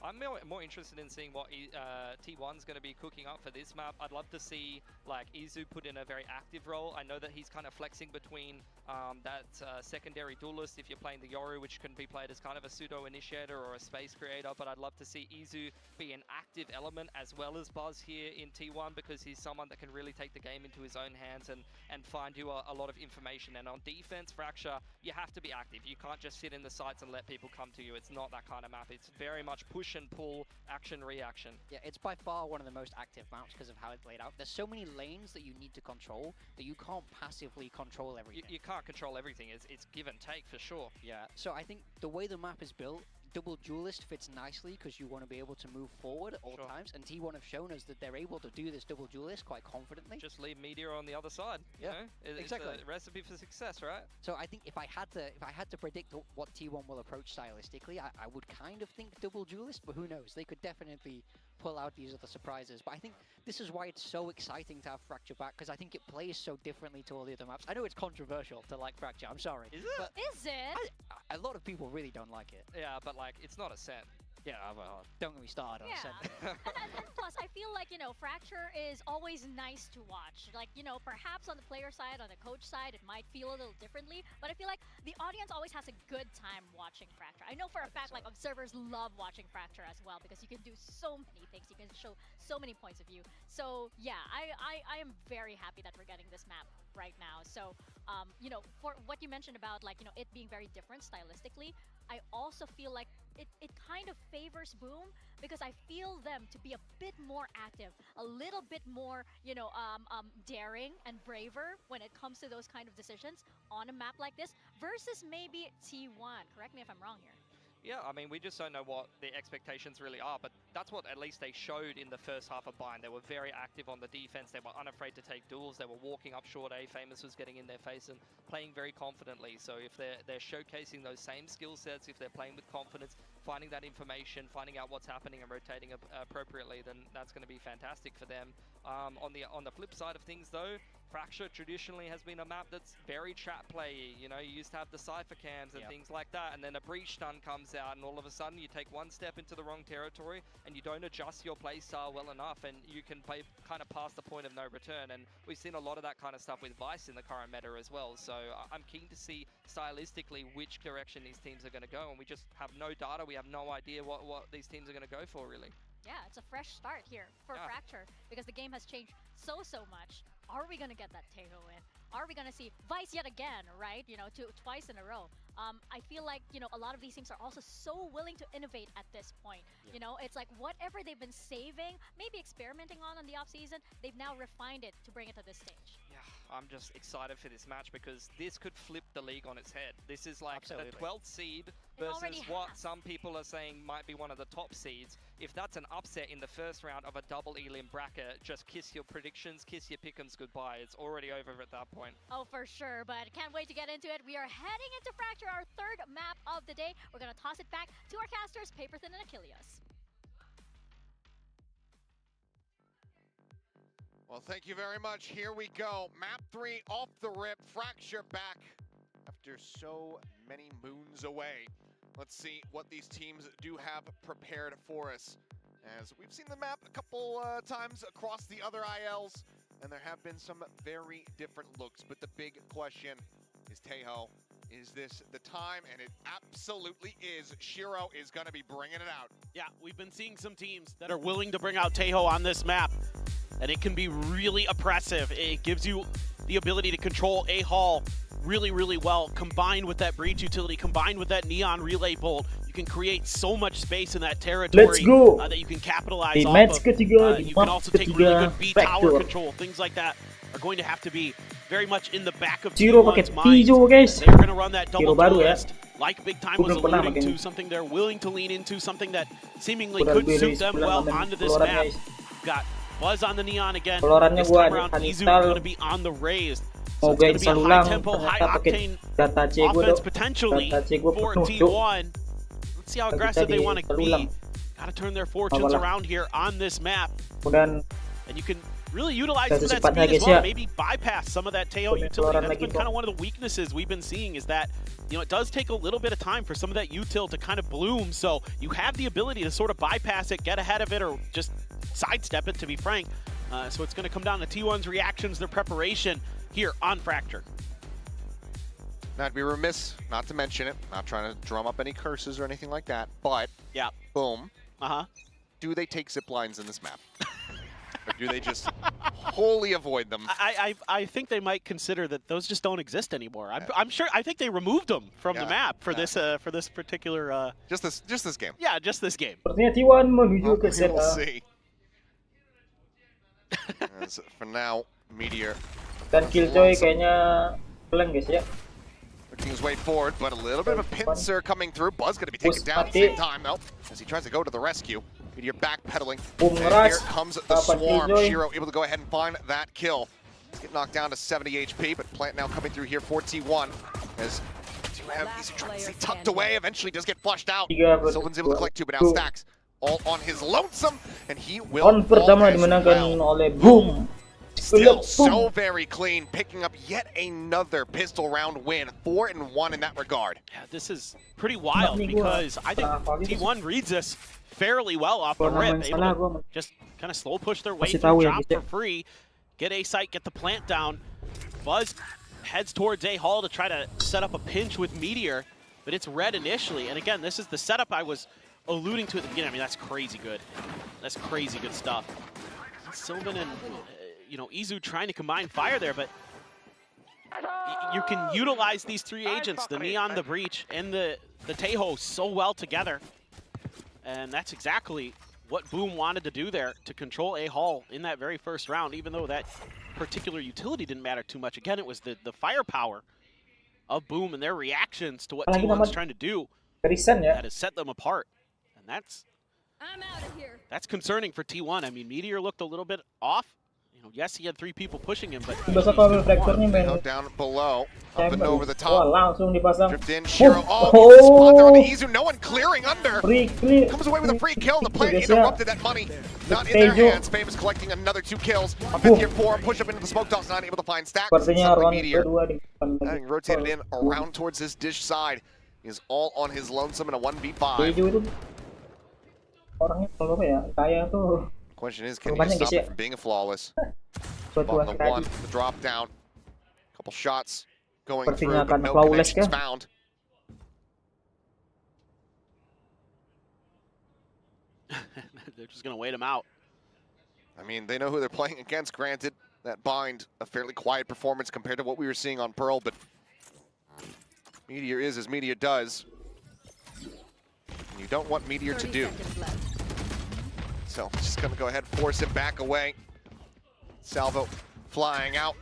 I'm more interested in seeing what T1's going to be cooking up for this map. I'd love to see like Izu put in a very active role. I know that he's kind of flexing between that secondary duelist if you're playing the Yoru, which can be played as kind of a pseudo initiator or a space creator. But I'd love to see Izu be an active element as well as Buzz here in T1, because he's someone that can really take the game into his own hands and find you a lot of information. And on defense, Fracture, you have to be active. You can't just sit in the sites and let people come to you. It's not that kind of map. It's very much push and pull, action, reaction. Yeah, it's by far one of the most active maps because of how it's laid out. There's so many lanes that you need to control that you can't passively control everything. You can't control everything. It's give and take for sure. Yeah, so I think the way the map is built, double duelist fits nicely because you want to be able to move forward at all times, and T1 have shown us that they're able to do this double duelist quite confidently. Just leave Meteor on the other side. Yeah, you know? exactly. It's a recipe for success, right? So I think if I had to predict what T1 will approach stylistically, I would kind of think double duelist, but who knows? They could definitely pull out these other surprises. But I think this is why it's so exciting to have Fracture back, because I think it plays so differently to all the other maps. I know it's controversial to like Fracture, I'm sorry. Is it? But Is it? a lot of people really don't like it. Yeah, but like, it's not a set. Yeah, well, don't get me started on Yeah. and plus, I feel like, you know, Fracture is always nice to watch. Like, you know, perhaps on the player side, on the coach side, it might feel a little differently, but I feel like the audience always has a good time watching Fracture. I know for a fact, like, observers love watching Fracture as well, because you can do so many things. You can show so many points of view. So, yeah, I am very happy that we're getting this map right now. So, you know, for what you mentioned about, like, you know, it being very different stylistically, I also feel like it kind of favors Boom, because I feel them to be a bit more active, a little bit more, you know, daring and braver when it comes to those kind of decisions on a map like this, versus maybe T1. Correct me if I'm wrong here. Yeah, I mean, we just don't know what the expectations really are, but that's what at least they showed in the first half of BELIIN. They were very active on the defense. They were unafraid to take duels. They were walking up short A. Famous was getting in their face and playing very confidently. So if they're showcasing those same skill sets, if they're playing with confidence, finding that information, finding out what's happening and rotating appropriately, then that's going to be fantastic for them. On the flip side of things, though, Fracture traditionally has been a map that's very trap play. You know, you used to have the Cypher cams and things like that, and then a breach stun comes out, and all of a sudden you take one step into the wrong territory and you don't adjust your play style well enough, and you can play kind of past the point of no return. And we've seen a lot of that kind of stuff with Vice in the current meta as well. So I'm keen to see stylistically which direction these teams are going to go, and we just have no data. We have no idea what these teams are going to go for, really. Yeah, it's a fresh start here for Fracture, because the game has changed so much. Are we going to get that Taeho in? Are we going to see Vice yet again, right? You know, twice in a row. I feel like, you know, a lot of these teams are also so willing to innovate at this point. You know, it's like whatever they've been saving, maybe experimenting on the offseason, they've now refined it to bring it to this stage. Yeah, I'm just excited for this match, because this could flip the league on its head. This is like the 12th seed versus what some people are saying might be one of the top seeds. If that's an upset in the first round of a double elim bracket, just kiss your predictions, kiss your pick'ems goodbye. It's already over at that point. Oh, for sure, but can't wait to get into it. We are heading into Fracture, our third map of the day. We're going to toss it back to our casters, Paperthin and Achilles. Well, thank you very much. Here we go. Map 3 off the rip. Fracture back after so many moons away. Let's see what these teams do have prepared for us, as we've seen the map a couple times across the other ILs, and there have been some very different looks. But the big question is, Taeho, is this the time? And it absolutely is. Shiro is going to be bringing it out. Yeah, we've been seeing some teams that are willing to bring out Taeho on this map, and it can be really oppressive. It gives you the ability to control a hall really well, combined with that breach utility, combined with that neon relay bolt. You can create so much space in that territory that you can capitalize off of. You can also take really good B tower control. Things like that are going to have to be very much in the back of T1's mind. They're going to run that double duelist, like Big Time was alluding to, something they're willing to lean into, something that seemingly could suit them well onto this map. Got Buzz on the neon again. This time around, Izu going to be on the raised. So it's going to be a high-tempo, high-octane offense potentially for T1. Let's see how aggressive they want to be. Gotta turn their fortunes around here on this map. Kemudian And you can really utilize some of that secepatnya, speed as guys, well. ya. Maybe bypass some of that Teo Punya utility. keluaran That's lagi been kok. kind of one of the weaknesses we've been seeing is that, it does take a little bit of time for some of that util to kind of bloom. So you have the ability to sort of bypass it, get ahead of it, or just sidestep it, to be frank. So it's going to come down to T1's reactions, their preparation here on Fracture. Now, I'd be remiss not to mention it, not trying to drum up any curses or anything like that, but Yeah. boom. Do they take zip lines in this map? Or do they just wholly avoid them? I think they might consider that those just don't exist anymore. I'm sure. I think they removed them from the map for this particular. Just this game. Yeah, just this game. sepertinya T1 menuju ke We will ZA. see. As for now, Meteor Dan Killjoy kayaknya blank guys ya. looking his way forward, but a little bit of a pincer coming through. Buzz going to be taken down at the same time, though, as he tries to go to the rescue. Meteor backpedaling. Boom, And rush. here comes the Dapat swarm. Killjoy. Shiro able to go ahead and find that kill. He's getting knocked down to 70 HP, but Plant now coming through here for T1. As he's trying to stay tucked away, eventually does get flushed out. Sylvan's able to collect two, but now Stacks all on his lonesome, and he will On pertama fall as dimenangkan well. oleh Boom. Still so very clean, picking up yet another pistol round win, 4-1 in that regard. Yeah, this is pretty wild because I think T1 reads this fairly well off the rip, able to just kind of slow push their way Kasih through, tahu ya, drop guys, ya. for free, get A site, get the plant down. Buzz heads towards A Hall to try to set up a pinch with Meteor, but it's red initially. And again, this is the setup I was alluding to at the beginning. I mean, that's crazy good. That's crazy good stuff. Sylvan and Izu trying to combine fire there, but you can utilize these three agents, the Neon, the Breach, and the Tejo so well together. And that's exactly what Boom wanted to do there, to control A Hall in that very first round, even though that particular utility didn't matter too much. Again, it was the firepower of Boom and their reactions to what T1's trying to do Kerisan ya. that has set them apart. And I'm out of here. that's concerning for T1. I mean, Meteor looked a little bit off. Yes, he had three people pushing him, but Biasa kalau Fracture-nya main Down below, up and over the Wah, top. langsung dipasang. Drift in, Shiro. Oh, he's spot there on the Izu. No one clearing under. Free clear. Comes away with a free kill. The plant guys, ya. interrupted that money. Not in their hands. Famous collecting another 2 kills. On 5th year 4, push up into the smoke toss, not able to find Stacks. Sepertinya Suddenly round Meteor kedua di depan lagi. having rotated in around towards this dish side. He's all on his lonesome in a 1v5. Keju itu orangnya kalau apa ya, kaya tuh. Question is, can you Rumahnya, stop guys, ya. it from being a flawless? Buat On the sekali. one, the drop down. Couple shots going Sepertinya through, but akan no flawless connections kah? found. they're just going to wait him out. I mean, they know who they're playing against. Granted, that Bind, a fairly quiet performance compared to what we were seeing on Pearl, but Meteor is as Meteor does. And you don't want Meteor to do. So, just going to go ahead and force him back away. Salvo flying out.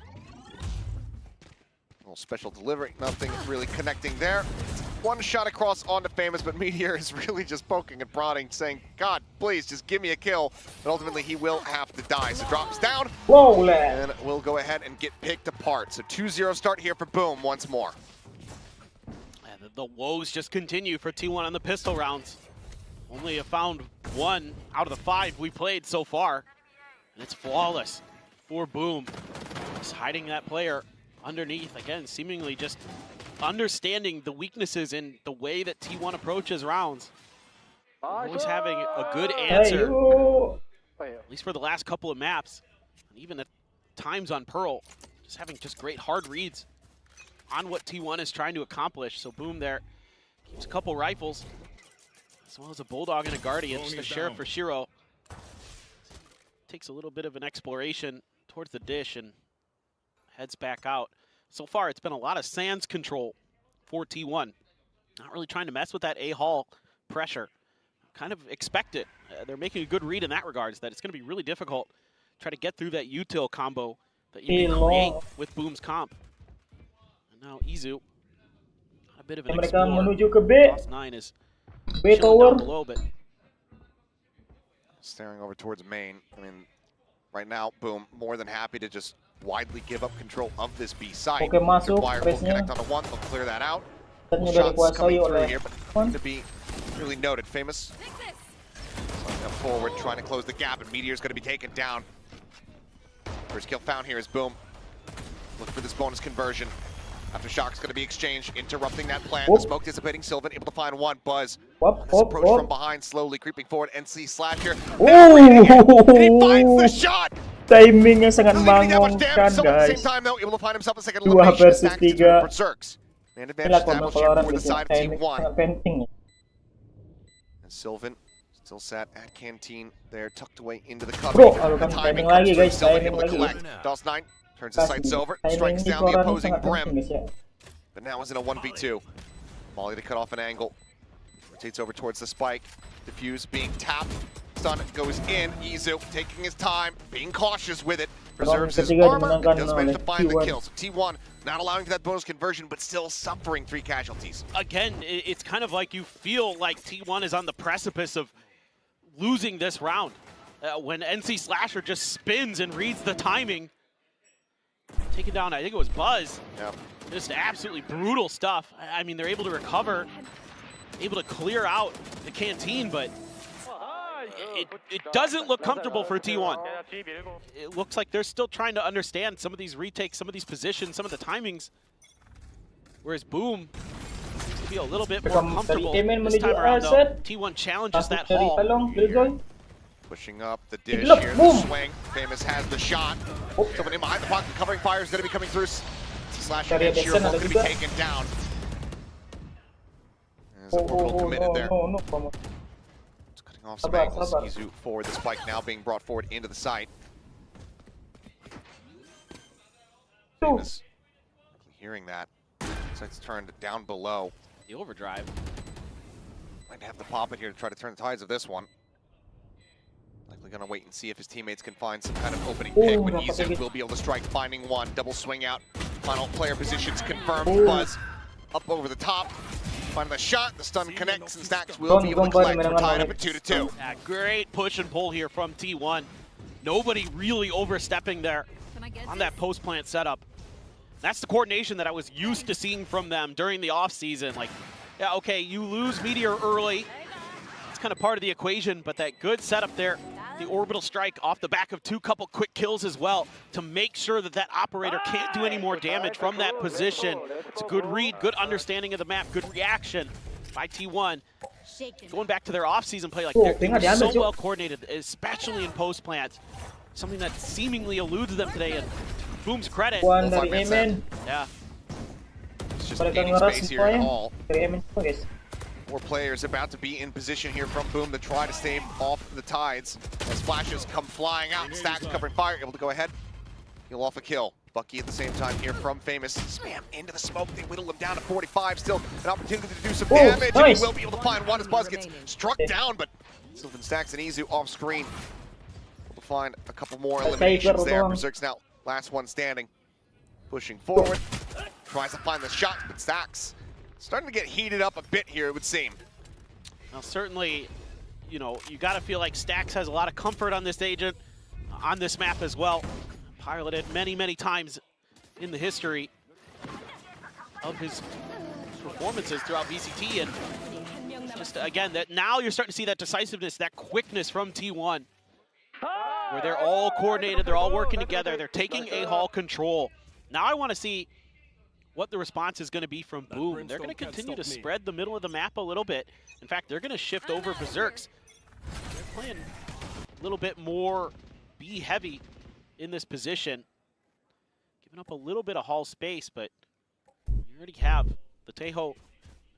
A little special delivery, nothing really connecting there. One shot across onto Famous, but Meteor is really just poking and prodding, saying, God, please, just give me a kill. But ultimately, he will have to die. So drops down, Wow, and we'll go ahead and get picked apart. So 2-0 start here for Boom once more. And the woes just continue for T1 on the pistol rounds. Only have found 1 out of the 5 we played so far. And it's flawless for Boom. Just hiding that player underneath. Again, seemingly just understanding the weaknesses in the way that T1 approaches rounds. Always having a good answer, at least for the last couple of maps. And even at times on Pearl, just having just great hard reads on what T1 is trying to accomplish. So Boom there keeps a couple rifles, as well as a Bulldog and a Guardian, just a sheriff for Shiro. Takes a little bit of an exploration towards the dish and heads back out. So far, it's been a lot of Sands control for T1. Not really trying to mess with that A-Hall pressure. Kind of expect it. They're making a good read in that regards, that it's going to be really difficult to try to get through that util combo that you can create with Boom's comp. And now Izu, a bit of an Mereka explorer. menuju ke B. Lost 9 is B chilling down tower. below, but Staring over towards main. I mean, right now, Boom, more than happy to just widely give up control of this B site. Oke, masuk, Wire will pressnya. connect onto 1, they'll clear that out. Setnya Shots udah dikuasai coming through oleh here, but T1. to be really noted. Famous forward, trying to close the gap, and Meteor's going to be taken down. First kill found here is Boom. Look for this bonus conversion. Aftershock's going to be exchanged, interrupting that plan. The smoke dissipating. Sylvan able to find one. Buzz has approached from behind, slowly creeping forward. NC Slasher. And he finds the shot! Timingnya sangat Doesn't even that much damage. mangongkan, Still at the same guys. time, though, able to find himself a second 2 elimination. versus Stacks 3. to turn for Zerks. Man Ini advantage lah kalau established here Valorant for the gitu. side of Timing T1. sangat penting nih. And Sylvan still sat at Canteen there, tucked away into the cover. Bro, aduh The kan timing timing comes lagi through. guys, Sylvan timing able to lagi. collect. DOS9 turns his sights over, strikes Timing down the orang opposing sangat brim. penting, guys, ya. But now is in a 1v2. Molly to cut off an angle. Rotates over towards the spike. Diffuse being tapped. Stun goes in. Izu taking his time, being cautious with it. Preserves his ketiga armor. dimenangkan Does manage to oleh find the T1. kill. So T1 not allowing for that bonus conversion, but still suffering 3 casualties. Again, it's kind of like you feel like T1 is on the precipice of losing this round. When NC Slasher just spins and reads the timing. Taking down, I think it was Buzz. Yeah. Just absolutely brutal stuff. I mean, they're able to recover, able to clear out the canteen, but it doesn't look comfortable for T1. It looks like they're still trying to understand some of these retakes, some of these positions, some of the timings. Whereas Boom seems to be a little bit more comfortable this time around, though. T1 challenges that Dari haul. Talong, Killjoy. Pushing up the dish Look, here, the boom. swing. Famous has the shot. Oh. Someone in behind the pocket, covering fire is going to be coming through. Slasher Dari and Shiro Dexter both ada going to be juga. taken down. There's a Oh, orbital committed there. no. It's cutting off some Sabar, angles. sabar. Izu forward, the spike now being brought forward into the site. Famous hearing that. Sight's turned down below. The overdrive. Might have to pop it here to try to turn the tides of this one. Likely gonna wait and see if his teammates can find some kind of opening pick, but dapat Izu lagi. will be able to strike, finding one. Double swing out. Final player positions confirmed. Oh. Buzz up over the top. Finding the shot, the stun connects, and Stacks will Don't be able to go by collect. We're the tied up minimum at 2-2. Yeah, great push and pull here from T1. Nobody really overstepping there Can I get on this? that post plant setup. That's the coordination that I was used to seeing from them during the offseason. Like, yeah, okay, you lose Meteor early. It's kind of part of the equation, but that good setup there, the orbital strike off the back of 2 couple quick kills as well to make sure that that operator can't do any more damage from that position. It's a good read, good understanding of the map, good reaction by T1. Going back to their offseason play, like they're so well coordinated, especially in post plant. Something that seemingly eludes them today, and Boom's credit. One Well, dari five Emen. Yeah. It's just Mereka gaining ngeras space here at semuanya. all. Dari Emen semua, guys. 4 players about to be in position here from Boom to try to stay off the tides as flashes come flying out. Stacks covering fire, able to go ahead. He'll off a kill. Bucky at the same time here from Famous. Spam into the smoke. They whittle him down to 45. Still an opportunity to do some Oh, damage. And nice. he will be able to find one as Buzz gets struck down, but Sylvan Stacks and Izu off screen. Able to find a couple more eliminations there. Berserk's now last one standing. Pushing forward. Tries to find the shot, but Stacks starting to get heated up a bit here, it would seem. Now, certainly, you know, you got to feel like Stacks has a lot of comfort on this agent, on this map as well. Piloted many, many times in the history of his performances throughout VCT, and just again, that now you're starting to see that decisiveness, that quickness from T1, where they're all coordinated, they're all working together, they're taking A-Hall control. Now I want to see what the response is going to be from Boom. They're going to continue to spread the middle of the map a little bit. In fact, they're going to shift over Berserks. They're playing a little bit more B-heavy in this position. Giving up a little bit of hall space, but you already have the Tejo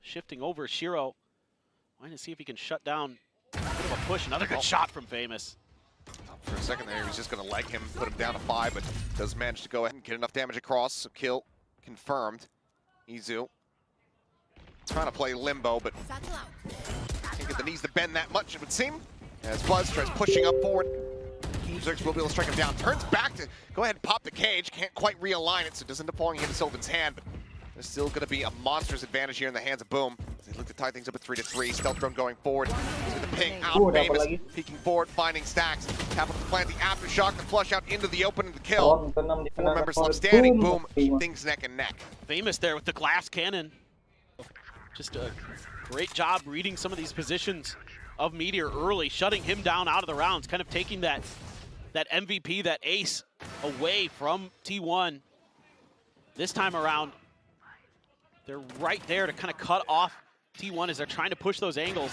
shifting over. Shiro wanting to see if he can shut down a bit of a push. Another good shot from Famous. For a second there, he was just going to leg him, put him down to 5, but does manage to go ahead and get enough damage across. So kill confirmed. Izu trying to play limbo, but can't get the knees to bend that much, it would seem. As Buzz tries pushing up forward. Zerx will be able to strike him down. Turns back to go ahead and pop the cage. Can't quite realign it, so it does end up falling into Sylvan's hand. But there's still going to be a monstrous advantage here in the hands of Boom. They look to tie things up at 3-3. Stealth drone going forward. He's going to ping out. dapat Famous lagi. peeking forward, finding Stacks. Capital to plant the aftershock to flush out into the open and the kill. Keenam di 4 tengah members kapal. left standing. Boom. Boom, keep things neck and neck. Famous there with the glass cannon. Just a great job reading some of these positions of Meteor early, shutting him down out of the rounds, kind of taking that MVP, that ace, away from T1. This time around, they're right there to kind of cut off T1 as they're trying to push those angles.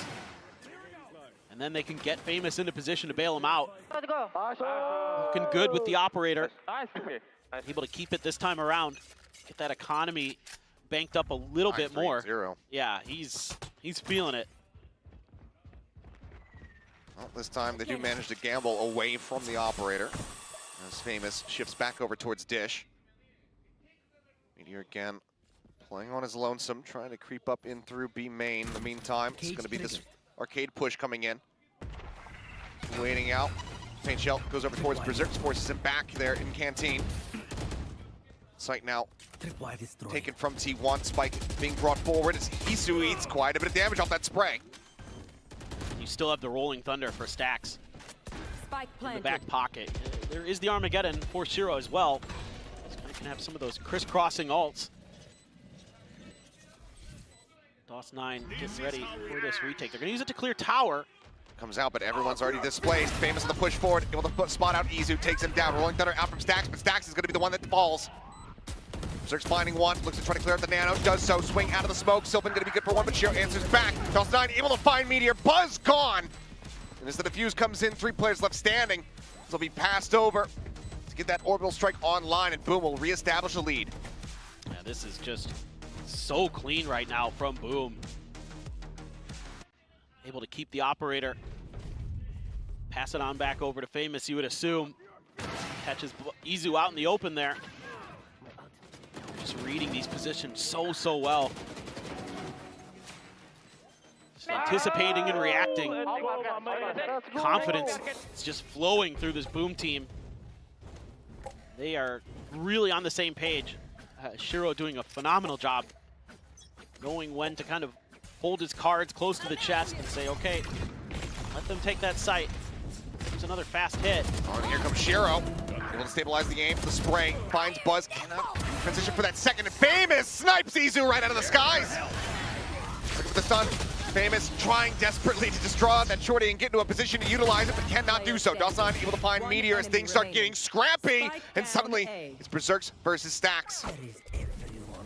And then they can get Famous into position to bail him out. Looking good with the operator. Able to keep it this time around. Get that economy banked up a little bit more. 0. Yeah, he's feeling it. Well, this time they do manage to gamble away from the operator. As Famous shifts back over towards Dish. Meteor again playing on his lonesome, trying to creep up in through B main. In the meantime, it's going to be this arcade push coming in. Waiting out. Paint Shell goes over towards Berserk, forces him back there in Canteen. Sight now taken from T1. Spike being brought forward as Hisu eats quite a bit of damage off that spray. You still have the Rolling Thunder for Stacks Spike in the planted. back pocket. There is the Armageddon for Shiro as well. He's going to have some of those crisscrossing ults. DOS9 getting ready for this retake. They're going to use it to clear tower. Comes out, but everyone's already displaced. Famous on the push forward, able to spot out Izu, takes him down. Rolling Thunder out from Stacks, but Stacks is going to be the one that falls. Berserk's finding one, looks to try to clear out the nano, does so, swing out of the smoke. Sylvan going to be good for one, but Shiro answers back. DOS9 able to find Meteor, Buzz gone! And as the defuse comes in, 3 players left standing. This will be passed over to get that orbital strike online, and Boom will reestablish a lead. Yeah, this is just so clean right now from Boom. Able to keep the operator. Pass it on back over to Famous, you would assume. Catches Izu out in the open there. Just reading these positions so well. Just anticipating and reacting. Confidence is just flowing through this Boom team. They are really on the same page. Shiro doing a phenomenal job knowing when to kind of hold his cards close to the chest and say, okay, let them take that sight. There's another fast hit. Oh, and here comes Shiro. Able to stabilize the aim for the spray. Finds Buzz. Cannot transition for that second. And Famous snipes Izu right out of the skies. Looking for the stun. Famous trying desperately to just draw that shorty and get into a position to utilize it, but cannot do so. DOS9 able to find Meteor as things start getting scrappy. And suddenly, it's Berserks versus Stacks.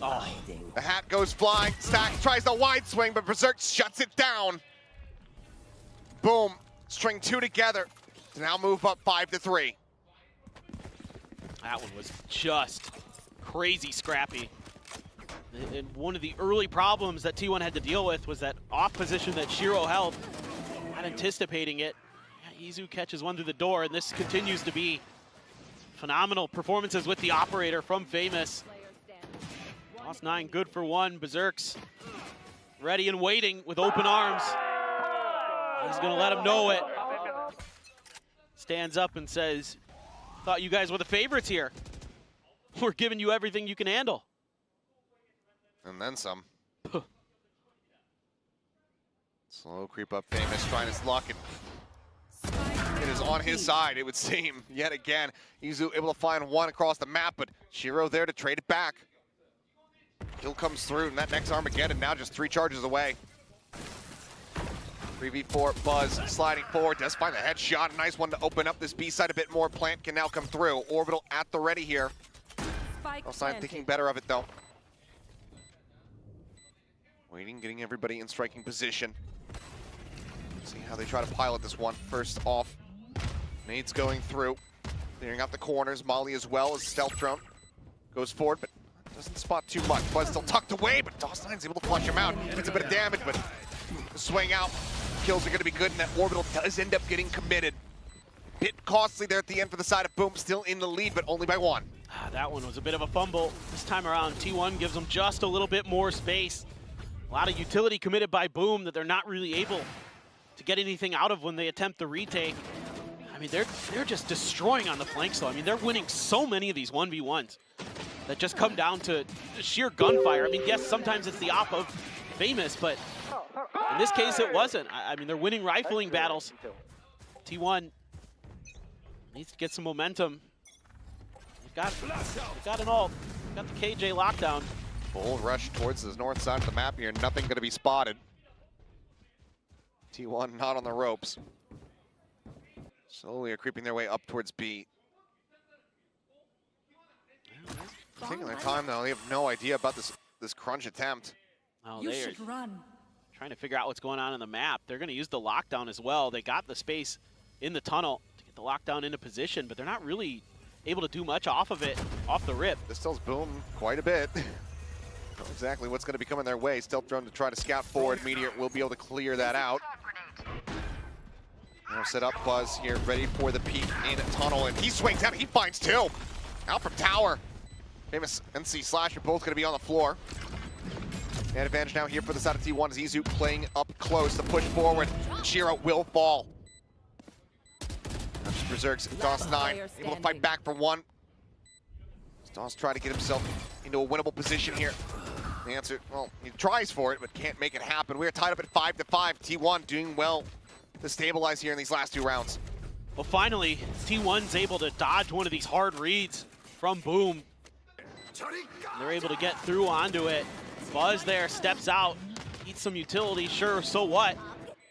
Oh, the hat goes flying. Stacks tries the wide swing, but Berserk shuts it down. Boom. String 2 together to now move up 5-3. That one was just crazy scrappy. And one of the early problems that T1 had to deal with was that off position that Shiro held. Not anticipating it. Yeah, Izu catches one through the door, and this continues to be phenomenal performances with the operator from Famous. DOS9 good for one. Berserk's ready and waiting with open arms. He's gonna let him know it. Stands up and says, thought you guys were the favorites here. We're giving you everything you can handle. And then some. Slow creep up Famous, trying his luck, and it is on his side, it would seem, yet again. Izu able to find one across the map, but Shiro there to trade it back. Kill comes through, and that next Armageddon now just 3 charges away. 3v4, Buzz sliding forward, does find the headshot. A nice one to open up this B side a bit more. Plant can now come through. Orbital at the ready here. DOS9 thinking better of it though. Waiting, getting everybody in striking position. See how they try to pilot this one. First off, nades going through. Clearing out the corners. Molly as well as stealth drone. Goes forward, but doesn't spot too much. Buzz still tucked away, but DOS9's able to flush him out. It's a bit of damage, but the swing out. Kills are going to be good, and that orbital does end up getting committed. Bit costly there at the end for the side of Boom. Still in the lead, but only by 1. That one was a bit of a fumble. This time around, T1 gives them just a little bit more space. A lot of utility committed by Boom that they're not really able to get anything out of when they attempt the retake. I mean, they're just destroying on the flanks, though. I mean, they're winning so many of these 1v1s that just come down to sheer gunfire. I mean, yes, sometimes it's the op of Famous, but in this case, it wasn't. I mean, they're winning rifling battles. T1 needs to get some momentum. They've got an ult. They've got the KJ lockdown. Full rush towards the north side of the map here. Nothing going to be spotted. T1 not on the ropes. Slowly are creeping their way up towards B. Taking their time though. They have no idea about this crunch attempt. Oh, You they are should run. trying to figure out what's going on in the map. They're going to use the lockdown as well. They got the space in the tunnel to get the lockdown into position, but they're not really able to do much off of it, off the rip. This tells Boom quite a bit. Not exactly what's going to be coming their way. Stealth drone to try to scout forward. Meteor will be able to clear that out. Now set up Buzz here, ready for the peek in tunnel, and he swings out. He finds two. Out from tower. Famous NC Slasher both going to be on the floor. And advantage now here for the side of T1 as Izu playing up close to push forward. Shiro will fall. Now just Berserk's DOS9 able to fight back for one. DOS trying to get himself into a winnable position here. The answer, well, he tries for it, but can't make it happen. We are tied up at 5-5. T1 doing well to stabilize here in these last two rounds. Well, finally, T1's able to dodge one of these hard reads from Boom. They're able to get through onto it. Buzz there steps out, eats some utility, sure, so what?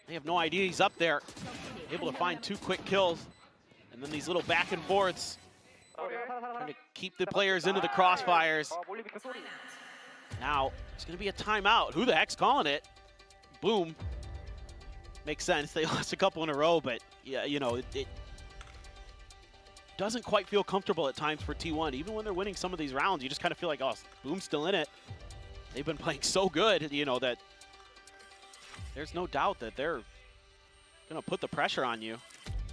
They have no idea he's up there. Able to find two quick kills. And then these little back and forths. Trying to keep the players into the crossfires. Now, it's going to be a timeout. Who the heck's calling it? Boom. Makes sense. They lost a couple in a row, but yeah, you know, it doesn't quite feel comfortable at times for T1. Even when they're winning some of these rounds, you just kind of feel like, oh, Boom's still in it. They've been playing so good, you know, that there's no doubt that they're going to put the pressure on you.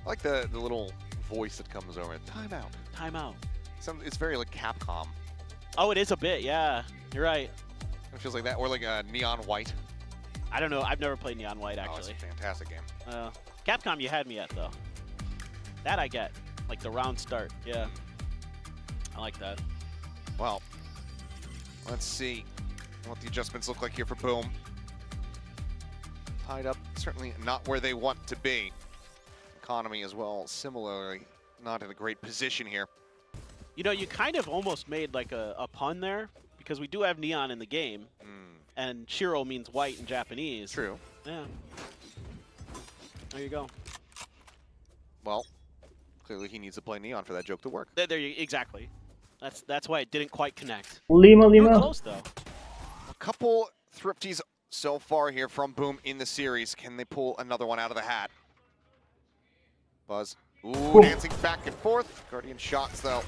I like the little voice that comes over. Timeout. Timeout. It's very like Capcom. Oh, it is a bit, yeah. You're right. It feels like that, or like a Neon White. I don't know. I've never played Neon White, actually. Oh, it's a fantastic game. Capcom, you had me at, though. That I get. Like the round start, yeah. I like that. Well, let's see what the adjustments look like here for Boom. Tied up, certainly not where they want to be. Economy as well, similarly, not in a great position here. You know, you kind of almost made like a pun there, because we do have Neon in the game, and Shiro means white in Japanese. True. Yeah. There you go. Well, clearly he needs to play Neon for that joke to work. There you exactly. That's why it didn't quite connect. 5-5. You were close though. A couple thrifties so far here from Boom in the series. Can they pull another one out of the hat? Buzz. Ooh, dancing back and forth. Guardian shots though.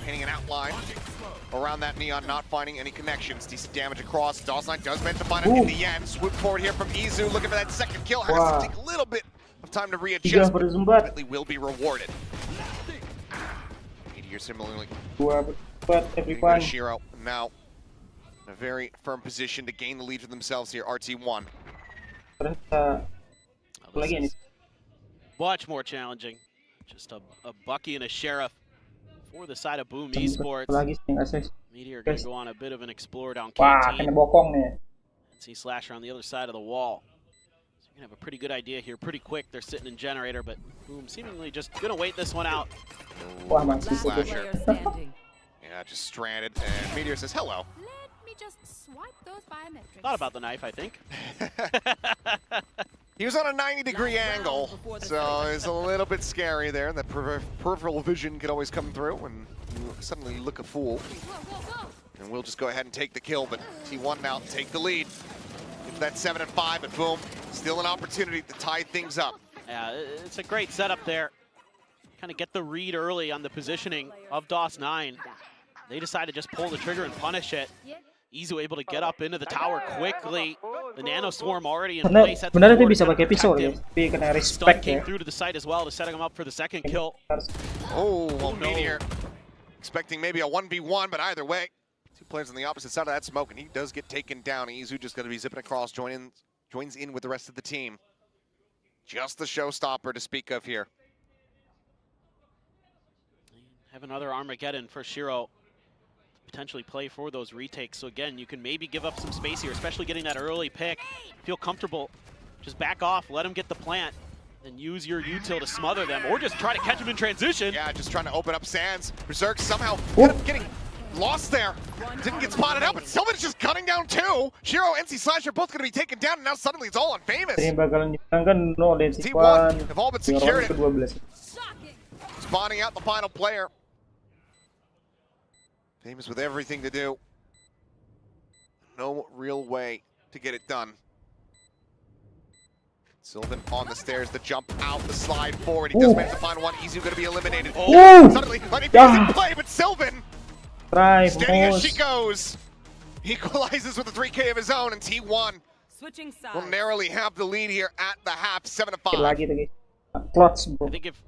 Painting an outline around that Neon, not finding any connections. Decent damage across. DOS9 does manage to find it in the end. Swoop forward here from Izu, looking for that second kill. Has to take a little bit of time to readjust, but ultimately will be rewarded. Meteor similarly. Everyone. Shiro now in a very firm position to gain the lead for themselves here. RT1. Much more challenging. Just a Bucky and a Sheriff for the side of Boom Esports. Meteor going to go on a bit of an explore down canteen. See Slasher on the other side of the wall. So you can have a pretty good idea here pretty quick. They're sitting in Generator, but Boom seemingly just going to wait this one out. Slasher. Yeah, just stranded. And Meteor says hello. Let me just swipe those biometrics. Thought about the knife, I think. He was on a 90-degree angle, so it's a little bit scary there. That peripheral vision could always come through and you suddenly look a fool. And we'll just go ahead and take the kill, but T1 now take the lead. Into that 7-5, but Boom, still an opportunity to tie things up. Yeah, it's a great setup there. Kind of get the read early on the positioning of DOS9. They decide to just pull the trigger and punish it. Izu able to get up into the tower quickly. The Nano Swarm already in place at the Benar floor bisa to pakai pisau ya. protect him. Tapi kena Stun respect came ya. through to the site as well to setting him up for the second kill. Oh, well, no. Meteor expecting maybe a 1v1, but either way, two players on the opposite side of that smoke, and he does get taken down. Izu just going to be zipping across, joins in with the rest of the team. Just the showstopper to speak of here. Have another Armageddon for Shiro. Potentially play for those retakes. So again, you can maybe give up some space here, especially getting that early pick. Feel comfortable. Just back off, let them get the plant, and use your util to smother them, or just try to catch them in transition. Yeah, just trying to open up Sands. Berserk somehow kind of getting lost there. Didn't get spotted out, but Sylvan's just cutting down two. Shiro, NC Slash are both going to be taken down, and now suddenly it's all on Famous. Ini bakalan dimenangkan no dan T1 T1 have all but di round secured it. ke-12. Spawning out the final player. Famous with everything to do. No real way to get it done. Sylvan on the stairs, the jump out, the slide forward. He does manage to find one. Izu going to be eliminated. Ooh. Suddenly, letting Basic play, but Sylvan, Try, steady as she Mouse. goes, equalizes with a 3K of his own, and T1 Switching sides. will narrowly have the lead here at the half, 7-5. Lagi tuh, guys. Clutch, bro. I think if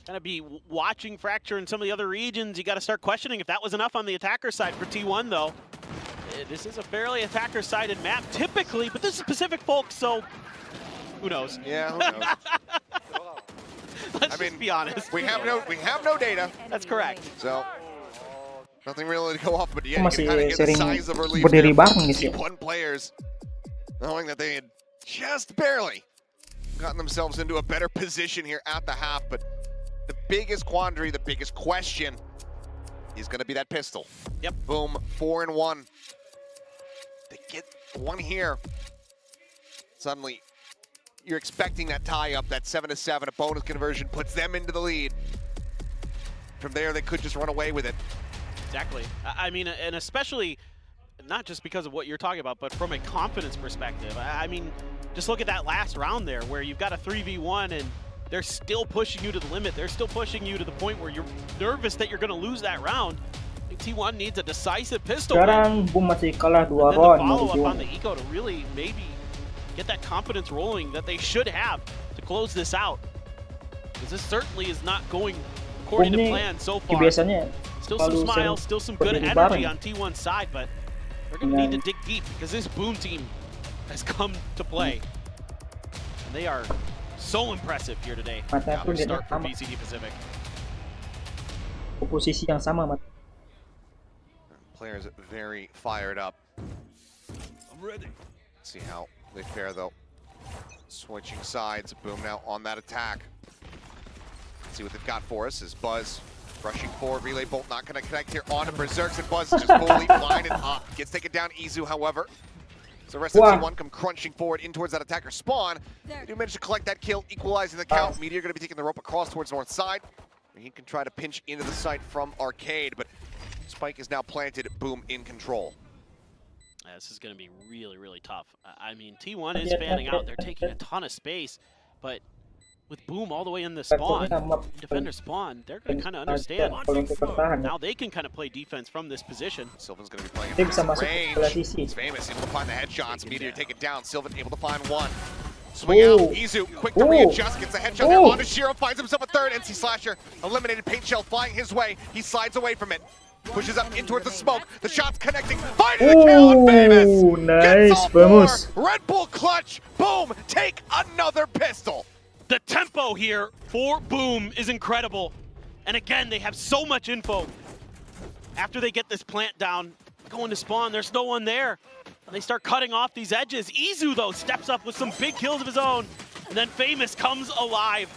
gonna be watching Fracture in some of the other regions, you got to start questioning if that was enough on the attacker side for T1, though. This is a fairly attacker-sided map, typically, but this is Pacific, folks, so who knows? Yeah, who knows? Let's just be honest. We have no data, That's correct. so nothing really to go off. But yeah, you Masih can kind of get the sering size of relief berdiri there. bareng, guys, ya. T1 players knowing that they had just barely gotten themselves into a better position here at the half, but the biggest quandary, the biggest question is going to be that pistol. Yep. Boom, 4-1. They get one here. Suddenly, you're expecting that tie-up, that 7-7, a bonus conversion puts them into the lead. From there, they could just run away with it. Exactly. I mean, and especially not just because of what you're talking about, but from a confidence perspective. I mean, just look at that last round there where you've got a 3v1 and they're still pushing you to the limit. They're still pushing you to the point where you're nervous that you're going to lose that round. I think T1 needs a decisive pistol win. Sekarang Boom masih kalah 2 And then the round. follow-up on the eco to really maybe get that confidence rolling that they should have to close this out. Because this certainly is not going according to plan so far. Biasanya Still some selalu smiles, sering still some good berdiri energy bareng. on T1's side, but they're going to need to dig deep because this Boom team has come to play. And they are so impressive here today. Matanya pun Their dia start for sama. VCT Pacific. Posisi yang sama, Mat. Players very fired up. I'm ready. See how they fare though. Switching sides, Boom now on that attack. Let's see what they've got for us as Buzz rushing forward. Relay Bolt not going to connect here onto Berserks, and Buzz just fully blinded up. Gets taken down. Izu, however. So the rest of T1 come crunching forward in towards that attacker spawn. They do manage to collect that kill, equalizing the count. Meteor going to be taking the rope across towards north side. He can try to pinch into the site from Arcade, but Spike is now planted. Boom in control. This is going to be really, really tough. I mean, T1 is fanning out. They're taking a ton of space, but with Boom all the way in the spawn, defender spawn, they're going to kind of understand. Now they can kind of play defense from this position. Sylvan's going to be playing Dia in bisa masuk range. ke sisi. It's Famous able to find the headshots. Meteor take it down. Sylvan able to find one. Swing out. Izu quick to readjust. Gets a headshot there onto Shiro. Finds himself a third. NC Slasher eliminated. Paint shell flying his way. He slides away from it. Pushes up in towards the smoke. The shot's connecting. Finding the kill on Famous. Nice, Gets all Famous. four. Red Bull clutch. Boom. Take another pistol. The tempo here for Boom is incredible. And again, they have so much info. After they get this plant down, going to spawn, there's no one there. And they start cutting off these edges. Izu, though, steps up with some big kills of his own. And then Famous comes alive.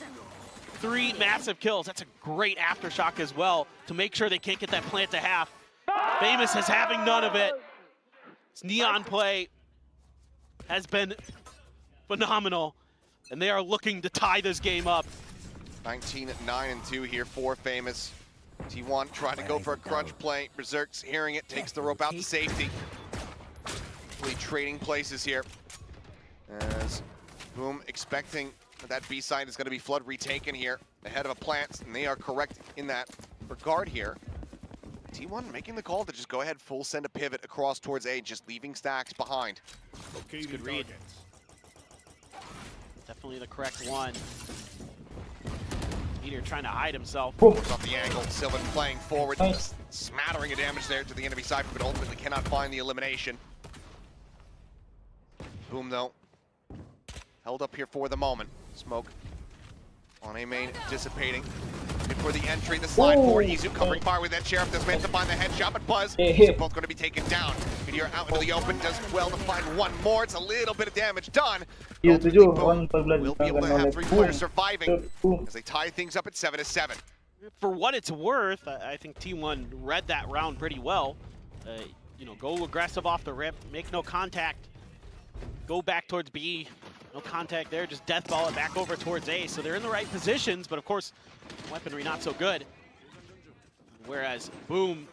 3 massive kills. That's a great aftershock as well to make sure they can't get that plant to half. Famous is having none of it. This Neon play has been phenomenal. And they are looking to tie this game up. 19-9-2 here for Famous. T1 trying to go for a crunch play. Berserk's hearing it, takes the rope out to safety. Really trading places here. As Boom expecting that B side is going to be flood retaken here ahead of a plant, and they are correct in that regard here. T1 making the call to just go ahead, full send a pivot across towards A, just leaving stacks behind. Okay, Good read. Definitely the correct one. Meteor trying to hide himself. Works off the angle. Sylvan playing forward. Smattering of damage there to the enemy side, but ultimately cannot find the elimination. Boom, though. Held up here for the moment. Smoke on A main, dissipating. Before the entry, the slide forward. Izu covering fire with that Sheriff. Does manage to find the headshot, but Buzz is both going to be taken down. Meteor out into the open, does well to find one more. It's a little bit of damage done. Ultimately, Boom will be able to have 3 players surviving as they tie things up at 7-7. for what it's worth, I think T1 read that round pretty well. You know, go aggressive off the rip, make no contact, go back towards B, no contact there, just death ball it back over towards A. So they're in the right positions, but of course, weaponry not so good. Whereas Boom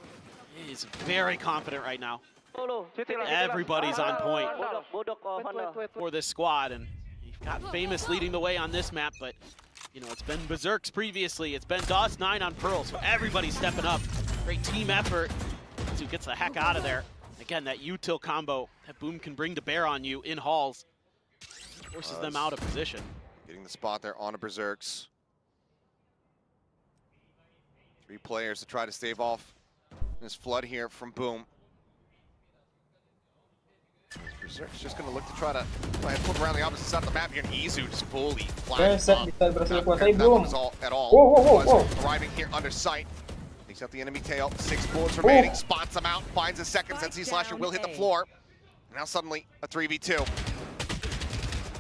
is very confident right now. Everybody's on point for this squad, and you've got Famous leading the way on this map, but you know, it's been Berserks previously, it's been DOS9 on Pearl, so everybody's stepping up. Great team effort. Who gets the heck out of there. Again, that util combo that Boom can bring to bear on you in halls forces them out of position. Getting the spot there on a Berserks. 3 players to try to stave off this flood here from Boom. Berserk's just going to look to try to flip around the opposite side of the map here. And Izu just fully flashed up. Bisa berhasil Not kuasai that Boom. was all at all. Whoa. Arriving here under sight. Takes out the enemy tail. 6 bullets remaining. Spots him out. Finds a second. Sensei Slasher will hit the floor. Now suddenly a 3v2.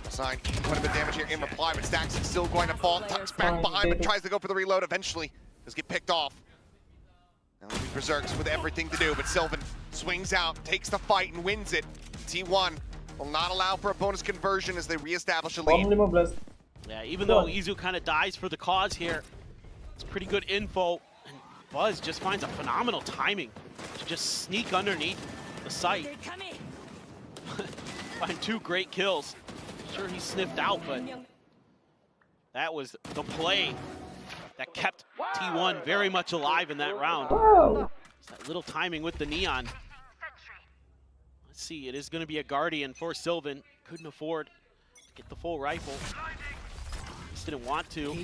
Sign quite a bit of damage here in reply, but Stacks is still going to fall. Tucks back behind, but tries to go for the reload. Eventually does get picked off. Now Berserks with everything to do, but Sylvan swings out, takes the fight, and wins it. T1 will not allow for a bonus conversion as they reestablish a lead. 15. Yeah, even though Izu kind of dies for the cause here, it's pretty good info. And Buzz just finds a phenomenal timing to just sneak underneath the site. Find 2 great kills. Sure, he sniffed out, but that was the play that kept T1 very much alive in that round. It's that little timing with the Neon. Let's see, it is going to be a Guardian for Sylvan. Couldn't afford to get the full rifle. Just didn't want to.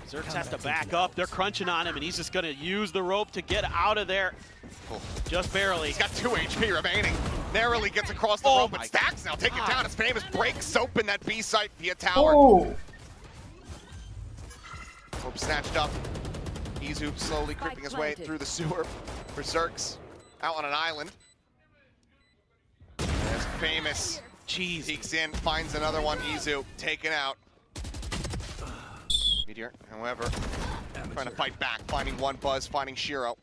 Zerx has to back up. They're crunching on him, and he's just going to use the rope to get out of there. Just barely. He's got 2 HP remaining. Narrowly gets across the rope, but Stacks now take it down as Famous breaks open that B site via tower. Rope snatched up. Izu slowly creeping his way through the sewer. Berserks out on an island. There's Famous. Peeks in, finds another one. Izu taken out. Meteor, however, trying to fight back, finding one Buzz, finding Shiro.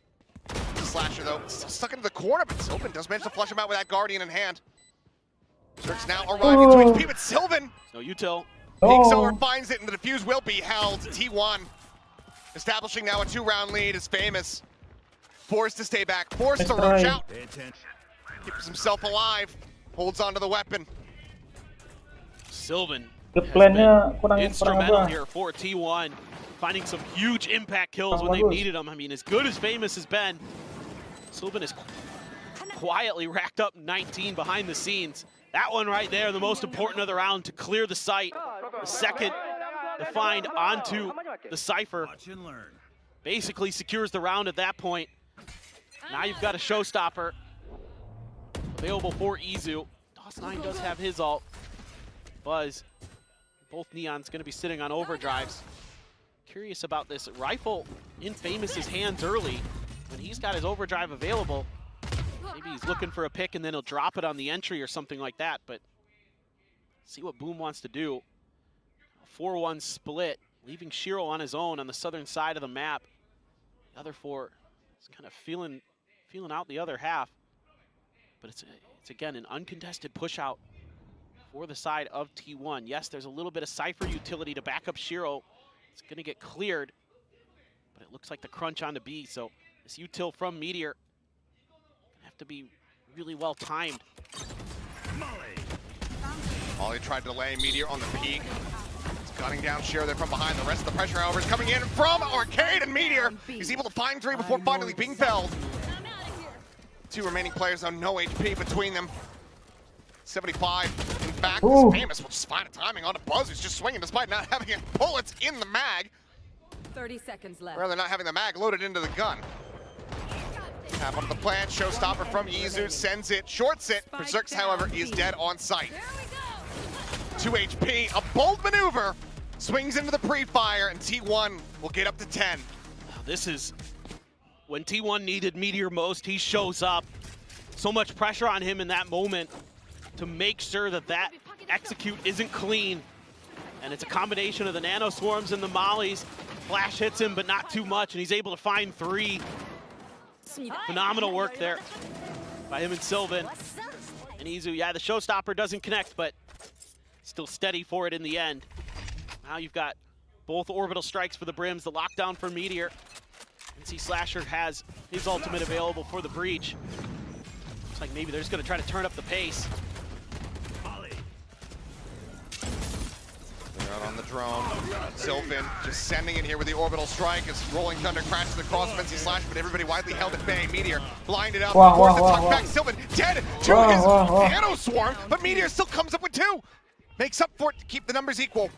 Slasher, though, still stuck into the corner, but Sylvan does manage to flush him out with that Guardian in hand. Berserk's now arriving to HP, but Sylvan! No util. Peeks over, finds it, and the defuse will be held. T1 establishing now a 2-round lead is Famous. Forced to stay back, forced to rush out. Keeps himself alive, holds onto the weapon. Sylvan Plannya kurang instrumental here for T1, finding some huge impact kills when they've needed them. I mean, as good as Famous has been, Sylvan has quietly racked up 19 behind the scenes. That one right there, the most important of the round to clear the site. The second to find onto the Cypher. Basically secures the round at that point. Now you've got a showstopper available for Izu. DOS9 does have his ult. Buzz, both Neon's going to be sitting on overdrives. Curious about this rifle in Famous's hands early. When he's got his overdrive available, maybe he's looking for a pick and then he'll drop it on the entry or something like that, but see what Boom wants to do. A 4-1 split, leaving Shiro on his own on the southern side of the map. The other 4 is kind of feeling out the other half, but it's again an uncontested push out for the side of T1. Yes, there's a little bit of Cypher utility to back up Shiro. It's gonna get cleared, but it looks like the crunch onto B, so this util from Meteor gonna have to be really well timed. Molly tried to delay Meteor on the peak. It's cutting down Shiro there from behind. The rest of the pressure, however, is coming in from Arcade, and Meteor is able to find 3 before finally being felled. 2 remaining players, though, no HP between them. 75. In fact, this Famous will just find a timing on a Buzz who's just swinging despite not having any bullets in the mag. 30 seconds left. Rather not having the mag loaded into the gun. Tap onto the plant, showstopper from Izu, sends it, shorts it. Berserks, however, is dead on sight. 2 HP, a bold maneuver, swings into the pre-fire, and T1 will get up to 10. This is when T1 needed Meteor most, he shows up. So much pressure on him in that moment to make sure that that execute isn't clean. And it's a combination of the nano swarms and the mollies. Flash hits him, but not too much, and he's able to find 3. Phenomenal work there by him and Sylvan. And Izu, yeah, the showstopper doesn't connect, but still steady for it in the end. Now you've got both orbital strikes for the Brims, the lockdown for Meteor. NC Slasher has his ultimate available for the breach. Looks like maybe they're just going to try to turn up the pace. They're out on the drone. Sylvan just sending it here with the orbital strike as Rolling Thunder crashes across NC Slasher, but everybody widely held at bay. Meteor blinded up. Back. Sylvan dead to his nano swarm, but Meteor still comes up with 2. Makes up for it to keep the numbers equal.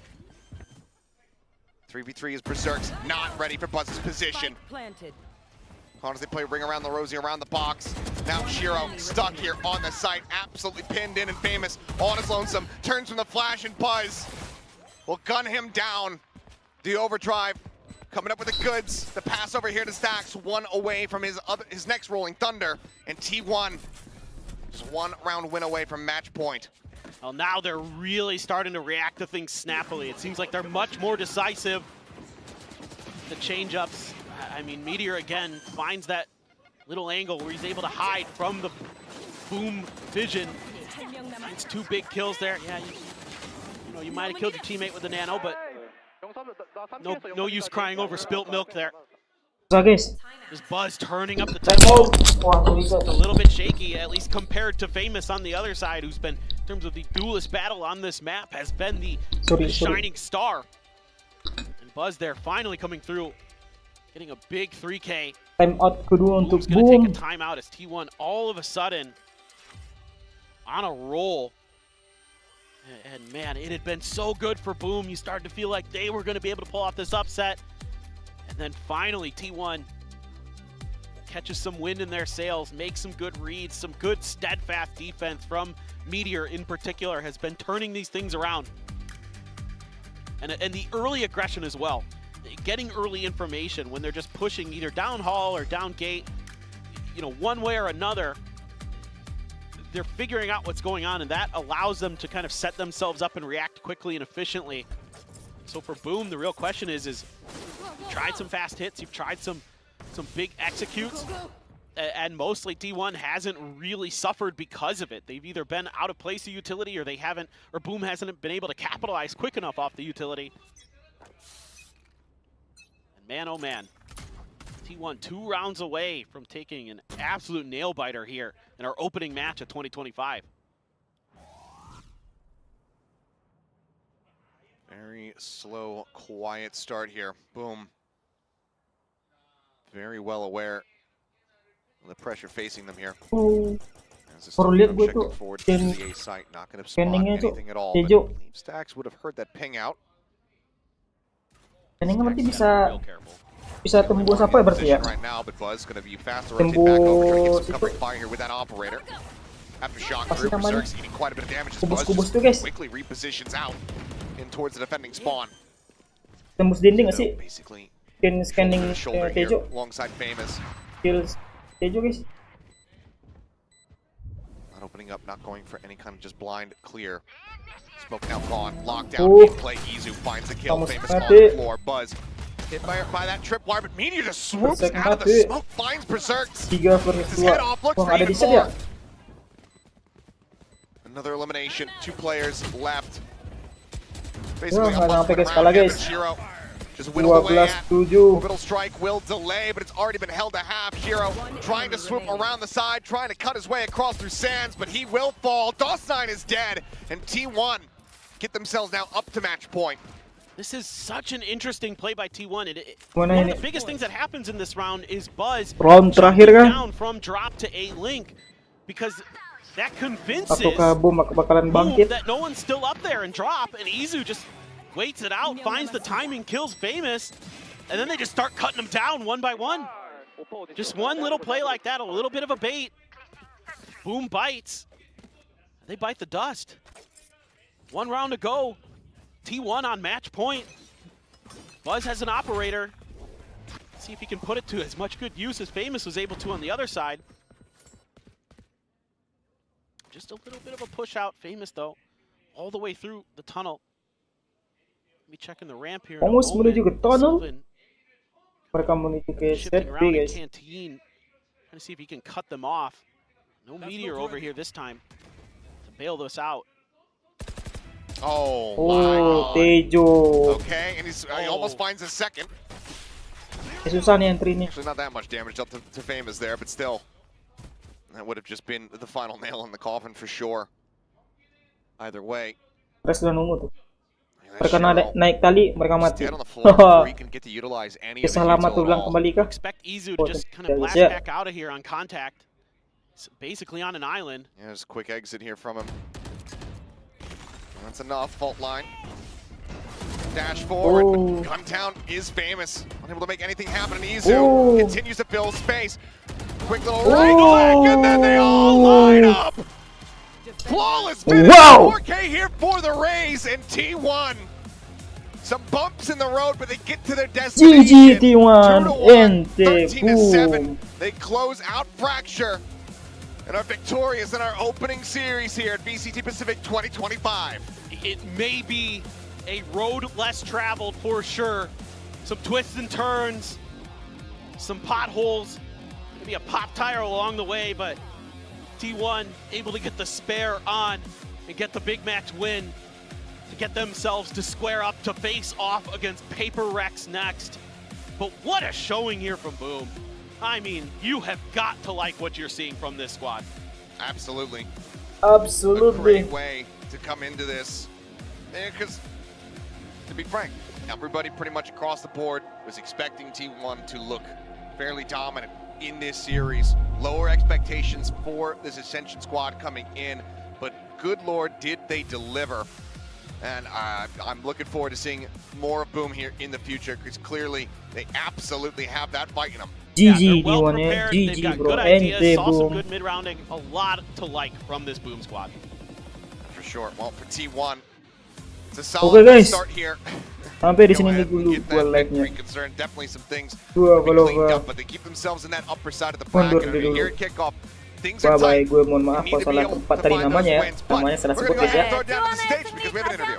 3v3 is Berserk's not ready for Buzz's position. How does they play Ring Around the Rosie around the box? Now Shiro stuck here on the site, absolutely pinned in, and Famous on his lonesome. Turns from the flash, and Buzz will gun him down. The overdrive coming up with the goods. The pass over here to Stacks, 1 away from his next Rolling Thunder. And T1 is 1 round win away from match point. Well, now they're really starting to react to things snappily. It seems like they're much more decisive. The change-ups. I mean, Meteor again finds that little angle where he's able to hide from the Boom vision. It's 2 big kills there. Yeah, you know, you might have killed your teammate with the nano, but no use crying over spilt milk there. So guys, There's Buzz turning up the tempo. Just a little bit shaky, at least compared to Famous on the other side, who's been, in terms of the duelist battle on this map, has been the shining star. And Buzz there finally coming through, getting a big 3K. Time out kedua untuk Boom's gonna take Boom. a timeout as T1 all of a sudden on a roll. And man, it had been so good for Boom. You started to feel like they were gonna be able to pull off this upset. And then finally, T1 catches some wind in their sails, makes some good reads, some good steadfast defense from Meteor in particular has been turning these things around. And the early aggression as well. Getting early information when they're just pushing either down hall or down gate, you know, one way or another, they're figuring out what's going on, and that allows them to kind of set themselves up and react quickly and efficiently. So for Boom, the real question is you've tried some fast hits, you've tried some big executes, and mostly T1 hasn't really suffered because of it. They've either been out of place of utility, or they haven't, or Boom hasn't been able to capitalize quick enough off the utility. And man, oh man, T1 2 rounds away from taking an absolute nail biter here in our opening match of 2025. Very slow, quiet start here. Boom. Very well aware of the pressure facing them here. Baru lihat gue tuh scanningnya tuh hijau. Stacks would have heard that ping out. Scanningnya berarti bisa tembus apa ya berarti ya? Tembus itu. Pasti namanya kubus-kubus tuh guys. Tembus dinding nggak sih? Scanning Tejo. Kills Tejo guys. Not opening up, not going for any kind of just blind clear. Smoke now gone, lockdown, play. Izu finds the kill, Famous on the floor. Buzz hit by that tripwire, but Meteor just swoops out of the smoke, finds Berserk's. 3 versus 2. Wah, ada di set ya? Another elimination, 2 players left. Wah, nggak sampai ke skala guys. Just whittled away at 12-7. orbital strike will delay, but it's already been held to half. Hero trying to swoop around the side, trying to cut his way across through sands, but he will fall. DOS9 is dead, and T1 get themselves now up to match point. This is such an interesting play by T1. One of the biggest things that happens in this round is Buzz terakhir kan? down from drop to A link, because that convinces Apakah Boom bakalan bangkit? that no one's still up there and drop, and Izu just waits it out, finds the timing, kills Famous, and then they just start cutting them down one by one. Just one little play like that, a little bit of a bait. Boom bites. They bite the dust. 1 round to go. T1 on match point. Buzz has an operator. Let's see if he can put it to as much good use as Famous was able to on the other side. Just a little bit of a push out. Famous though, all the way through the tunnel. Let me check in the ramp here. in a Almost moment. menuju ke tunnel. Sylvan Mereka menuju ke set shifting B, around in guys. Canteen. Trying to see if he can cut them off. No meteor over here this time to bail this out. Oh, Oh, my God. Tejo. Okay, and he almost finds a second. Susah nih entry nih. Actually, not that much damage dealt to Famous there, but still. That would have just been the final nail in the coffin for sure. Either way. Mereka sudah nunggu tuh. Yeah, Mereka Cheryl naik tali, mereka mati. dead on the floor before he can get to utilize any of his Kisah lama util tuh at ulang all. kembali kah? Expect Izu Oh, to just kind yeah, of blast yeah. back out of here on contact. It's basically on an island. Yeah, there's a quick exit here from him. That's enough. Fault line. Dash forward, Oh. but Guntown is Famous. Unable to make anything happen, and Izu Oh. continues to build space. Quick little right click, and then they all line up. Flawless finish. Wow. 4K here for the Rays and T1. Some bumps in the road, but they get to their destination. GG T1 2-1, ente 13-7. boom. They close out Fracture and are victorious in our opening series here at VCT Pacific 2025. It may be a road less traveled for sure. Some twists and turns, some potholes, maybe a pop tire along the way, but T1 able to get the spare on and get the big match win to get themselves to square up to face off against Paper Rex next. But what a showing here from Boom. I mean, you have got to like what you're seeing from this squad. Absolutely. Absolutely. A great way to come into this. Because, to be frank, everybody pretty much across the board was expecting T1 to look fairly dominant in this series. Lower expectations for this Ascension squad coming in, but good lord, did they deliver. And I'm looking forward to seeing more of Boom here in the future, because clearly they absolutely have that fight in them. GG they're well T1 ya. prepared. They've GG got bro. good ideas, Ente saw some boom. good mid-rounding. A lot to like from this Boom squad. For sure. Well, for T1, it's a Okay, solid guys. start here. Sampai di Go sini ahead dulu and get gua that live-nya. victory concern. Definitely some things Dua to be cleaned Valova. up, but they keep themselves in that upper side of the Mundur bracket. dulu. Here at kickoff, things are Bye bye, tight. gue mohon maaf We kalau need to be salah able tempat to tadi find those namanya ya. wins, but Namanya salah we're sebut gonna go guys ya. ahead and throw it down to the stage because we have an interview.